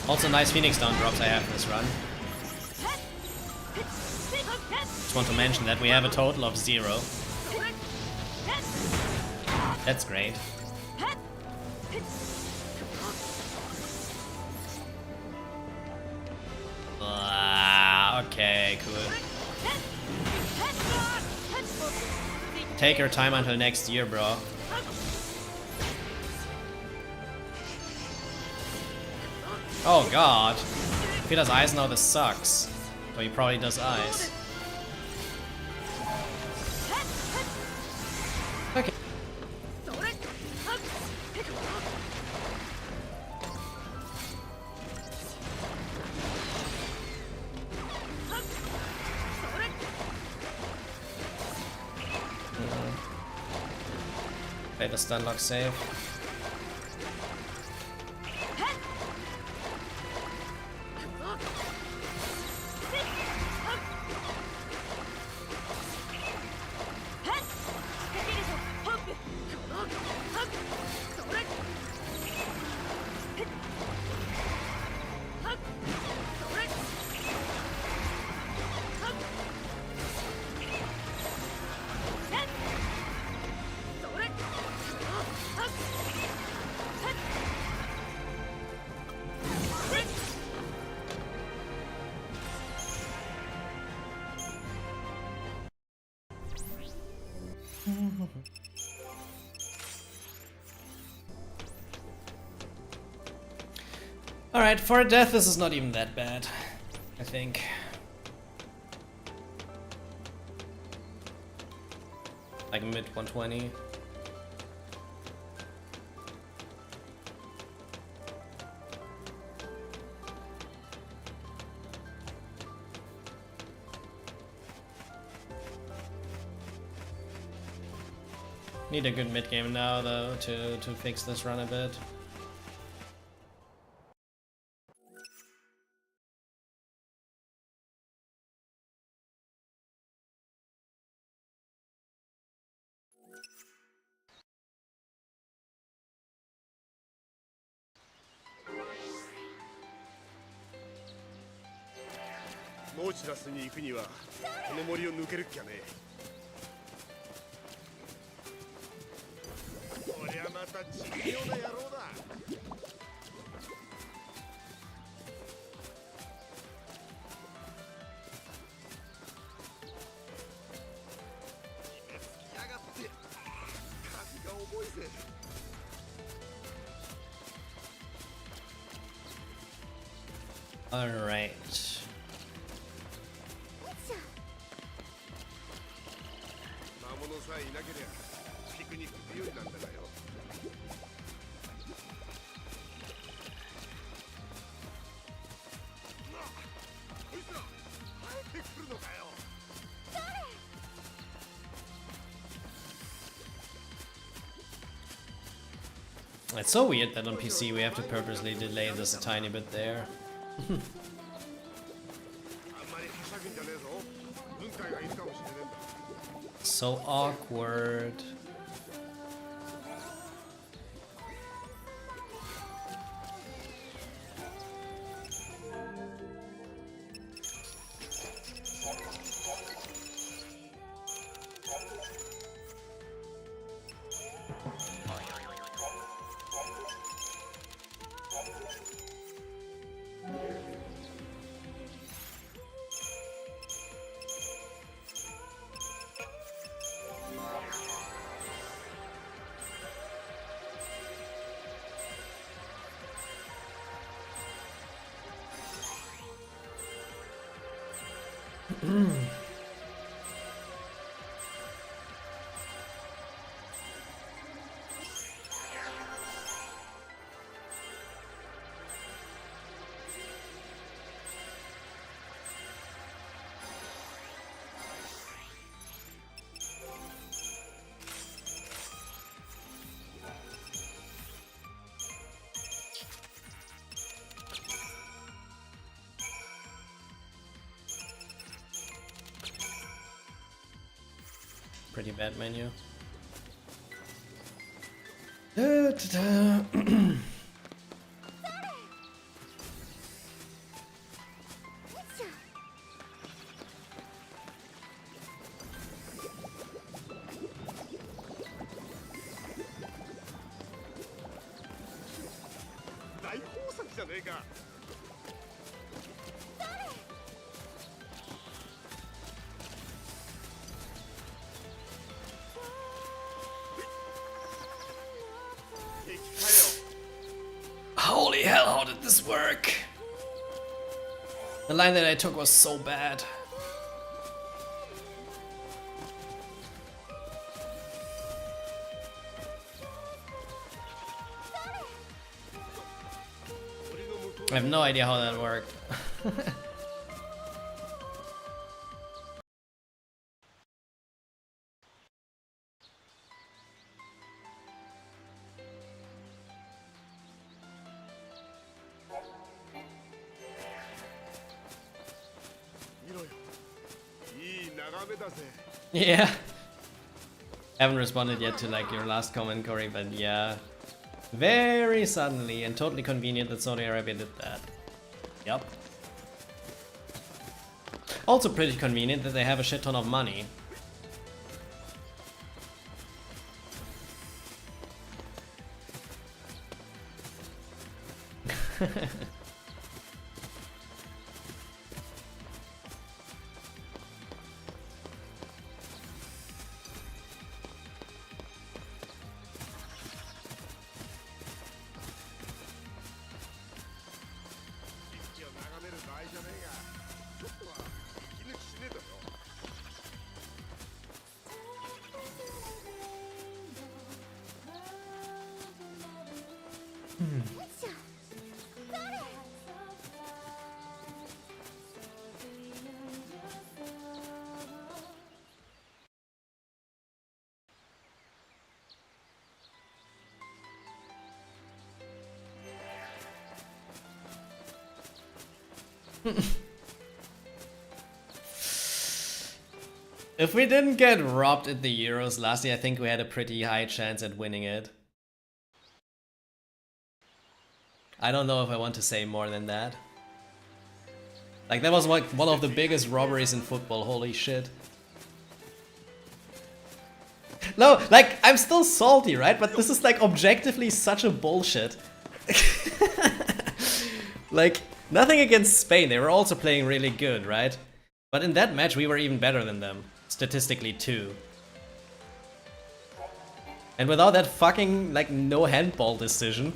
Also nice Phoenix down drops I have this run. Just want to mention that we have a total of 0. That's great. Okay, cool. Take your time until next year, bro. Oh god. If he does ice now, this sucks. But he probably does ice. Okay. Play the stun lock safe. Alright, for a death this is not even that bad, I think. Like mid 120. Need a good mid game now though to fix this run a bit. All right. 魔物さえいなけりゃピクニック日和なんだがよ。なあ、こいつら生えてくるのかよ。 It's so weird that on PC we have to purposely delay this a tiny bit there. あんまりはしゃぐんじゃねえぞ。軍隊がいるかもしれねえんだ。 So awkward. Pretty bad menu. Da-da-da. 大豊作じゃねえか。 Holy hell, how did this work? The line that I took was so bad. I have no idea how that worked. Yeah. Haven't responded yet to like your last comment, Corey, but yeah. Very suddenly and totally convenient that Saudi Arabia did that. Yup. Also pretty convenient that they have a shit ton of money. If we didn't get robbed at the Euros last year, I think we had a pretty high chance at winning it. I don't know if I want to say more than that. Like, that was like one of the biggest robberies in football, holy shit. No, like, I'm still salty, right? But this is like objectively such a bullshit. Like, nothing against Spain, they were also playing really good, right? But in that match we were even better than them, statistically too. And without that fucking, like, no handball decision,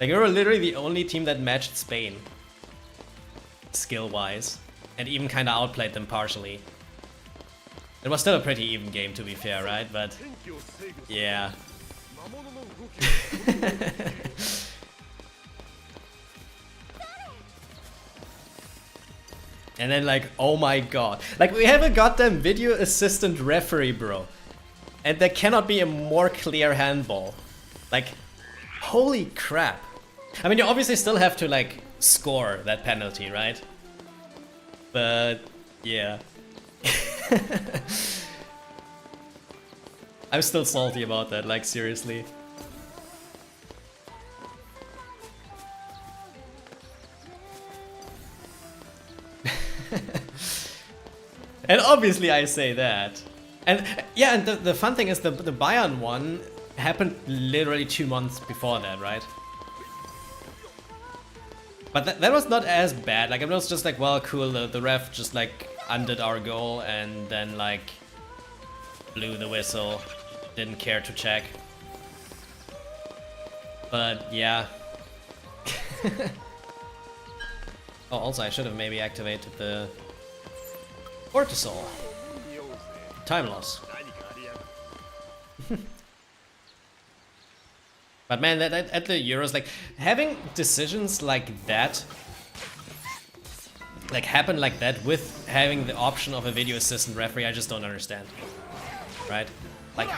like, we were literally the only team that matched Spain, skill-wise, and even kinda outplayed them partially. It was still a pretty even game, to be fair, right? But, yeah. And then, like, oh my god. Like, we have a goddamn video assistant referee, bro. And there cannot be a more clear handball. Like, holy crap. I mean, you obviously still have to, like, score that penalty, right? But, yeah. I'm still salty about that, like, seriously. And obviously I say that. And yeah, and the fun thing is the Bayern one happened literally 2 months before that, right? But that was not as bad. Like, it was just like, well, cool, the ref just like undid our goal and then like blew the whistle, didn't care to check. But yeah. Oh, also I should have maybe activated the cortisol. Time loss. But man, at the Euros, like, having decisions like that, like, happen like that with having the option of a video assistant referee, I just don't understand. Right? Like,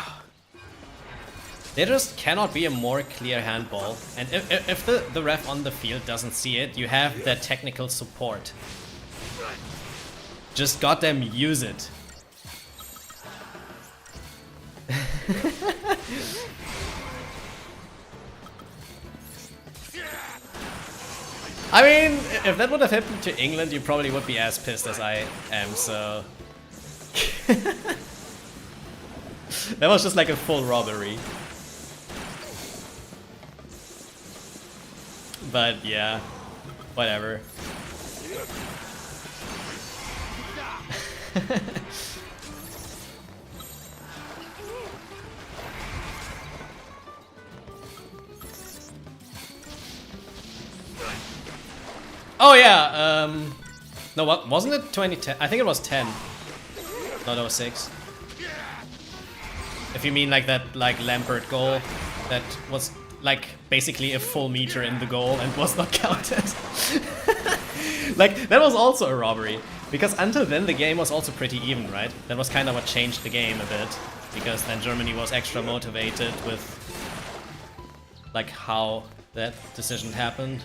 there just cannot be a more clear handball. And if the ref on the field doesn't see it, you have that technical support. Just goddamn use it. I mean, if that would have happened to England, you probably would be as pissed as I am, so... That was just like a full robbery. But yeah, whatever. Oh yeah, no, what wasn't it 2010? I think it was 10, not 06. If you mean like that, like Lampard goal that was like basically a full meter in the goal and was not counted. Like, that was also a robbery, because until then the game was also pretty even, right? That was kind of what changed the game a bit, because then Germany was extra motivated with like how that decision happened.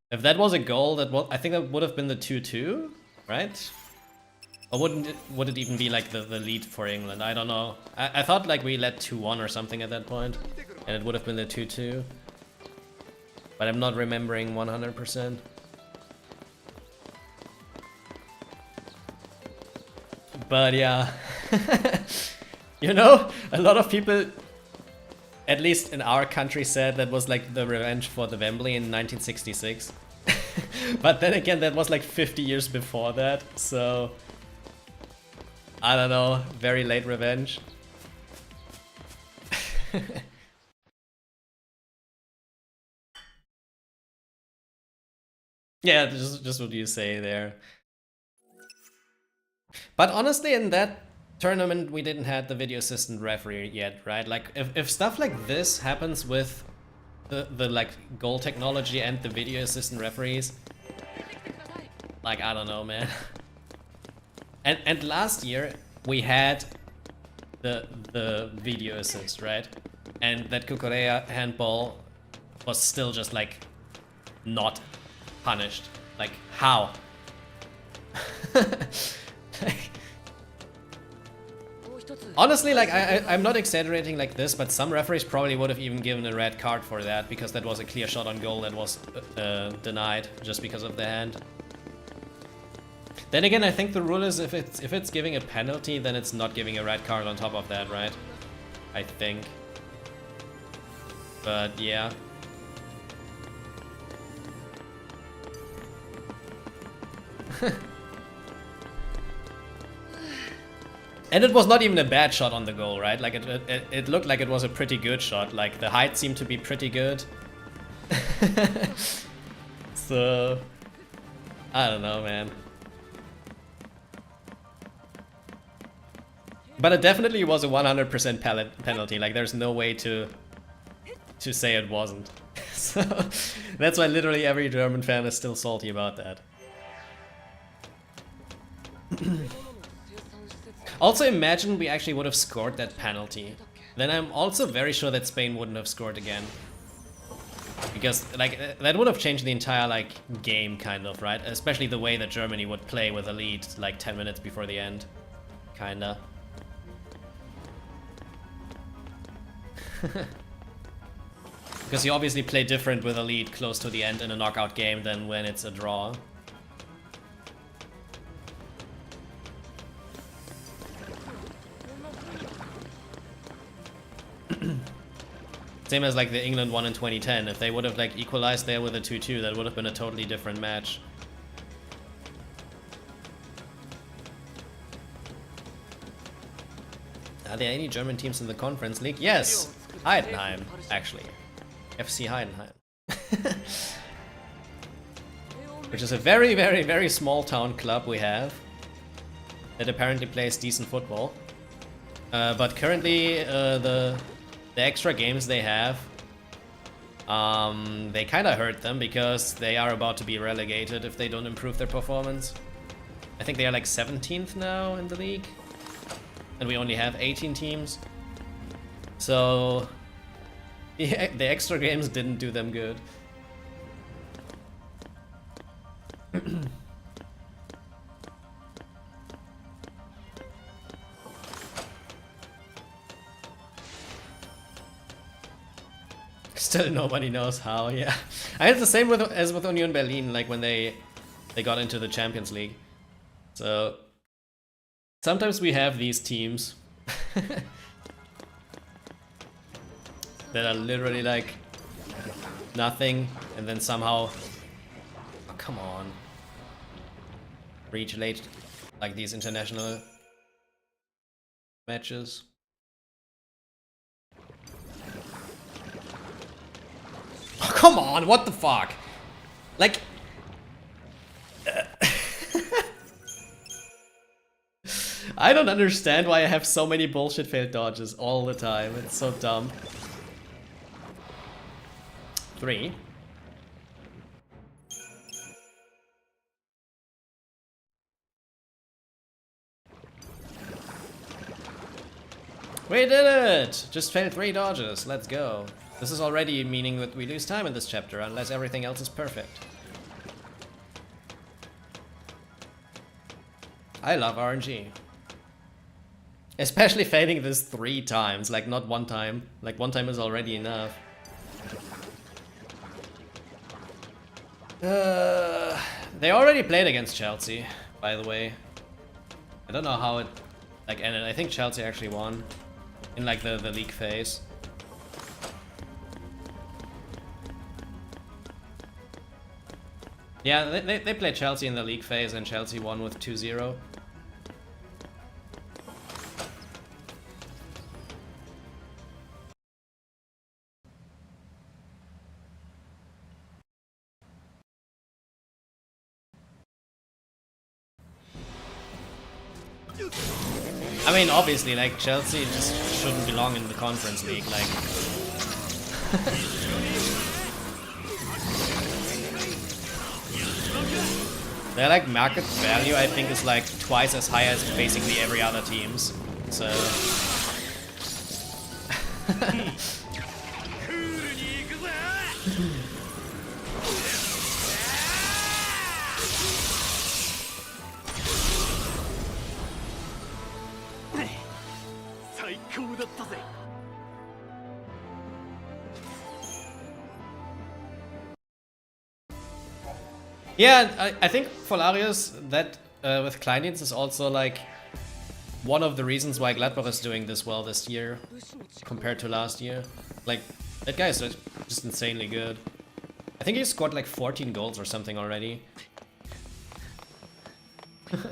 If that was a goal, I think that would have been the 2-2, right? Or would it even be like the lead for England? I don't know. I thought like we led 2-1 or something at that point, and it would have been the 2-2. But I'm not remembering 100%. But yeah, you know, a lot of people, at least in our country, said that was like the revenge for the Wembley in 1966. But then again, that was like 50 years before that, so I don't know, very late revenge. Yeah, just what you say there. But honestly, in that tournament, we didn't have the video assistant referee yet, right? Like, if stuff like this happens with the like goal technology and the video assistant referees, like, I don't know, man. And last year we had the video assist, right? And that Kukurea handball was still just like not punished. Like, how? Honestly, like, I'm not exaggerating like this, but some referees probably would have even given a red card for that, because that was a clear shot on goal that was denied just because of the hand. Then again, I think the rule is if it's giving a penalty, then it's not giving a red card on top of that, right? I think. But yeah. And it was not even a bad shot on the goal, right? Like it looked like it was a pretty good shot. Like the height seemed to be pretty good. So I don't know, man. But it definitely was a 100% penalty. Like there's no way to say it wasn't. So that's why literally every German fan is still salty about that. Also, imagine we actually would have scored that penalty. Then I'm also very sure that Spain wouldn't have scored again. Because, like, that would have changed the entire, like, game, kind of, right? Especially the way that Germany would play with a lead, like, 10 minutes before the end. Kinda. Because you obviously play different with a lead close to the end in a knockout game than when it's a draw. Same as like the England one in 2010. If they would have like equalized there with a 2-2, that would have been a totally different match. Are there any German teams in the Conference League? Yes! Heidenheim, actually. FC Heidenheim. Which is a very, very, very small town club we have. That apparently plays decent football. But currently, the extra games they have, they kind of hurt them because they are about to be relegated if they don't improve their performance. I think they are like 17th now in the league, and we only have 18 teams. So the extra games didn't do them good. Still nobody knows how, yeah. I had the same as with Union Berlin, like when they got into the Champions League. So sometimes we have these teams that are literally like nothing, and then somehow, oh, come on, reach late like these international matches. Oh, come on, what the fuck? Like... I don't understand why I have so many bullshit failed dodges all the time. It's so dumb. 3. We did it! Just failed 3 dodges, let's go. This is already meaning that we lose time in this chapter, unless everything else is perfect. I love RNG. Especially failing this 3 times, like not 1 time. Like 1 time is already enough. They already played against Chelsea, by the way. I don't know how it like ended. I think Chelsea actually won in like the league phase. Yeah, they played Chelsea in the league phase and Chelsea won with 2-0. I mean, obviously, like, Chelsea just shouldn't belong in the Conference League, like... Their, like, market value, I think, is, like, twice as high as basically every other team's, so... Yeah, I think for Larius, that with Kleindienst is also like one of the reasons why Gladbach is doing this well this year compared to last year. Like, that guy is just insanely good. I think he scored like 14 goals or something already. And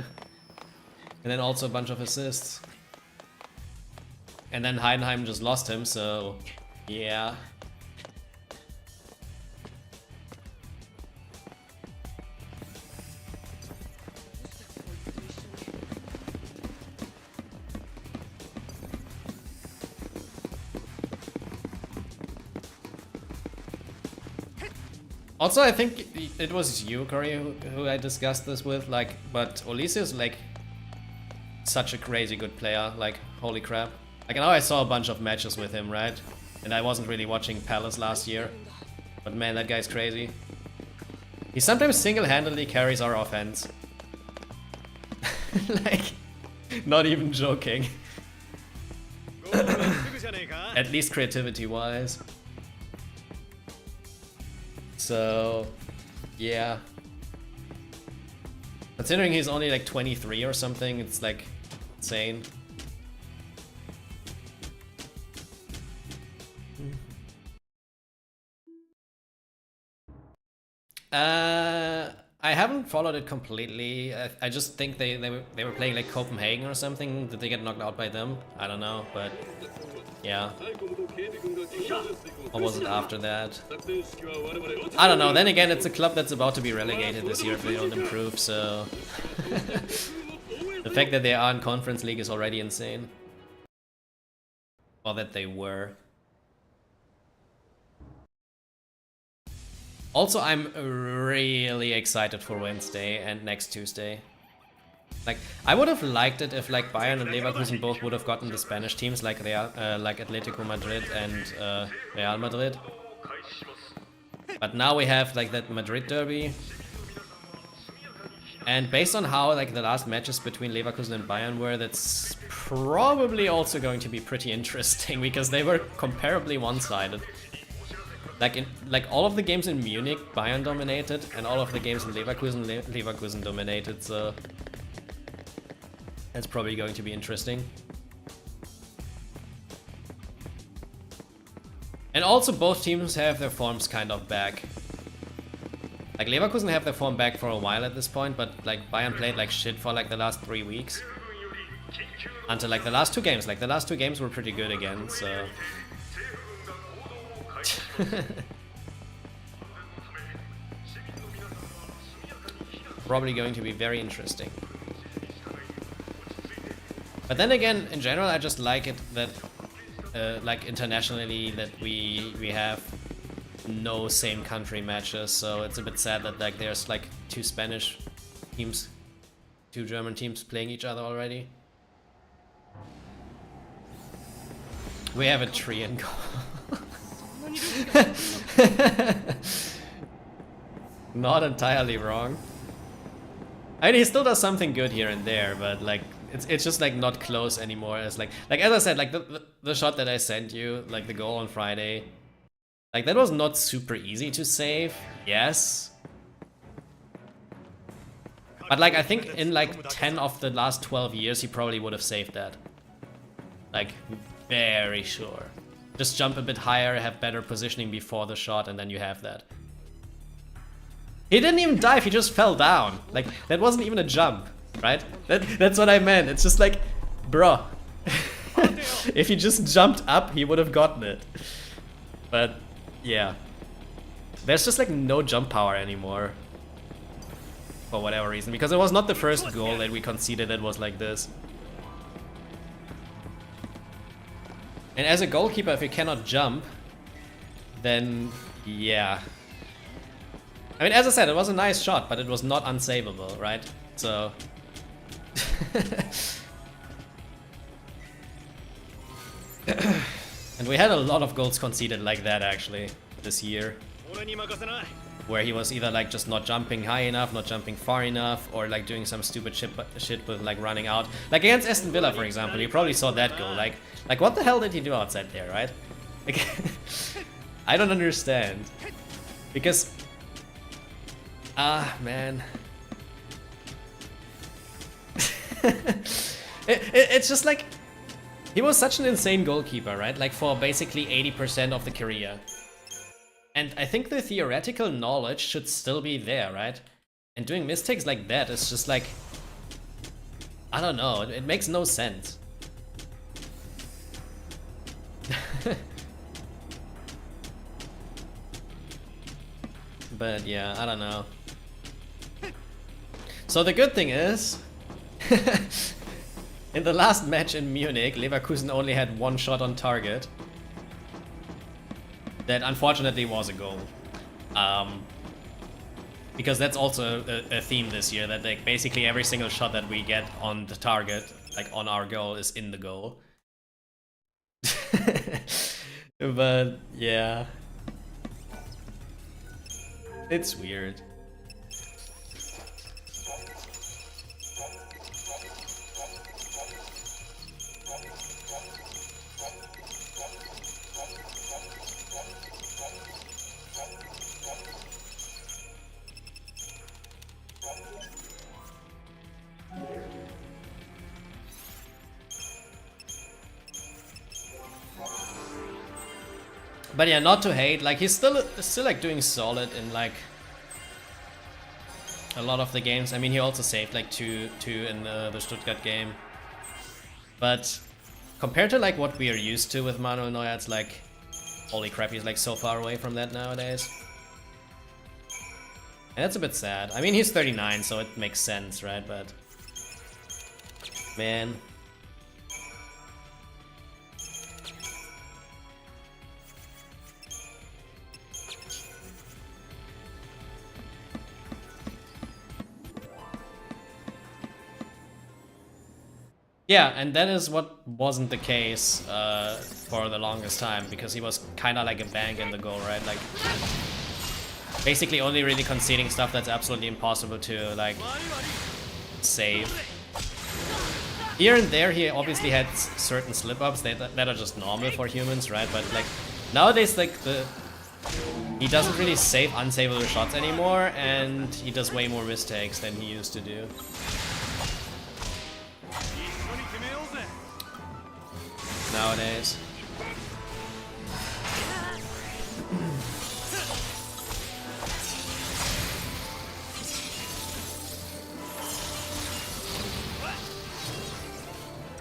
then also a bunch of assists. And then Heidenheim just lost him, so yeah. Also, I think it was you, Corey, who I discussed this with, like, but Olise is like such a crazy good player, like, holy crap. Like, I know I saw a bunch of matches with him, right? And I wasn't really watching Palace last year, but man, that guy's crazy. He sometimes single-handedly carries our offense. Like, not even joking. At least creativity-wise. So, yeah. Considering he's only like 23 or something, it's like insane. I haven't followed it completely. I just think they were playing like Copenhagen or something. Did they get knocked out by them? I don't know, but yeah. Or was it after that? I don't know. Then again, it's a club that's about to be relegated this year if they don't improve, so the fact that they are in Conference League is already insane. Or that they were. Also, I'm really excited for Wednesday and next Tuesday. Like, I would have liked it if like Bayern and Leverkusen both would have gotten the Spanish teams like like Atletico Madrid and Real Madrid. But now we have like that Madrid derby. And based on how like the last matches between Leverkusen and Bayern were, that's probably also going to be pretty interesting because they were comparably one-sided. Like all of the games in Munich, Bayern dominated, and all of the games in Leverkusen, Leverkusen dominated, so that's probably going to be interesting. And also both teams have their forms kind of back. Like Leverkusen have their form back for a while at this point, but like Bayern played like shit for like the last 3 weeks. Until like the last two games. Like the last two games were pretty good again, so... Probably going to be very interesting. But then again, in general, I just like it that, like internationally, that we have no same country matches. So it's a bit sad that like there's like 2 Spanish teams, 2 German teams playing each other already. We have a tree in goal. Not entirely wrong. I mean, he still does something good here and there, but like it's just like not close anymore. It's like as I said, like the shot that I sent you, like the goal on Friday, like that was not super easy to save. Yes, but like I think in like 10 of the last 12 years, he probably would have saved that. Like very sure. Just jump a bit higher, have better positioning before the shot, and then you have that. He didn't even dive, he just fell down. Like, that wasn't even a jump, right? That's what I meant. It's just like, bro. If he just jumped up, he would have gotten it. But, yeah. There's just like no jump power anymore. For whatever reason. Because it was not the first goal that we conceded that was like this. And as a goalkeeper, if you cannot jump, then yeah. I mean, as I said, it was a nice shot, but it was not unsavable, right? So... And we had a lot of goals conceded like that, actually, this year. Where he was either like just not jumping high enough, not jumping far enough, or like doing some stupid shit with like running out. Like against Aston Villa, for example, you probably saw that goal. Like what the hell did he do outside there, right? Like, I don't understand. Because... man. It's just like, he was such an insane goalkeeper, right? Like for basically 80% of the career. And I think the theoretical knowledge should still be there, right? And doing mistakes like that is just like, I don't know, it makes no sense. But yeah, I don't know. So the good thing is, in the last match in Munich, Leverkusen only had one shot on target. That unfortunately was a goal. Because that's also a theme this year, that like basically every single shot that we get on the target, like on our goal, is in the goal. But yeah, it's weird. But yeah, not to hate, like he's still like doing solid in like a lot of the games. I mean, he also saved like two in the Stuttgart game. But compared to like what we are used to with Manuel Neuer, it's like, holy crap, he's like so far away from that nowadays. And that's a bit sad. I mean, he's 39, so it makes sense, right? But man. Yeah, and that is what wasn't the case for the longest time, because he was kind of like a bank in the goal, right? Like, basically only really conceding stuff that's absolutely impossible to, like, save. Here and there, he obviously had certain slip-ups that are just normal for humans, right? But, like, nowadays, like, he doesn't really save unsavable shots anymore, and he does way more mistakes than he used to do. Nowadays.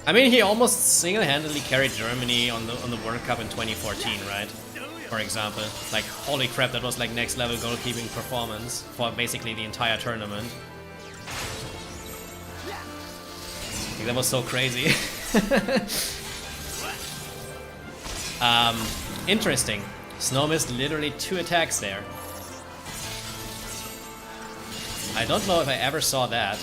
I mean, he almost single-handedly carried Germany on the World Cup in 2014, right? For example, like, holy crap, that was like next level goalkeeping performance for basically the entire tournament. Like, that was so crazy. Interesting. Snow missed literally 2 attacks there. I don't know if I ever saw that.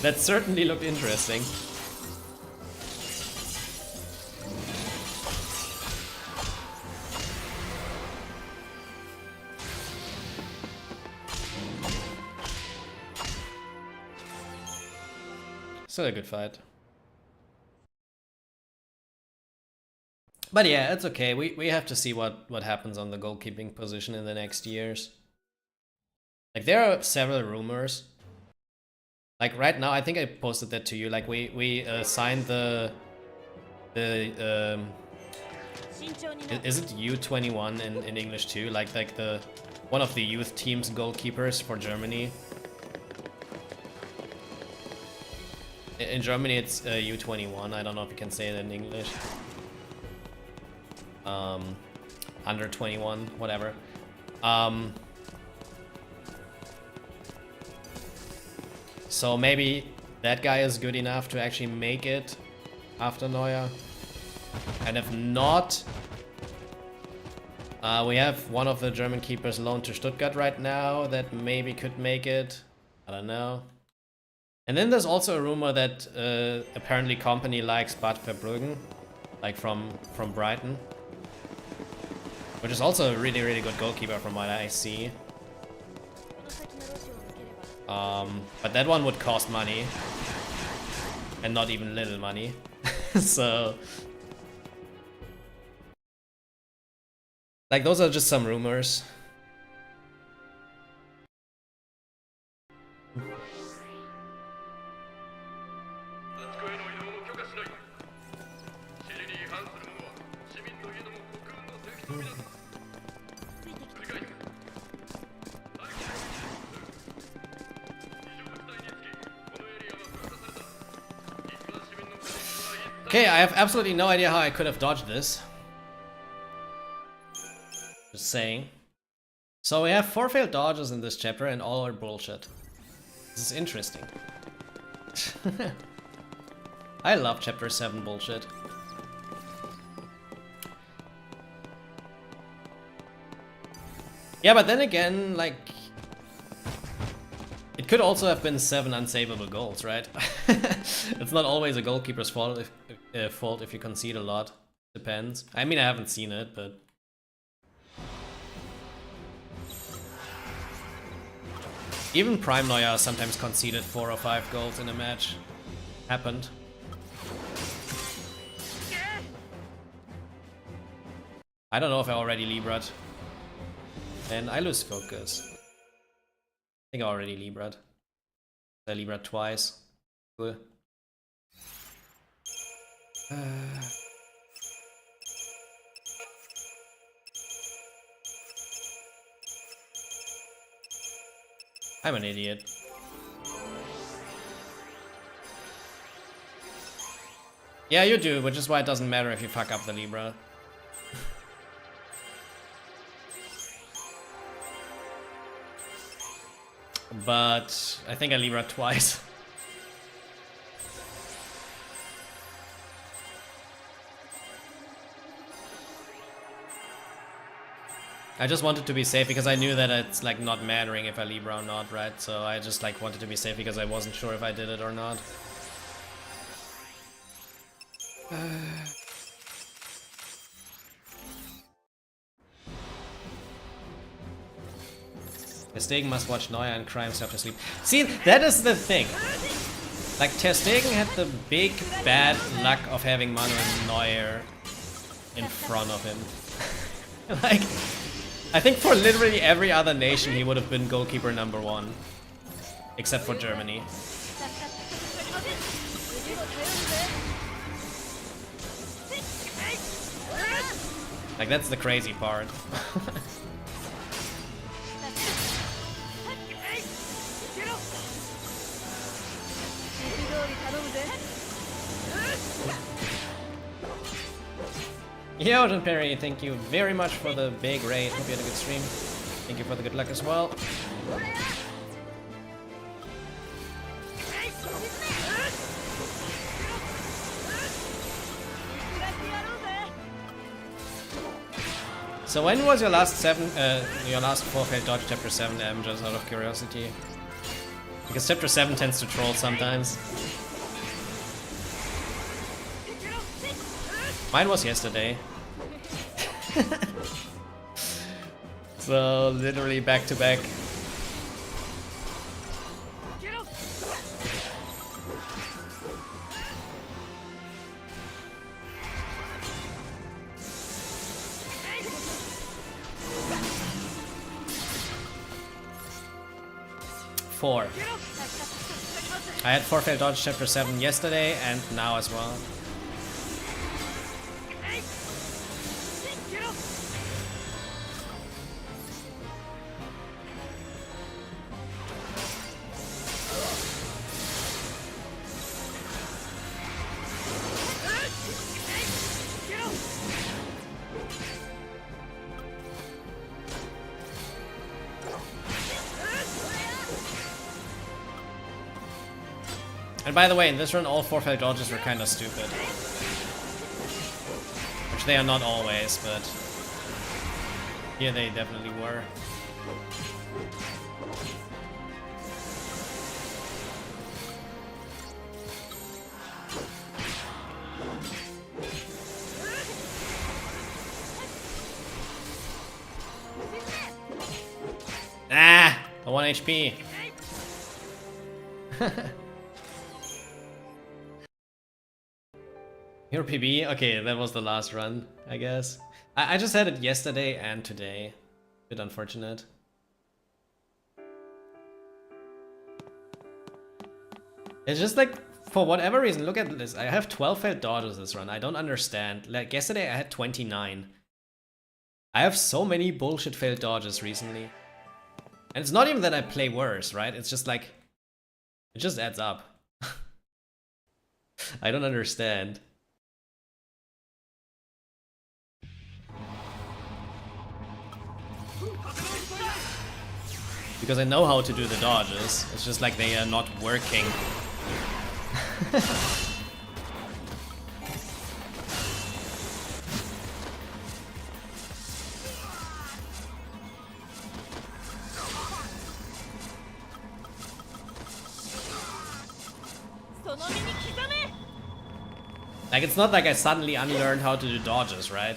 That certainly looked interesting. Still a good fight. But yeah, it's okay. We have to see what happens on the goalkeeping position in the next years. Like, there are several rumors. Like, right now, I think I posted that to you. Like, we signed the is it U21 in English too? Like the one of the youth team's goalkeepers for Germany. In Germany, it's U21. I don't know if you can say it in English. Under 21, whatever. So maybe that guy is good enough to actually make it after Neuer. And if not, we have one of the German keepers loaned to Stuttgart right now that maybe could make it. I don't know. And then there's also a rumor that apparently Company likes Bad Verbruggen, like from Brighton, which is also a really, really good goalkeeper from what I see. But that one would cost money, and not even little money. So, like, those are just some rumors. Okay, I have absolutely no idea how I could have dodged this. Just saying. So we have 4 failed dodges in this chapter and all are bullshit. This is interesting. I love chapter 7 bullshit. Yeah, but then again, like... It could also have been 7 unsavable goals, right? It's not always a goalkeeper's fault if you concede a lot. Depends. I mean, I haven't seen it, but... Even Prime Neuer sometimes conceded 4 or 5 goals in a match. Happened. I don't know if I already Libra'd. And I lose focus. I think I already Libra'd. I Libra'd twice. Cool. I'm an idiot. Yeah, you do, which is why it doesn't matter if you fuck up the Libra. But I think I Libra twice. I just wanted to be safe because I knew that it's like not mattering if I Libra or not, right? So I just like wanted to be safe because I wasn't sure if I did it or not. Ter Stegen must watch Neuer and cry himself to sleep. See, that is the thing. Like, Ter Stegen had the big bad luck of having Manuel Neuer in front of him. Like, I think for literally every other nation he would have been goalkeeper #1. Except for Germany. Like, that's the crazy part. Yo, John Perry, thank you very much for the big raid. Hope you had a good stream. Thank you for the good luck as well. So when was your last 4 failed dodge chapter 7, just out of curiosity? Because chapter 7 tends to troll sometimes. Mine was yesterday. So literally back to back. Four. I had 4 failed dodge chapter 7 yesterday and now as well. And by the way, in this run, all 4 failed dodges were kind of stupid. Which they are not always, but here they definitely were. Ah! A 1 HP. Your PB? Okay, that was the last run, I guess. I just had it yesterday and today. Bit unfortunate. It's just like for whatever reason, look at this. I have 12 failed dodges this run. I don't understand. Like yesterday I had 29. I have so many bullshit failed dodges recently. And it's not even that I play worse, right? It's just like, it just adds up. I don't understand. Because I know how to do the dodges. It's just like they are not working. Like, it's not like I suddenly unlearned how to do dodges, right?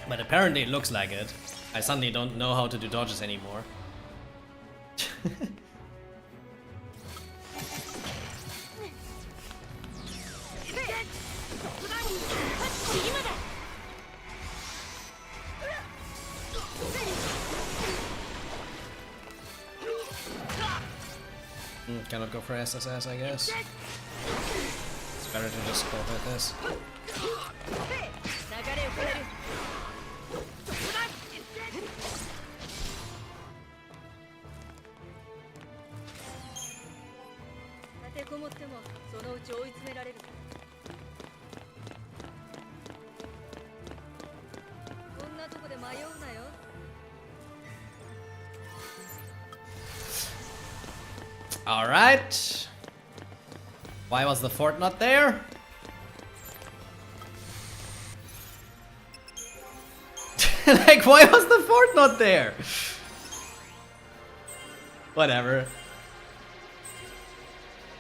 But apparently it looks like it. I suddenly don't know how to do dodges anymore. Cannot go for SSS, I guess. It's better to just go with this. Alright. Why was the fort not there? Like, why was the fort not there? Whatever.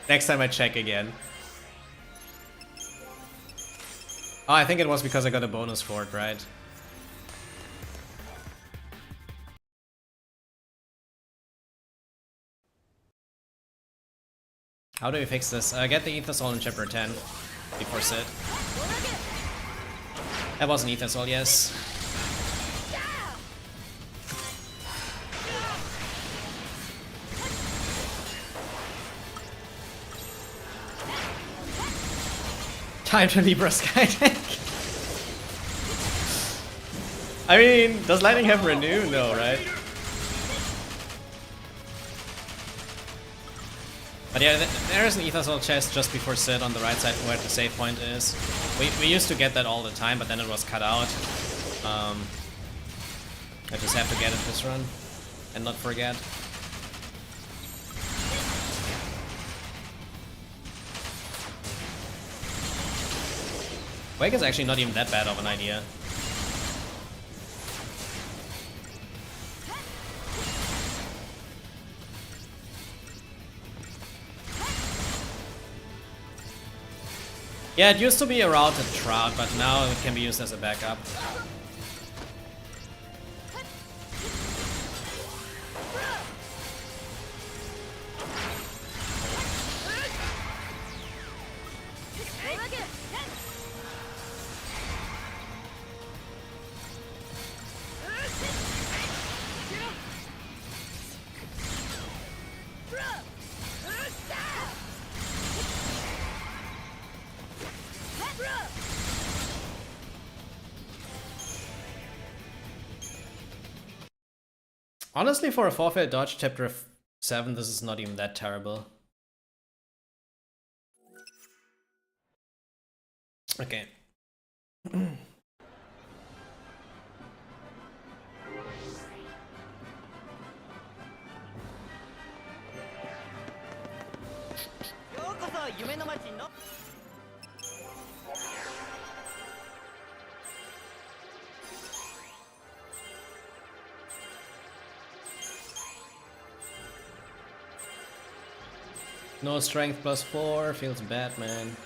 Next time I check again. Oh, I think it was because I got a bonus fort, right? How do we fix this? Get the Ether Soul in chapter 10 before Sid. That was an Ether Soul, yes. Time to Libra Skytank. I mean, does Lightning have Renew? No, right? But yeah, there is an Ether Soul chest just before Sid on the right side where the save point is. We used to get that all the time, but then it was cut out. I just have to get it this run and not forget. Wake is actually not even that bad of an idea. Yeah, it used to be a routed Trout, but now it can be used as a backup. Honestly, for a 4-failed dodge chapter 7, this is not even that terrible. Okay. No strength +4, feels bad, man.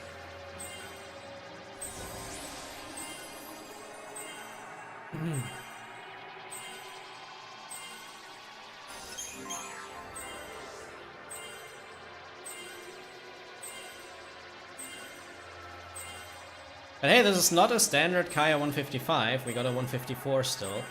But hey, this is not a standard Kaya 155, we got a 154 still.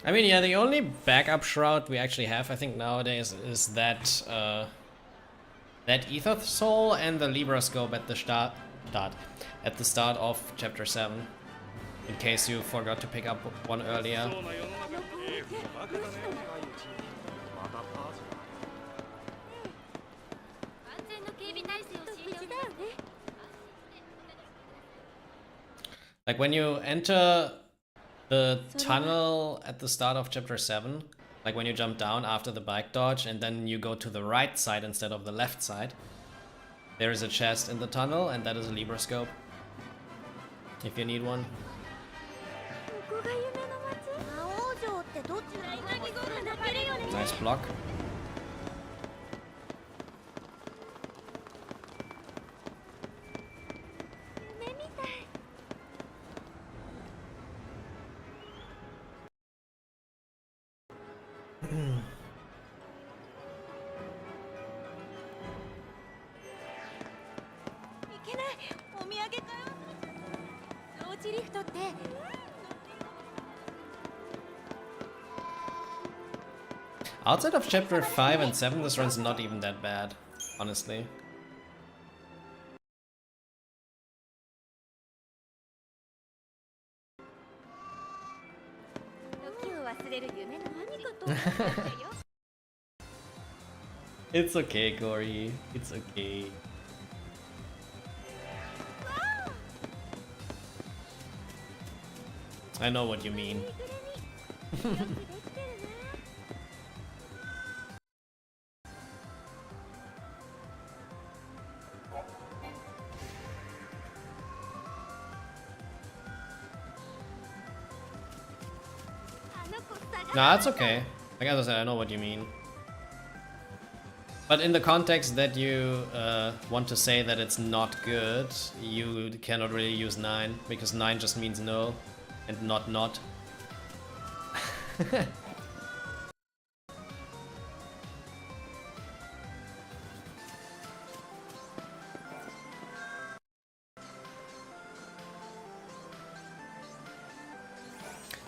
I mean, yeah, the only backup shroud we actually have, I think, nowadays is that that Ether Soul and the Libra Scope at the start of Chapter 7, in case you forgot to pick up one earlier. Like when you enter the tunnel at the start of Chapter 7, like when you jump down after the bike dodge and then you go to the right side instead of the left side, there is a chest in the tunnel and that is a Libra Scope, if you need one. Nice block. Outside of Chapter 5 and 7, this run's not even that bad, honestly. It's okay, Corey. It's okay. I know what you mean. Nah, it's okay. Like as I said, I know what you mean. But in the context that you want to say that it's not good, you cannot really use 9, because 9 just means no, and not.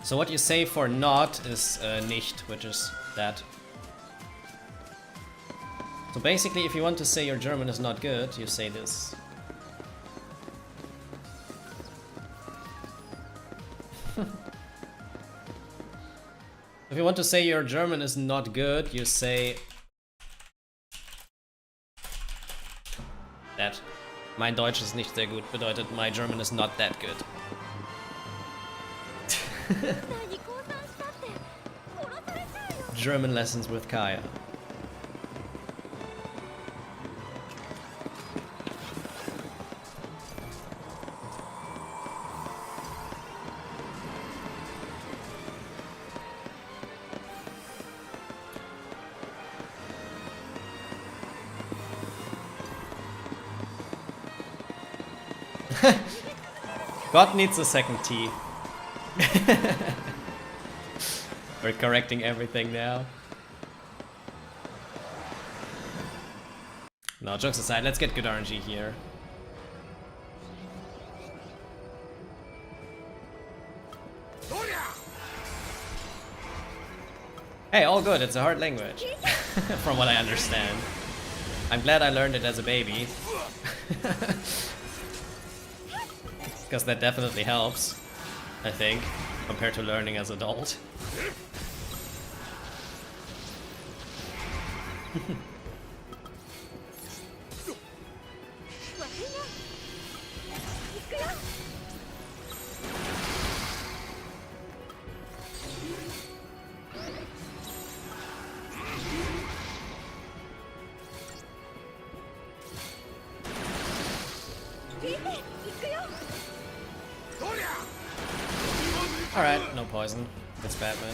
So what you say for not is nicht, which is that. So basically, if you want to say your German is not good, you say this. If you want to say your German is not good, you say that. Mein Deutsch ist nicht sehr gut bedeutet, my German is not that good. German lessons with Kaya. God needs a second T. We're correcting everything now. No, jokes aside, let's get good RNG here. Hey, all good, it's a hard language. From what I understand. I'm glad I learned it as a baby. Because that definitely helps, I think, compared to learning as an adult. Alright, no poison. It's Batman.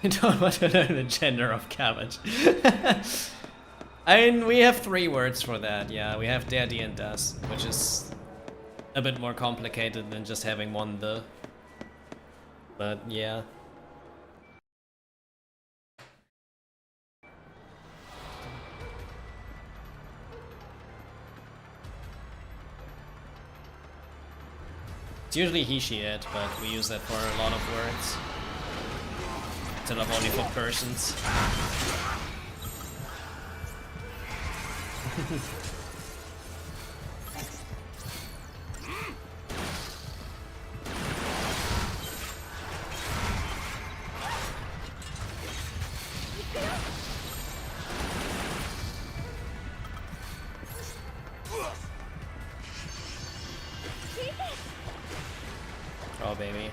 I don't want to know the gender of cabbage. I mean, we have 3 words for that, yeah. We have der, die, and das, which is a bit more complicated than just having one the. But yeah. It's usually he, she, it, but we use that for a lot of words. Instead of only for persons. Oh, baby.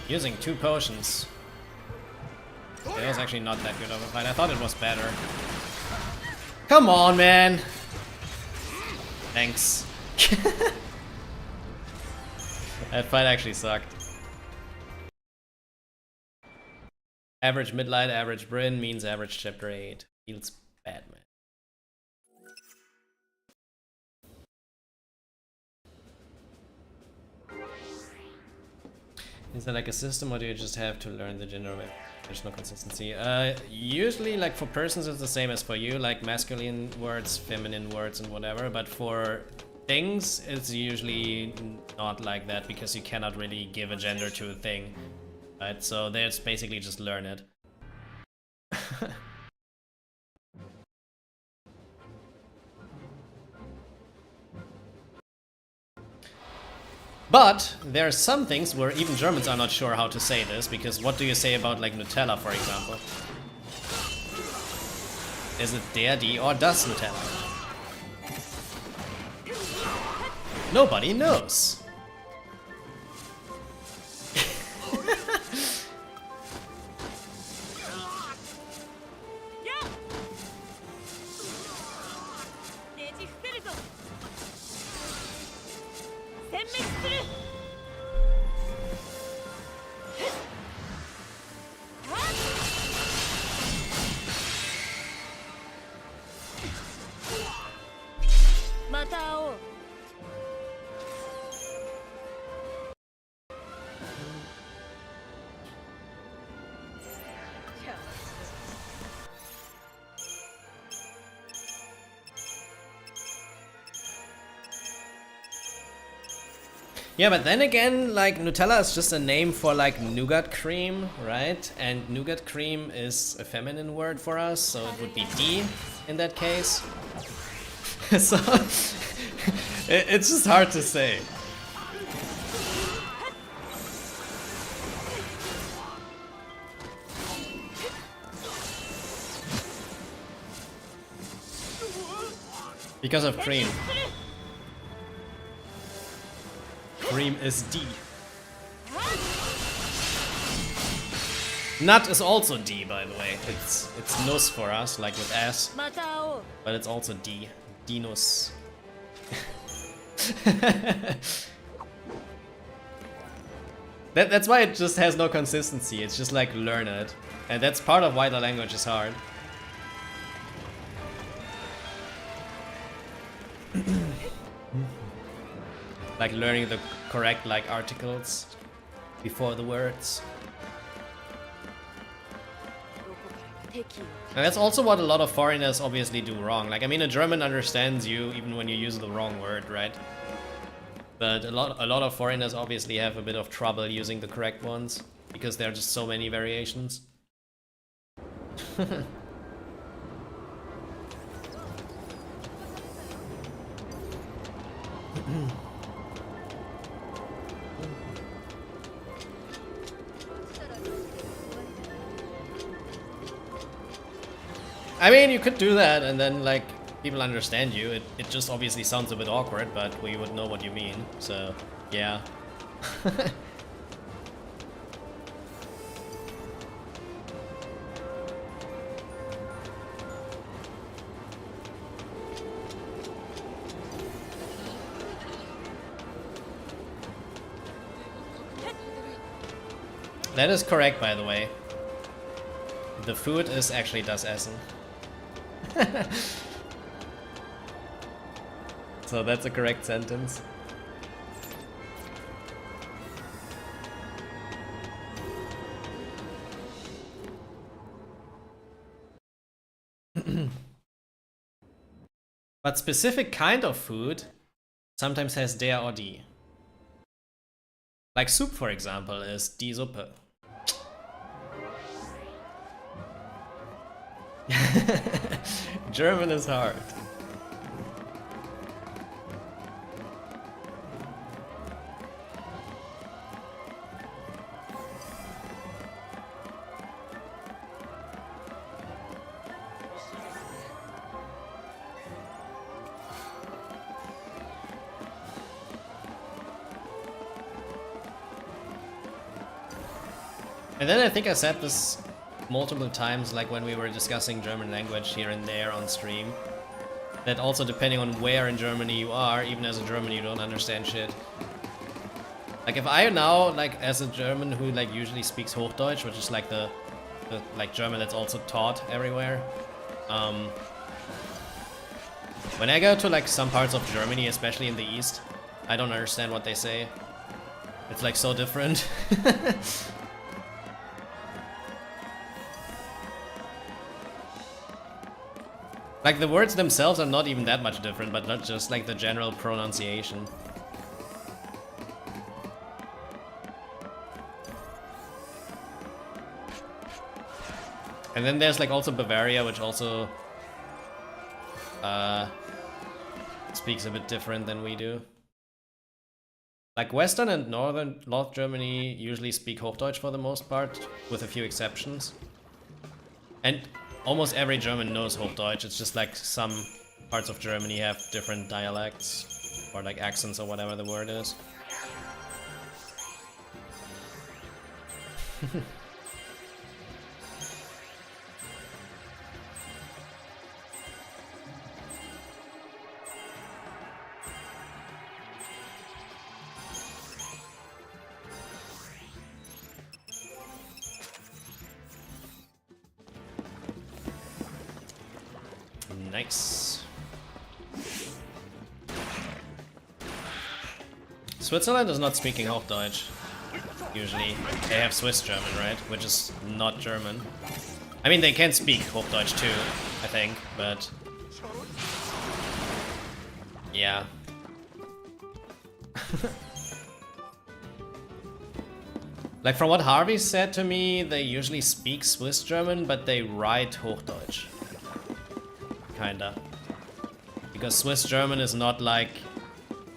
Using 2 potions. It was actually not that good of a fight. I thought it was better. Come on, man! Thanks. That fight actually sucked. Average midlight, average Bryn means average chapter 8. Feels bad, man. Is that like a system, or do you just have to learn the gender of it? There's no consistency. Usually, like for persons, it's the same as for you, like masculine words, feminine words, and whatever. But for things, it's usually not like that because you cannot really give a gender to a thing, right? So there's basically just learn it. But there are some things where even Germans are not sure how to say this, because what do you say about like Nutella, for example? Is it der, die, or das Nutella? Nobody knows. Yeah, but then again, like, Nutella is just a name for, like, nougat cream, right? And nougat cream is a feminine word for us, so it would be D in that case. So, it's just hard to say. Because of cream. Cream is D. Nut is also D, by the way. It's nus for us, like with S. But it's also D. Dinus. That's why it just has no consistency. It's just like learn it. And that's part of why the language is hard. Like learning the correct like articles before the words. And that's also what a lot of foreigners obviously do wrong. Like, I mean, a German understands you even when you use the wrong word, right? But a lot of foreigners obviously have a bit of trouble using the correct ones because there are just so many variations. I mean, you could do that and then, like, people understand you. It just obviously sounds a bit awkward, but we would know what you mean, so, yeah. That is correct, by the way. The food is actually das Essen. So that's a correct sentence. But specific kind of food sometimes has der or die. Like soup, for example, is die Suppe. German is hard. And then I think I said this multiple times, like when we were discussing German language here and there on stream, that also depending on where in Germany you are, even as a German you don't understand shit. Like if I now, like as a German who like usually speaks Hochdeutsch, which is like the like German that's also taught everywhere, when I go to like some parts of Germany, especially in the east, I don't understand what they say. It's like so different. Like the words themselves are not even that much different, but not just like the general pronunciation. And then there's like also Bavaria, which also speaks a bit different than we do. Like Western and North Germany usually speak Hochdeutsch for the most part, with a few exceptions. And almost every German knows Hochdeutsch, it's just like some parts of Germany have different dialects, or like accents or whatever the word is. Nice. Switzerland is not speaking Hochdeutsch, usually. They have Swiss German, right? Which is not German. I mean, they can speak Hochdeutsch too, I think, but... yeah. Like, from what Harvey said to me, they usually speak Swiss German, but they write Hochdeutsch. Kinda. Because Swiss German is not like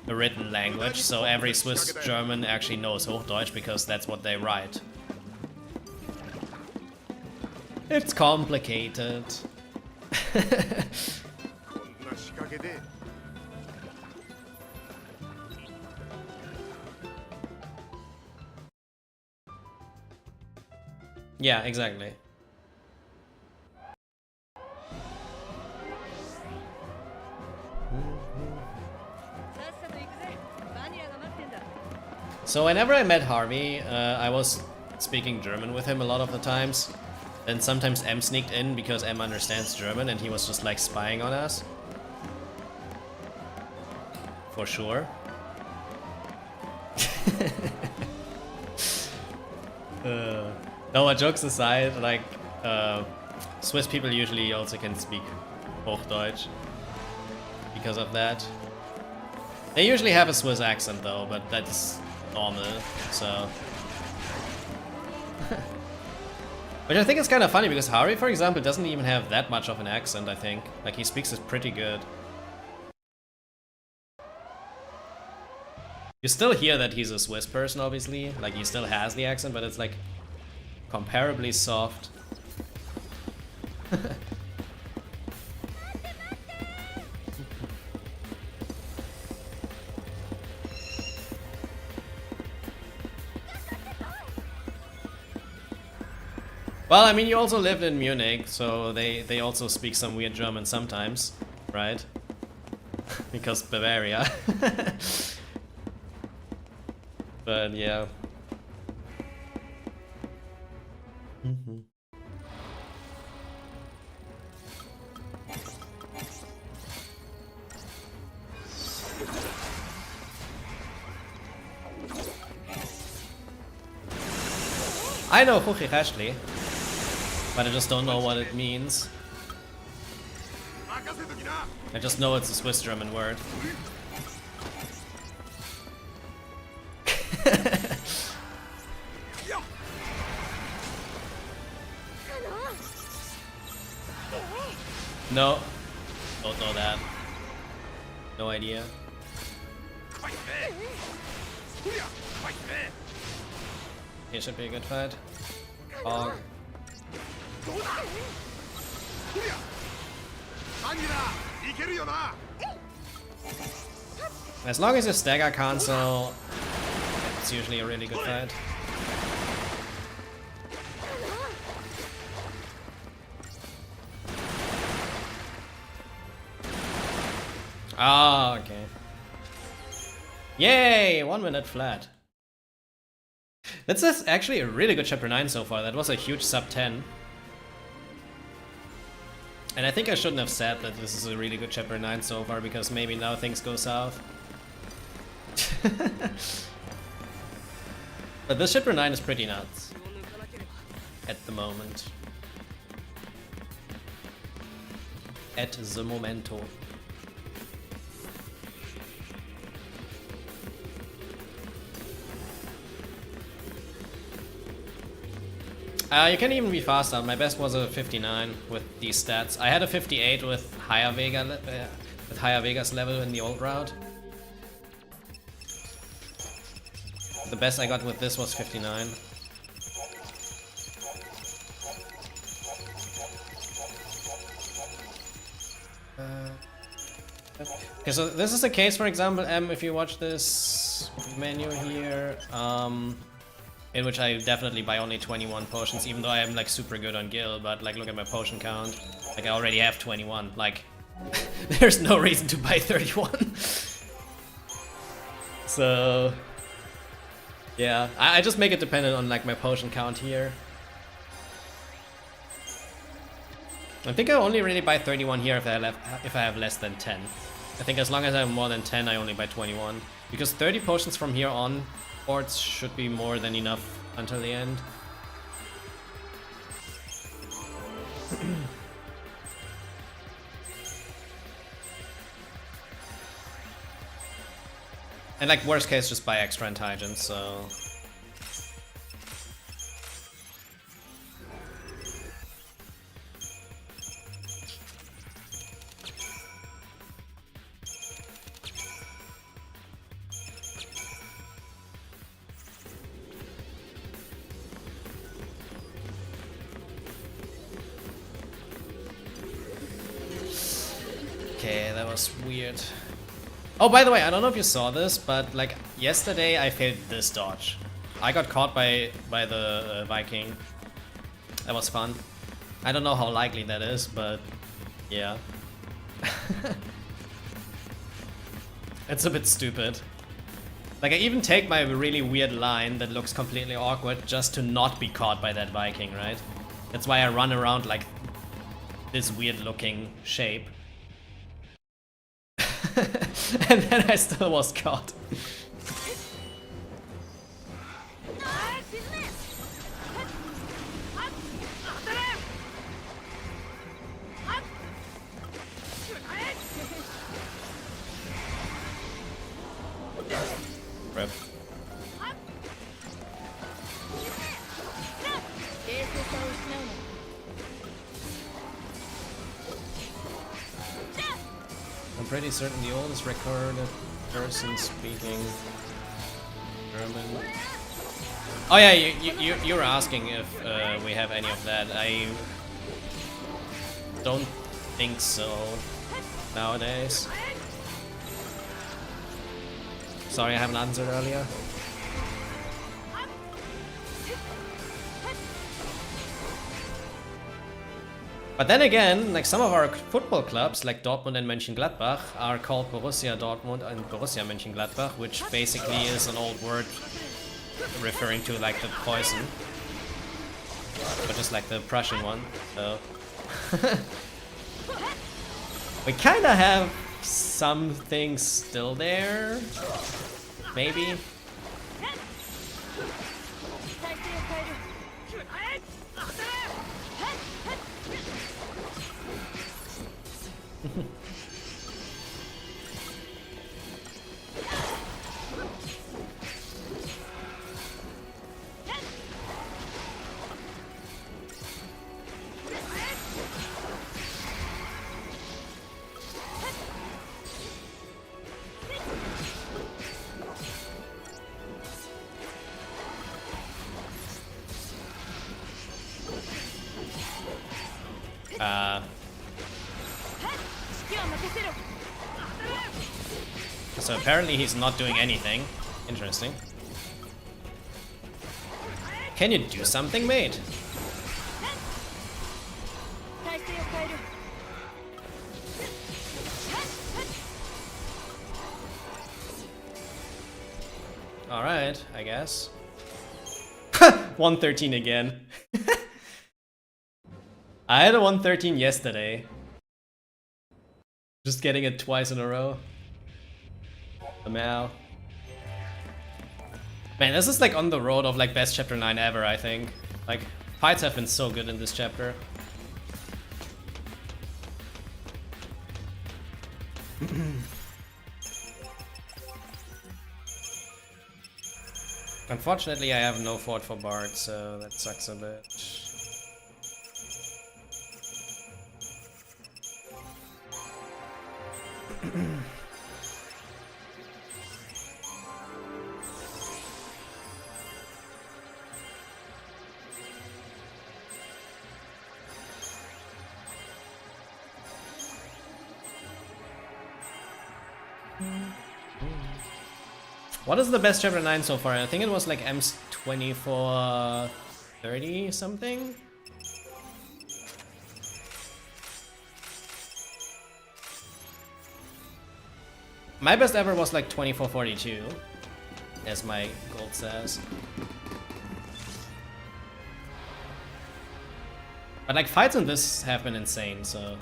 a written language, so every Swiss German actually knows Hochdeutsch because that's what they write. It's complicated. Yeah, exactly. So whenever I met Harvey, I was speaking German with him a lot of the times. Then sometimes M sneaked in because M understands German and he was just like spying on us. For sure. No, but jokes aside, like, Swiss people usually also can speak Hochdeutsch because of that. They usually have a Swiss accent though, but that's normal, so. Which I think is kind of funny because Hari, for example, doesn't even have that much of an accent, I think. Like, he speaks it pretty good. You still hear that he's a Swiss person, obviously. Like, he still has the accent, but it's like comparably soft. Well, I mean, you also lived in Munich, so they also speak some weird German sometimes, right? Because Bavaria. But yeah. I know Hochirashli, but I just don't know what it means. I just know it's a Swiss German word. No, don't know that. No idea. Here should be a good fight. Hog. As long as you stagger cancel, it's usually a really good fight. Ah, okay. Yay! 1 minute flat. That's actually a really good chapter 9 so far. That was a huge sub 10. And I think I shouldn't have said that this is a really good chapter 9 so far, because maybe now things go south. But this chapter 9 is pretty nuts. At the moment. At the momento. You can even be faster. My best was a 59 with these stats. I had a 58 with higher Vegas level in the old route. The best I got with this was 59. Okay, so this is a case, for example, if you watch this menu here, in which I definitely buy only 21 potions, even though I am like super good on Gil, but like look at my potion count. Like I already have 21, like there's no reason to buy 31. So yeah, I just make it dependent on like my potion count here. I think I only really buy 31 here if I have less than 10. I think as long as I have more than 10, I only buy 21. Because 30 potions from here on ports should be more than enough until the end. And like worst case, just buy extra intelligence, so... Okay, that was weird. Oh, by the way, I don't know if you saw this, but like yesterday I failed this dodge. I got caught by the Viking. That was fun. I don't know how likely that is, but yeah. It's a bit stupid. Like I even take my really weird line that looks completely awkward just to not be caught by that Viking, right? That's why I run around like this weird looking shape. And then I still was caught. pretty certain the oldest recorded person speaking German. Oh yeah, you were asking if we have any of that. I don't think so nowadays. Sorry I haven't answered earlier. But then again, like some of our football clubs, like Dortmund and Mönchengladbach, are called Borussia Dortmund and Borussia Mönchengladbach, which basically is an old word referring to like the poison, but just like the Prussian one. So we kind of have some things still there, maybe. So apparently he's not doing anything. Interesting. Can you do something, mate? Alright, I guess. 113 again. I had a 113 yesterday. Just getting it twice in a row. Somehow. Man, this is like on the road of like best chapter 9 ever, I think. Like, fights have been so good in this chapter. Unfortunately, I have no fort for Bard, so that sucks a bit. What is the best chapter 9 so far? I think it was like M's 2430 something. My best ever was like 2442, as my gold says. But like fights in this have been insane, so.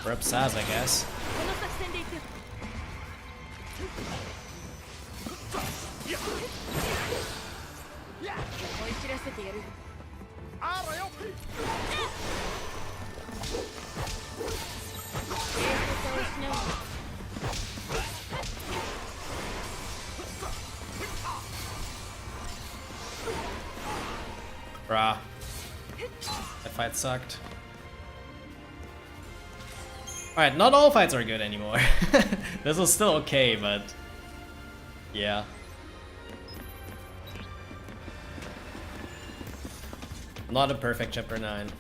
Rip Saz, I guess. Bruh. That fight sucked. Alright, not all fights are good anymore. This is still okay, but yeah. Not a perfect chapter 9.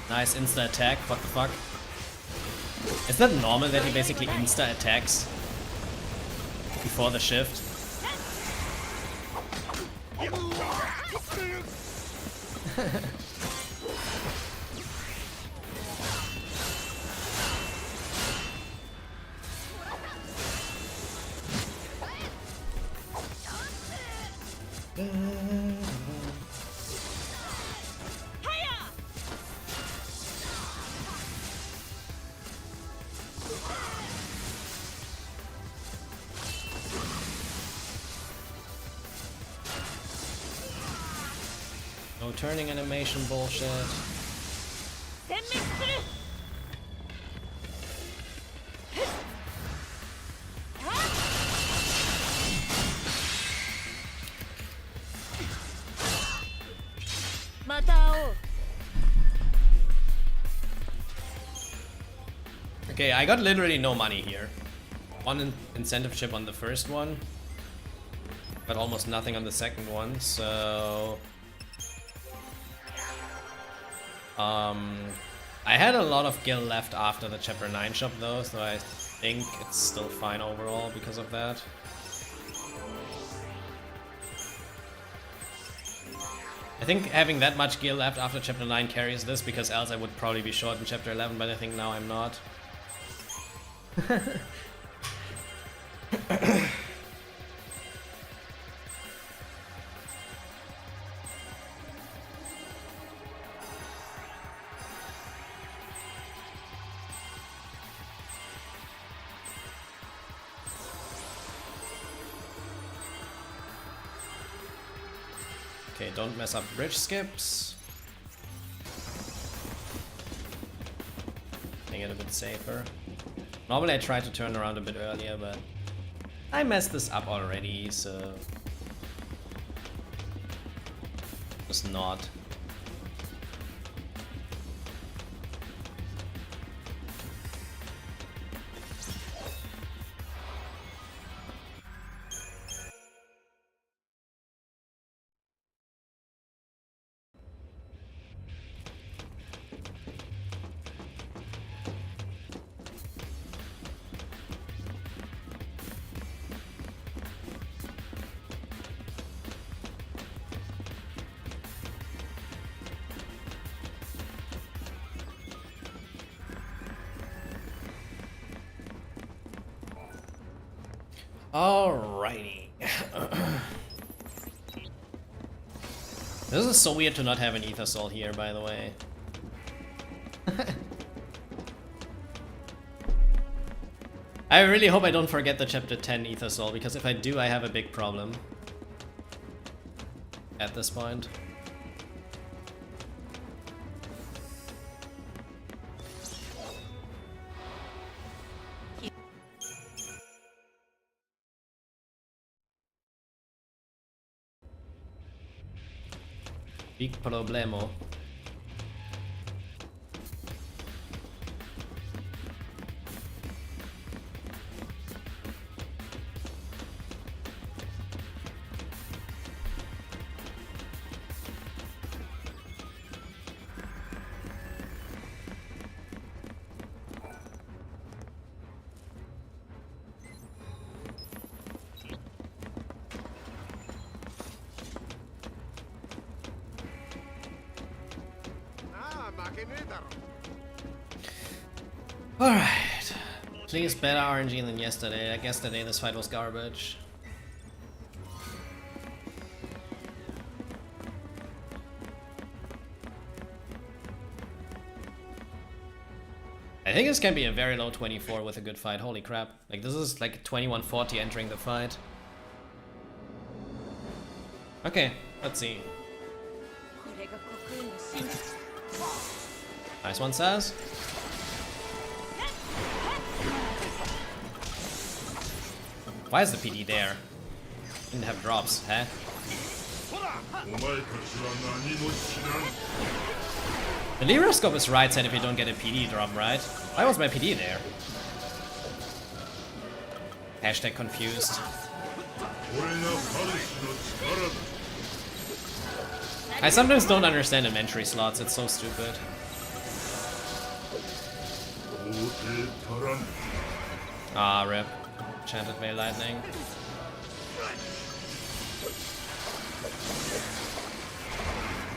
Nice insta attack, what the fuck? Is that normal that he basically insta attacks before the shift? No turning animation bullshit. Okay, I got literally no money here. One incentive chip on the first one, but almost nothing on the second one, so... I had a lot of gil left after the Chapter 9 shop though, so I think it's still fine overall because of that. I think having that much gear left after Chapter 9 carries this, because else I would probably be short in Chapter 11, but I think now I'm not. Okay, don't mess up bridge skips. Make it a bit safer. Normally I try to turn around a bit earlier, but I messed this up already, so... just not. Alrighty. This is so weird to not have an Ether Soul here, by the way. I really hope I don't forget the Chapter 10 Ether Soul, because if I do, I have a big problem. At this point. Big problemo. Alright. Please better RNG than yesterday. Like yesterday this fight was garbage. I think this can be a very low 24 with a good fight. Holy crap. Like this is like 2140 entering the fight. Okay, let's see. Nice one, Saz. Why is the PD there? Didn't have drops, huh? The Lyroscope is right side if you don't get a PD drop, right? Why was my PD there? Hashtag confused. I sometimes don't understand inventory slots, it's so stupid. Ah, rip. Enchanted Veil Lightning.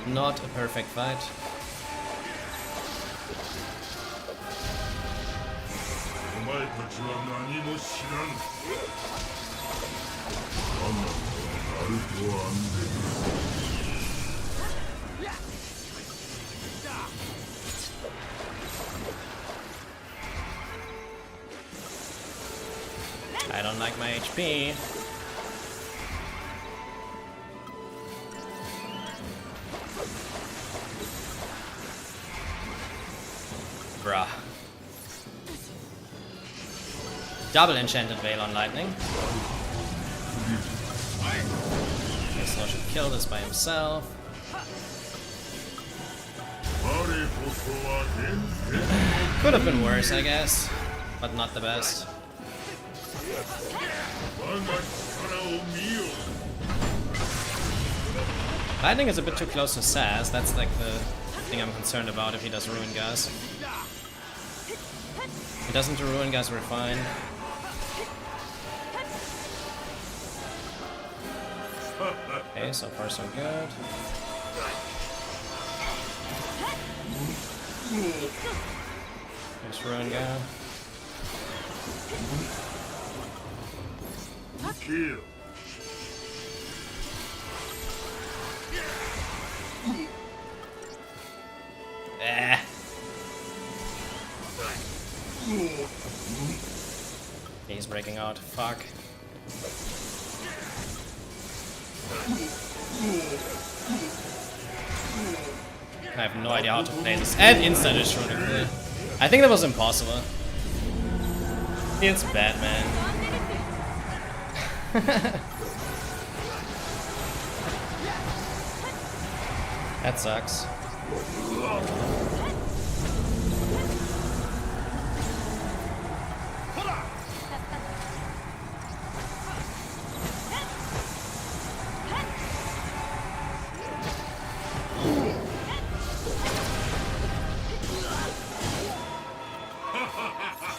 Not a perfect fight. I don't like my HP. Double enchanted veil on lightning. Snow should kill this by himself. Could have been worse, I guess, but not the best. Lightning is a bit too close to Sass. That's like the thing I'm concerned about if he does Ruin Gas. If he doesn't do Ruin Gas, we're fine. Okay, so far so good. There's Ruin Gas. Kill. Eh. He's breaking out. Fuck. I have no idea how to play this. And instant destroy. I think that was impossible. It's bad, man. That sucks.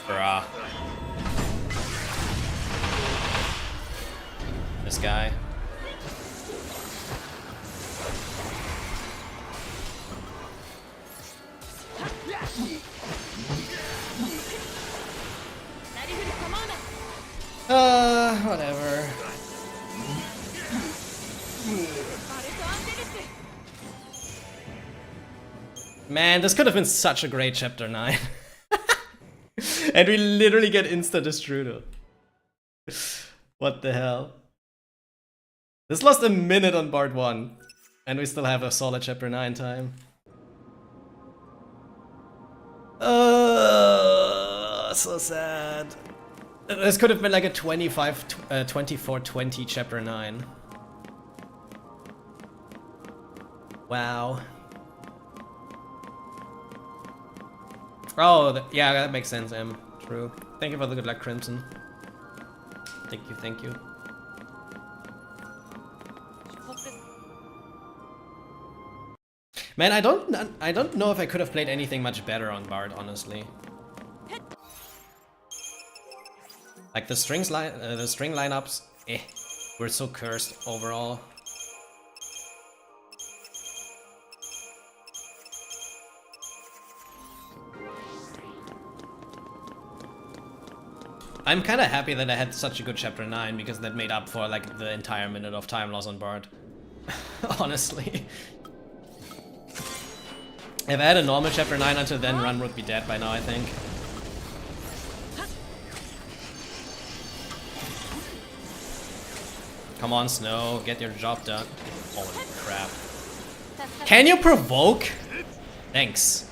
Bruh. This guy. Whatever. Man, this could have been such a great chapter 9. And we literally get insta-destrudo. What the hell? This lost a minute on part 1. And we still have a solid chapter 9 time. So sad. This could have been like a 24-20 chapter 9. Wow. Oh, yeah, that makes sense, Em. True. Thank you for the good luck, Crimson. Thank you, thank you. Man, I don't know if I could have played anything much better on Bard, honestly. Like the string lineups, were so cursed overall. I'm kind of happy that I had such a good chapter 9 because that made up for like the entire minute of time loss on Bard. Honestly. If I had a normal chapter 9 until then, Run would be dead by now, I think. Come on, Snow, get your job done. Holy crap. Can you provoke? Thanks.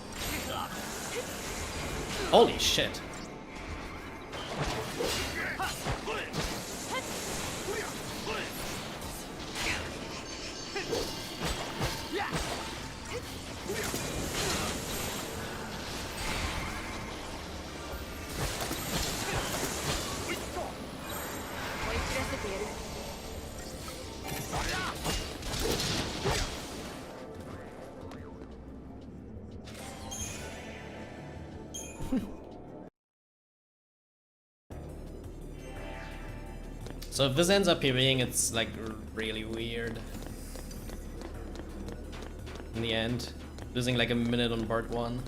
Holy shit. So if this ends up PvEing, it's like really weird. In the end, losing like a minute on part 1.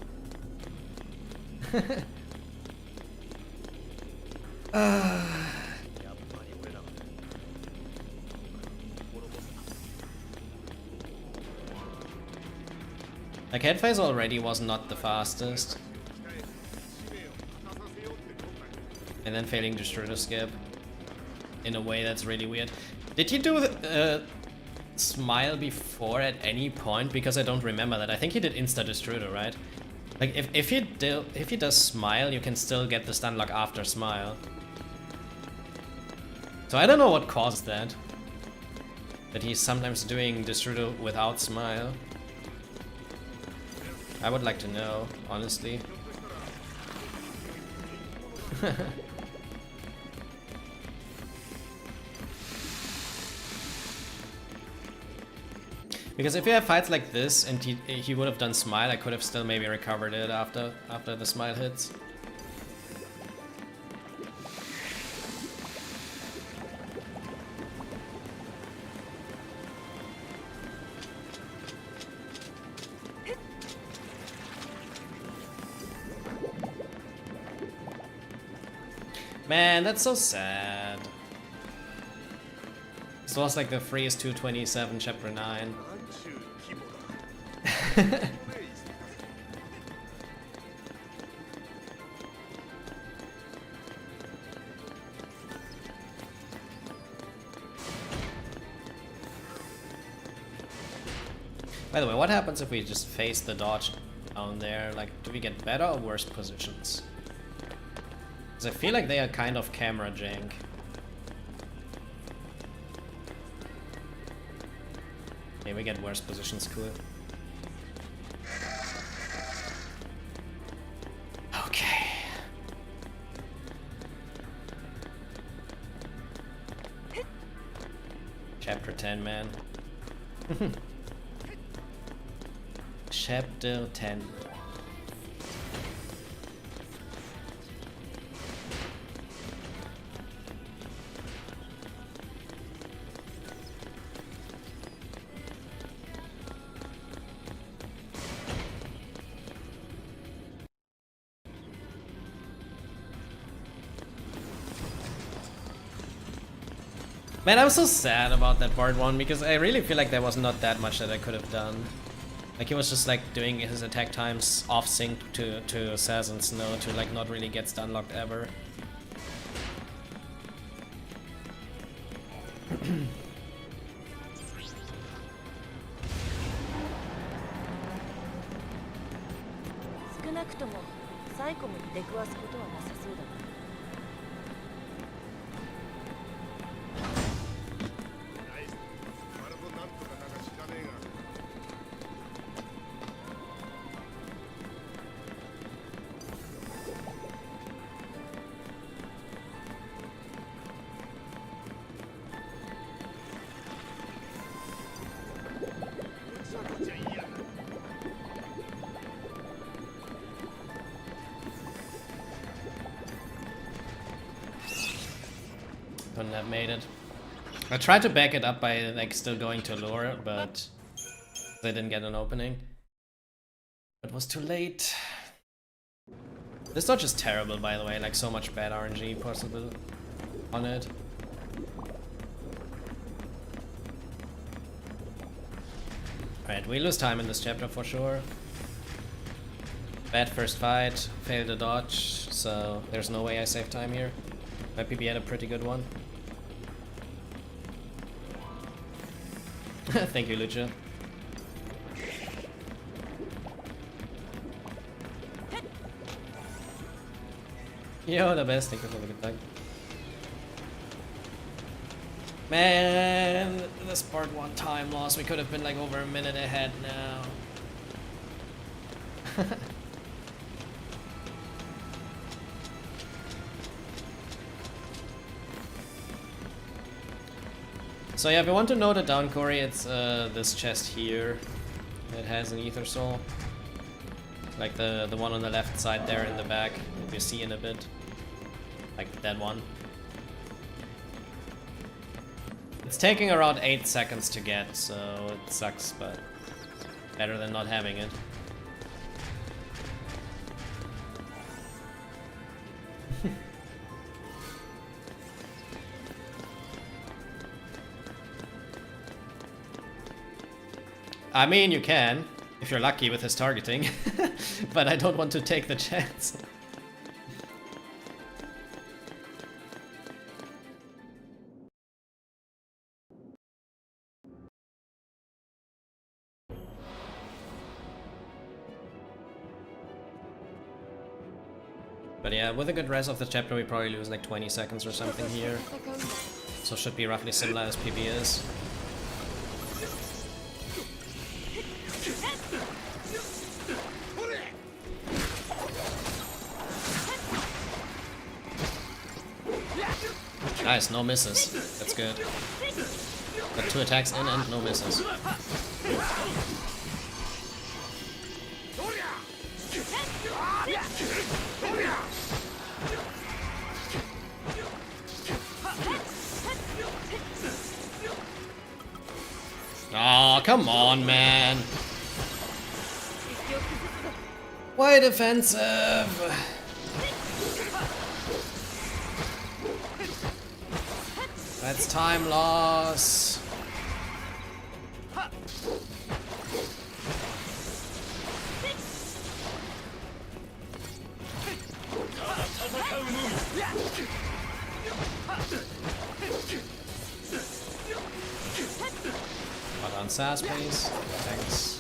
Like Headphase already was not the fastest. And then failing to Destroy skip. In a way that's really weird. Did you do Smile before at any point? Because I don't remember that. I think he did Insta Destrudo, right? Like if he does Smile, you can still get the stun lock after Smile. So I don't know what caused that. That he's sometimes doing Destrudo without smile. I would like to know, honestly. Because if you have fights like this and he would have done smile, I could have still maybe recovered it after the smile hits. Man, that's so sad. This was like the freest 227 chapter 9. By the way, what happens if we just face the dodge down there? Like, do we get better or worse positions? Because I feel like they are kind of camera jank. Okay, we get worse positions, cool. Okay. Chapter 10, man. Chapter 10. Man, I'm so sad about that part 1 because I really feel like there was not that much that I could have done. Like he was just like doing his attack times off sync to Assassin Snow to like not really get stun locked ever. Couldn't have made it. I tried to back it up by like still going to lure, but they didn't get an opening. It was too late. This dodge is terrible, by the way, like so much bad RNG possible on it. Alright, we lose time in this chapter for sure. Bad first fight, failed the dodge, so there's no way I save time here. My PB had a pretty good one. Thank you, Lucha. Yo, the best. Thank you for the good luck. Man, this part 1 time loss. We could have been like over a minute ahead now. So yeah, if you want to know the down Corey, it's this chest here. It has an Ether Soul. Like the one on the left side there in the back. If you see in a bit. Like that one. It's taking around 8 seconds to get, so it sucks, but better than not having it. I mean, you can, if you're lucky with his targeting, but I don't want to take the chance. But yeah, with a good rest of the chapter, we probably lose like 20 seconds or something here. So should be roughly similar as PB is. Nice, no misses. That's good. Got 2 attacks in and no misses. Oh, come on, man. Why defensive? That's time loss. Well done, Sass, please. Thanks.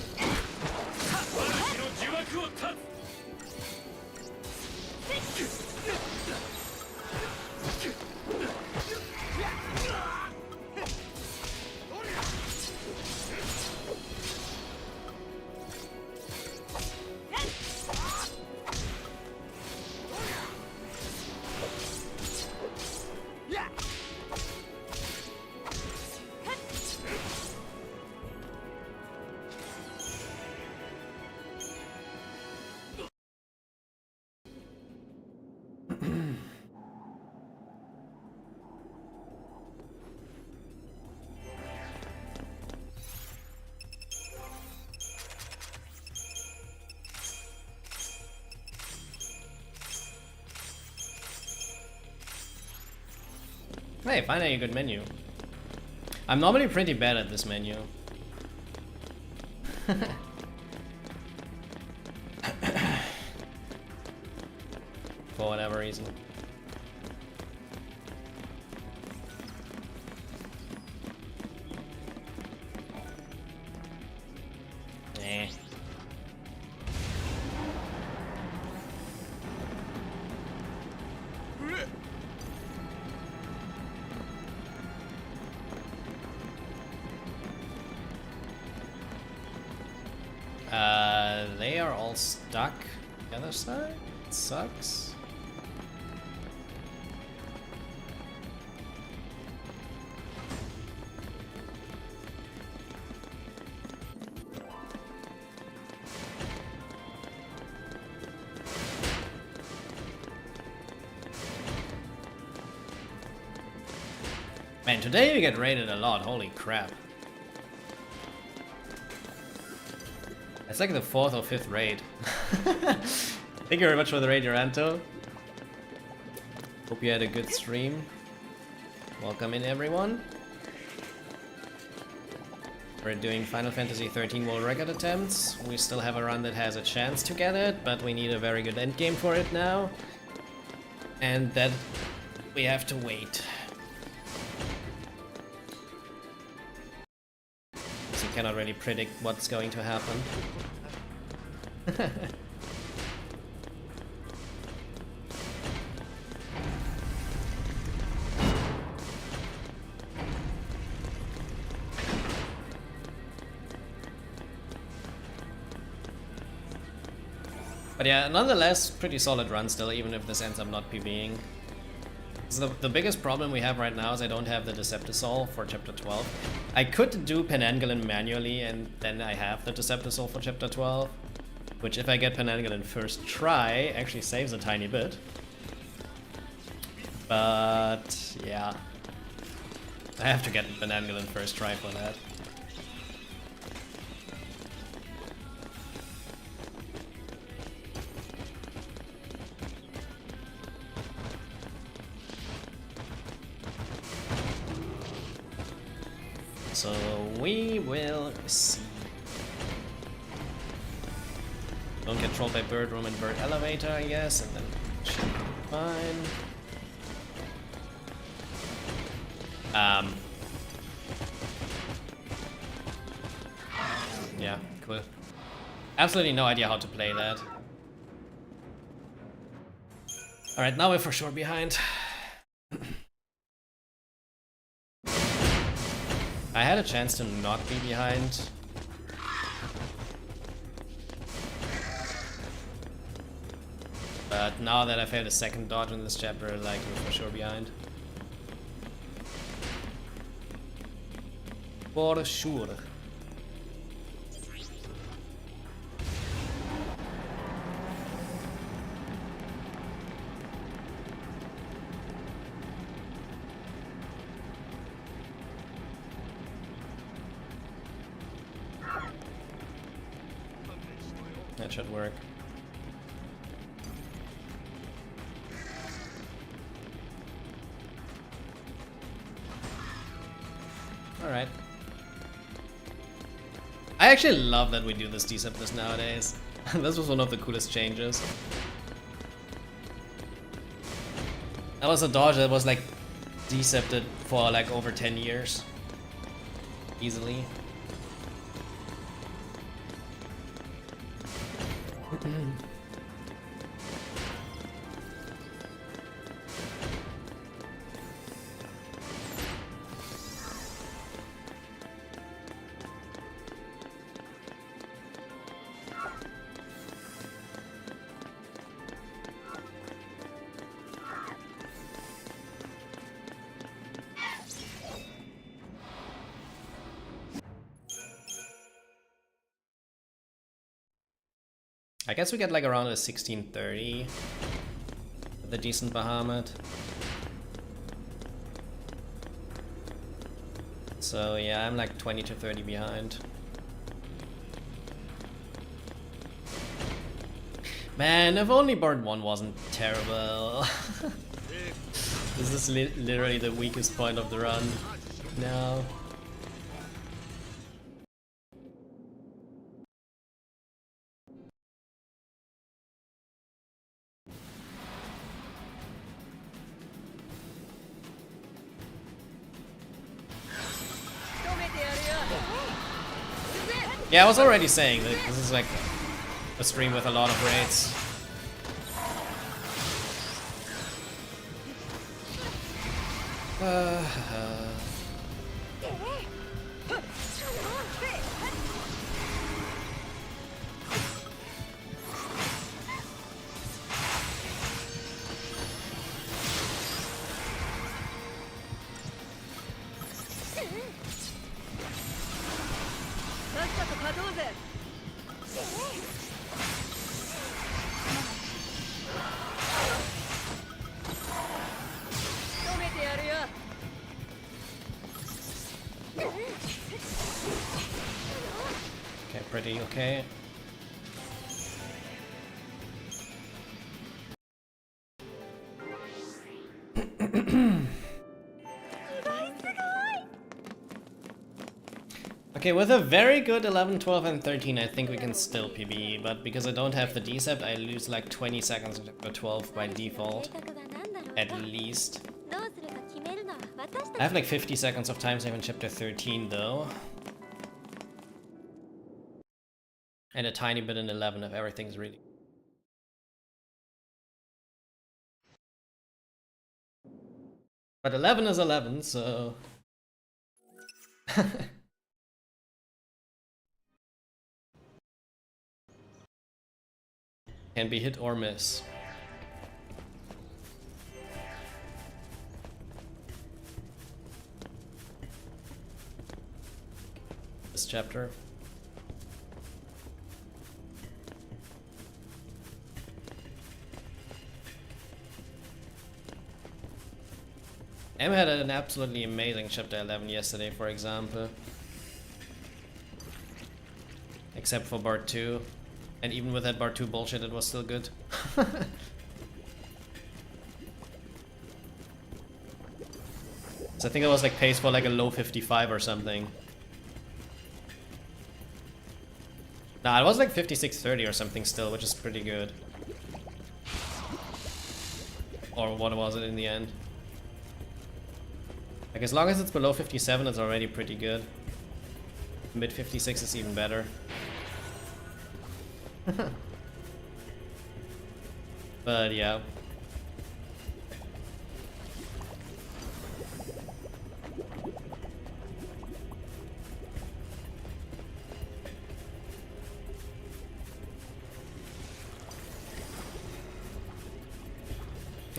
Hey, finally a good menu. I'm normally pretty bad at this menu. For whatever reason. Eh. They are all stuck. The other side? It sucks. Man, today we get raided a lot, holy crap. It's like the 4th or 5th raid. Thank you very much for the raid, Uranto. Hope you had a good stream. Welcome in, everyone. We're doing Final Fantasy XIII world record attempts. We still have a run that has a chance to get it, but we need a very good endgame for it now. And that we have to wait. So you cannot really predict what's going to happen. But yeah, nonetheless, pretty solid run still, even if this ends up not PBing. So the biggest problem we have right now is I don't have the Deceptisol for Chapter 12. I could do Penangolin manually, and then I have the Deceptisol for Chapter 12. Which, if I get Penangolin first try, actually saves a tiny bit. But yeah, I have to get Penangolin first try for that. So we will see. Don't get trolled by Bird Room and Bird Elevator, I guess, and then should be fine. Yeah, cool. Absolutely no idea how to play that. Alright, now we're for sure behind. I had a chance to not be behind. But now that I've had a second dodge in this chapter, like, we're for sure behind. For sure. That should work. Alright. I actually love that we do this deceptors nowadays. This was one of the coolest changes. That was a dodge that was like decepted for like over 10 years. Easily. I guess we get like around a 1630 with a decent Bahamut. So yeah, I'm like 20 to 30 behind. Man, if only Bird 1 wasn't terrible. This is literally the weakest point of the run. No. Yeah, I was already saying that this is like a stream with a lot of raids. Okay, pretty okay. Okay, with a very good 11, 12, and 13, I think we can still PB, but because I don't have the Decept, I lose like 20 seconds in chapter 12 by default. At least. I have like 50 seconds of time save in chapter 13 though. And a tiny bit in 11 if everything's really... But 11 is 11, so... Can be hit or miss. This chapter. M had an absolutely amazing chapter 11 yesterday, for example. Except for Part 2. And even with that Part 2 bullshit, it was still good. So I think it was like pace for like a low 55 or something. Nah, it was like 56.30 or something still, which is pretty good. Or what was it in the end? Like as long as it's below 57, it's already pretty good. Mid 56 is even better. But yeah.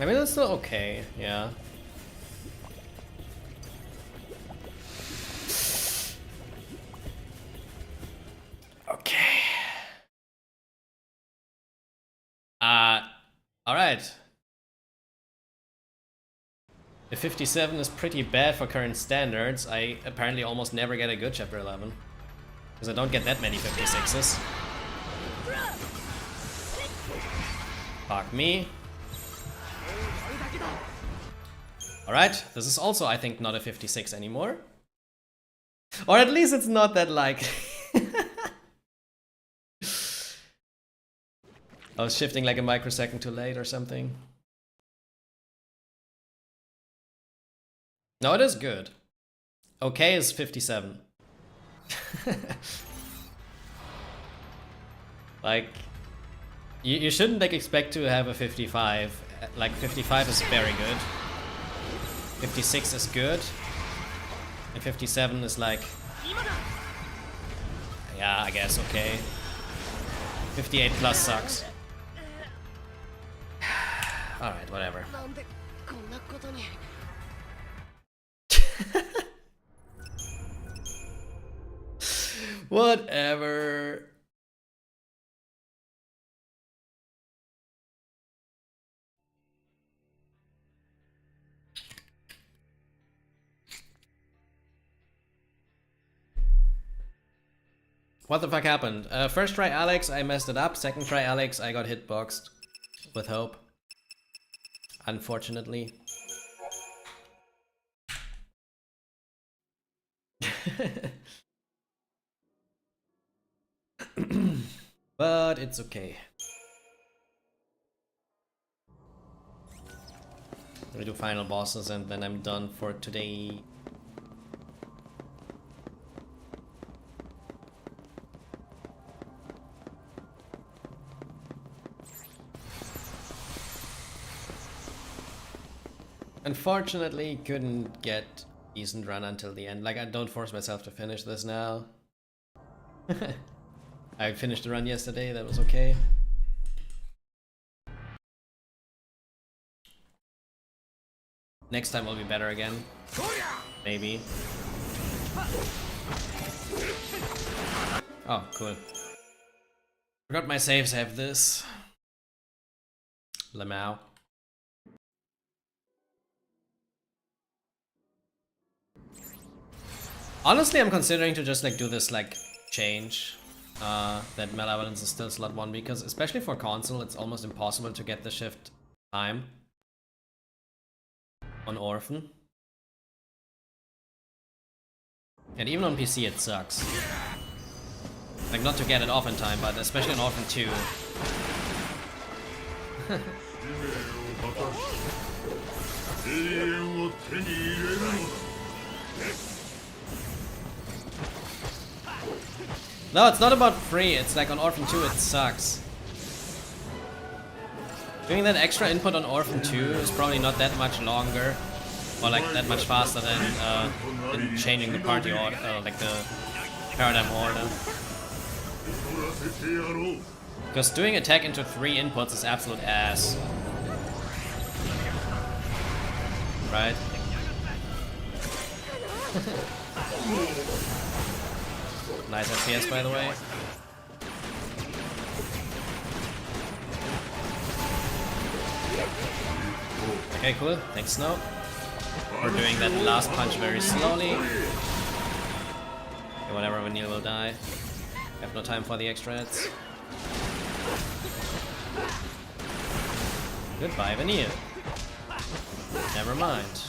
I mean, it's still okay, yeah. Okay. Alright. The 57 is pretty bad for current standards. I apparently almost never get a good chapter 11. Because I don't get that many 56s. Fuck me. Alright, this is also, I think, not a 56 anymore. Or at least it's not that like... I was shifting like a microsecond too late or something. No, it is good. Okay is 57. Like, you shouldn't like expect to have a 55. Like 55 is very good. 56 is good. And 57 is like, yeah, I guess okay. 58 plus sucks. Alright, whatever. Whatever. What the fuck happened? First try Alex, I messed it up. Second try Alex, I got hitboxed. With hope. Unfortunately. But it's okay. I'm gonna do final bosses and then I'm done for today. Unfortunately, couldn't get decent run until the end. Like, I don't force myself to finish this now. I finished the run yesterday, that was okay. Next time will be better again. Maybe. Oh, cool. Forgot my saves have this. Lamau. Honestly, I'm considering to just like do this like change that Malevolence is still slot 1 because especially for console it's almost impossible to get the shift time on Orphan. And even on PC it sucks. Like not to get it off in time, but especially on Orphan 2. No, it's not about free, it's like on Orphan 2 it sucks. Doing that extra input on Orphan 2 is probably not that much longer, or like that much faster than changing the party order, like the paradigm order. Because doing attack into 3 inputs is absolute ass. Right? Nice FPS, by the way. Okay, cool. Thanks, Snow. We're doing that last punch very slowly. Okay, whatever, Vanille will die. I have no time for the extra hits. Goodbye, Vanille. Never mind.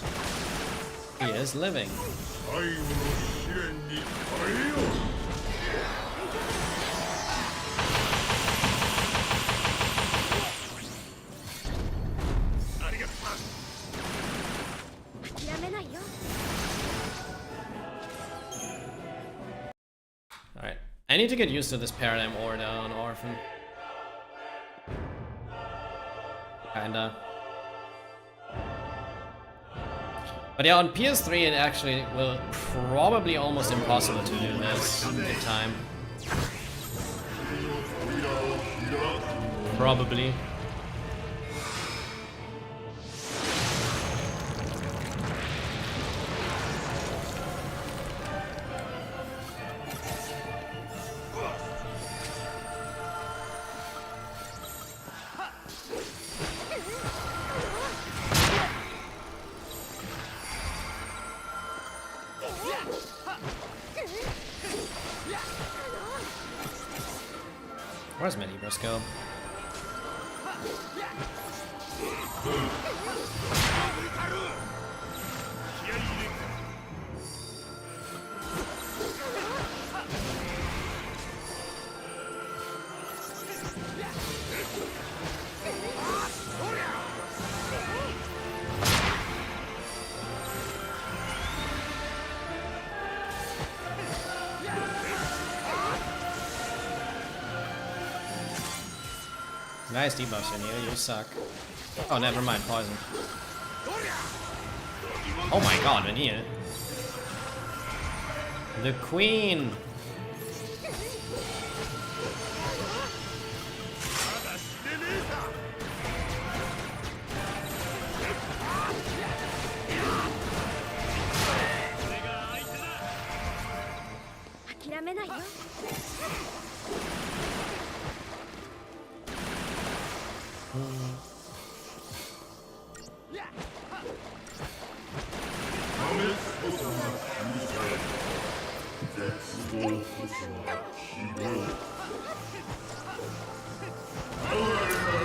He is living. Alright. I need to get used to this paradigm order on Orphan. Kinda. But yeah, on PS3 it actually will probably almost impossible to do this in time. Where's Medibros go? Nice debuffs in you, you suck. Oh, never mind, poison. Oh my god, Vanille. The queen!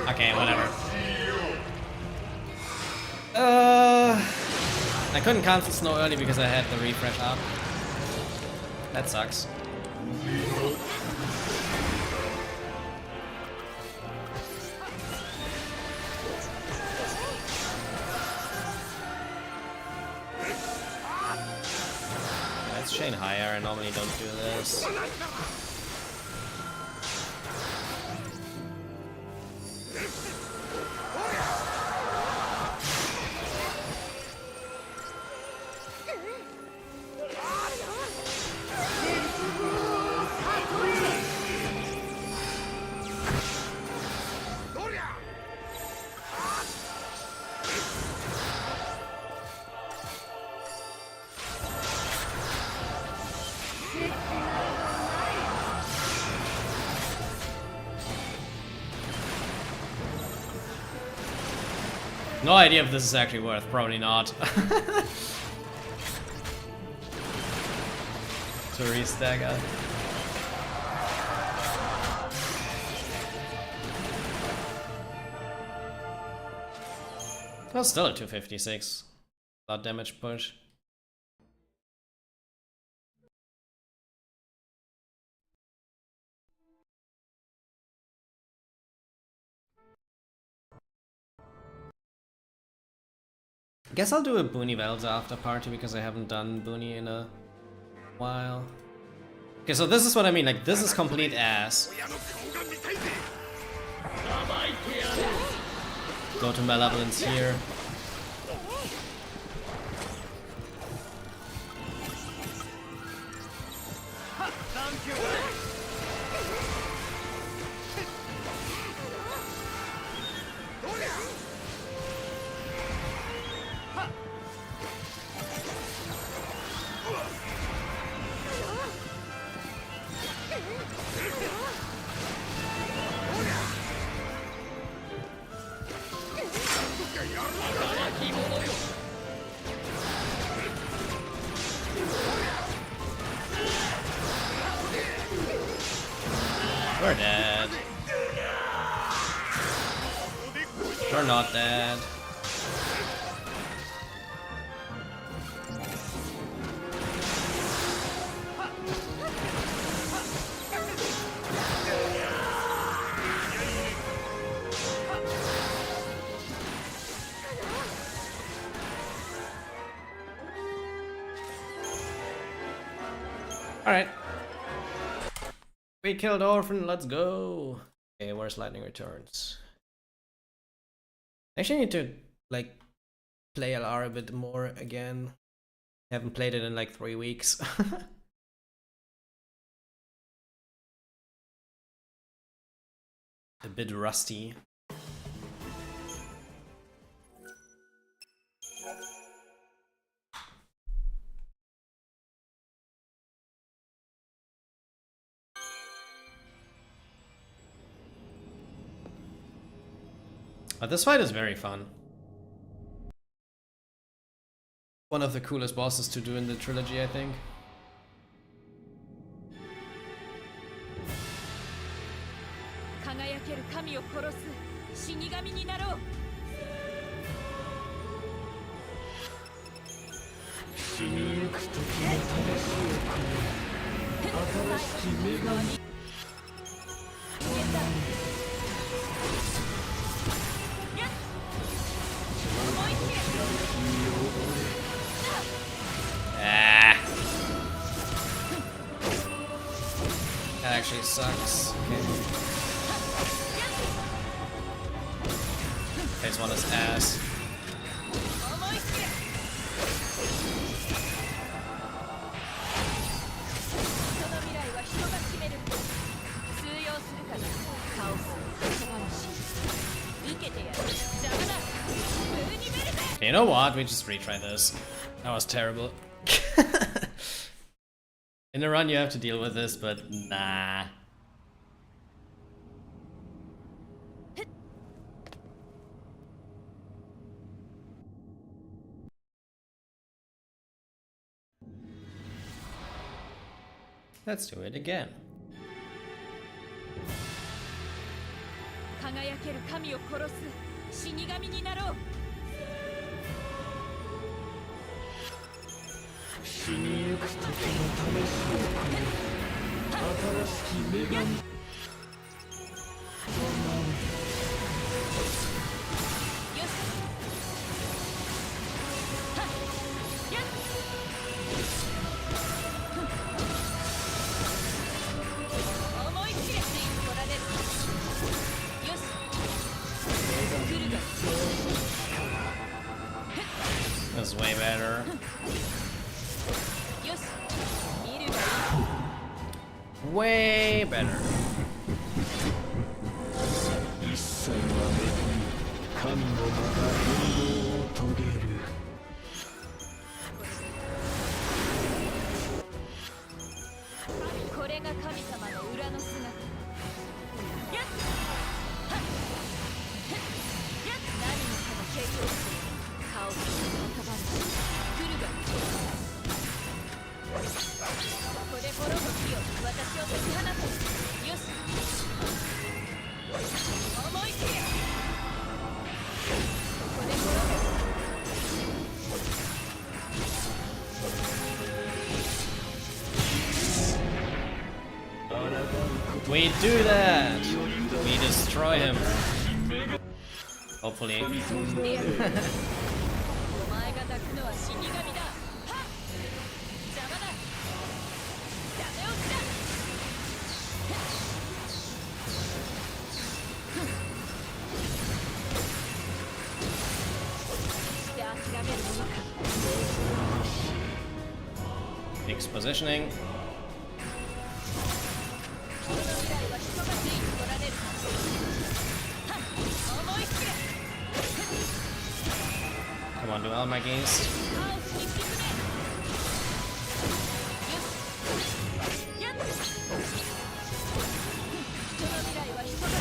Okay, whatever. I couldn't cancel Snow early because I had the refresh up. That sucks. Let's chain higher, I normally don't do this. No idea if this is actually worth, probably not. To restagger. Well, still a 256. Lot damage push. Guess I'll do a Boony Valves after party because I haven't done Boony in a while. Okay, so this is what I mean, like this is complete ass. Go to Malevolence here. We're dead. We're not dead. Alright. We killed Orphan, let's go! Okay, where's Lightning Returns? I actually need to, like, play LR a bit more again. Haven't played it in like 3 weeks. A bit rusty. But this fight is very fun. One of the coolest bosses to do in the trilogy, I think. That actually sucks. Okay. Phase 1 is ass. You know what? We just retry this. That was terrible. In the run you have to deal with this, but nah. Let's do it again. This is way better. Way better. We do that! We destroy him. Hopefully. Fix positioning. Come on, do all my gains.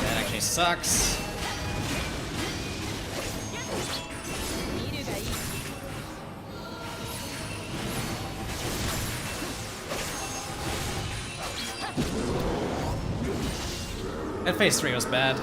That actually sucks. That phase 3 was bad.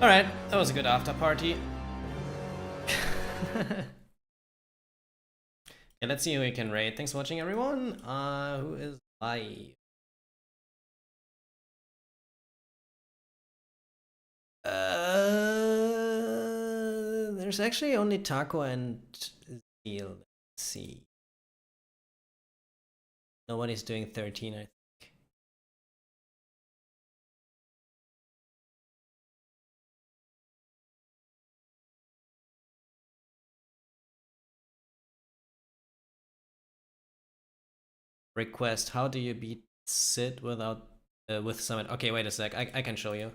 Alright, that was a good after party. Yeah, let's see who we can raid. Thanks for watching, everyone. Who is live? There's actually only Taco and Zeal. Let's see. Nobody's doing 13, I think. Request, how do you beat Sid without with summon? Okay, wait a sec, I can show you.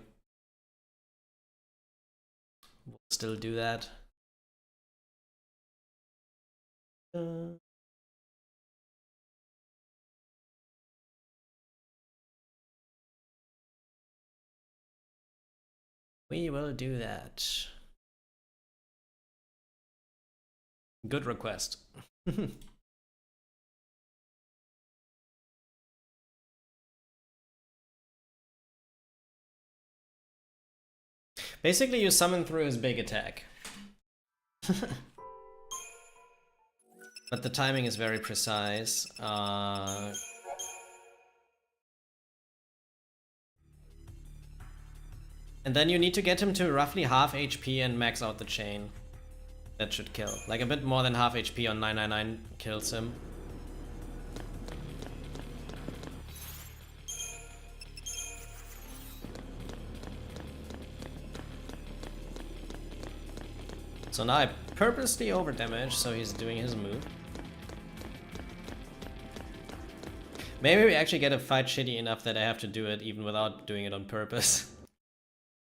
We'll still do that. We will do that. Good request. Basically, you summon through his big attack. But the timing is very precise. And then you need to get him to roughly half HP and max out the chain. That should kill. Like a bit more than half HP on 999 kills him. So now I purposely overdamage, so he's doing his move. Maybe we actually get a fight shitty enough that I have to do it even without doing it on purpose.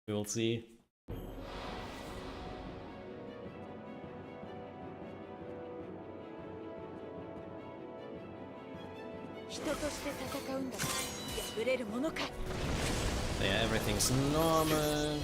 We will see. Yeah, everything's normal.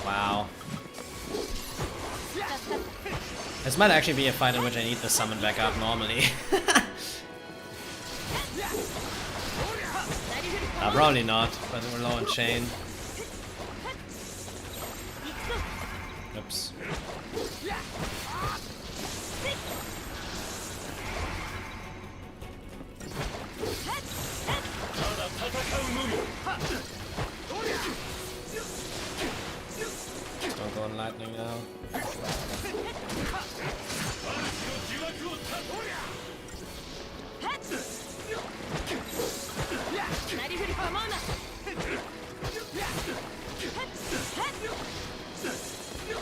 Wow. This might actually be a fight in which I need the summon back up normally. Probably not, but we're low on chain. Oops. Don't go on lightning now.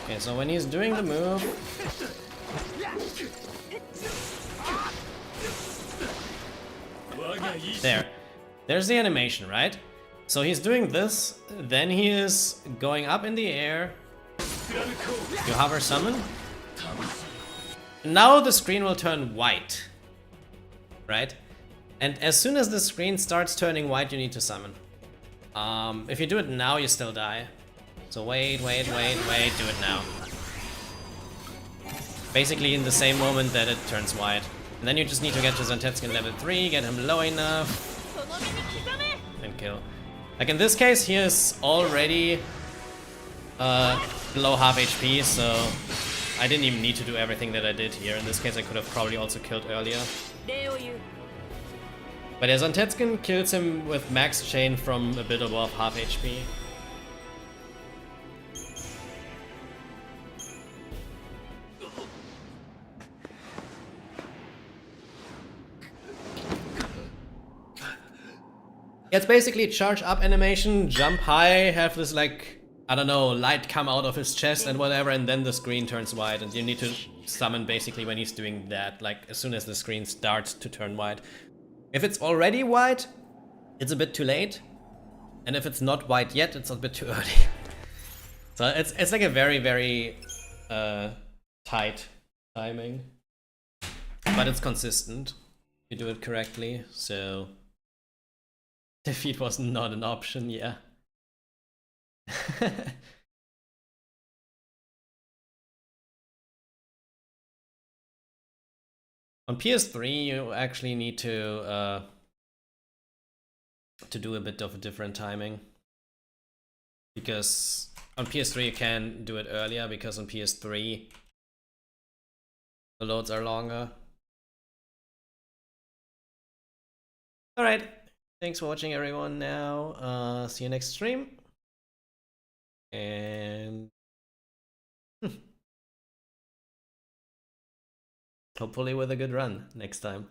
Okay, so when he's doing the move, there's the animation, right? So he's doing this, then he is going up in the air. You hover summon. Now the screen will turn white, right? And as soon as the screen starts turning white, you need to summon. If you do it now, you still die. So wait, do it now. Basically in the same moment that it turns white. And then you just need to get to Zantetsuken level 3, get him low enough, and kill. Like in this case, he is already below half HP, so I didn't even need to do everything that I did here. In this case, I could have probably also killed earlier. But yeah, Zantetsuken kills him with max chain from a bit above half HP. It's basically charge up animation, jump high, have this like, I don't know, light come out of his chest and whatever, and then the screen turns white, and you need to summon basically when he's doing that, like as soon as the screen starts to turn white. If it's already white, it's a bit too late, and if it's not white yet, it's a bit too early. So it's like a very tight timing, but it's consistent. You do it correctly, so defeat was not an option. Yeah. On PS3, you actually need to do a bit of a different timing, because on PS3 you can do it earlier, because on PS3 the loads are longer. Alright, thanks for watching everyone now. See you next stream. And hopefully with a good run next time.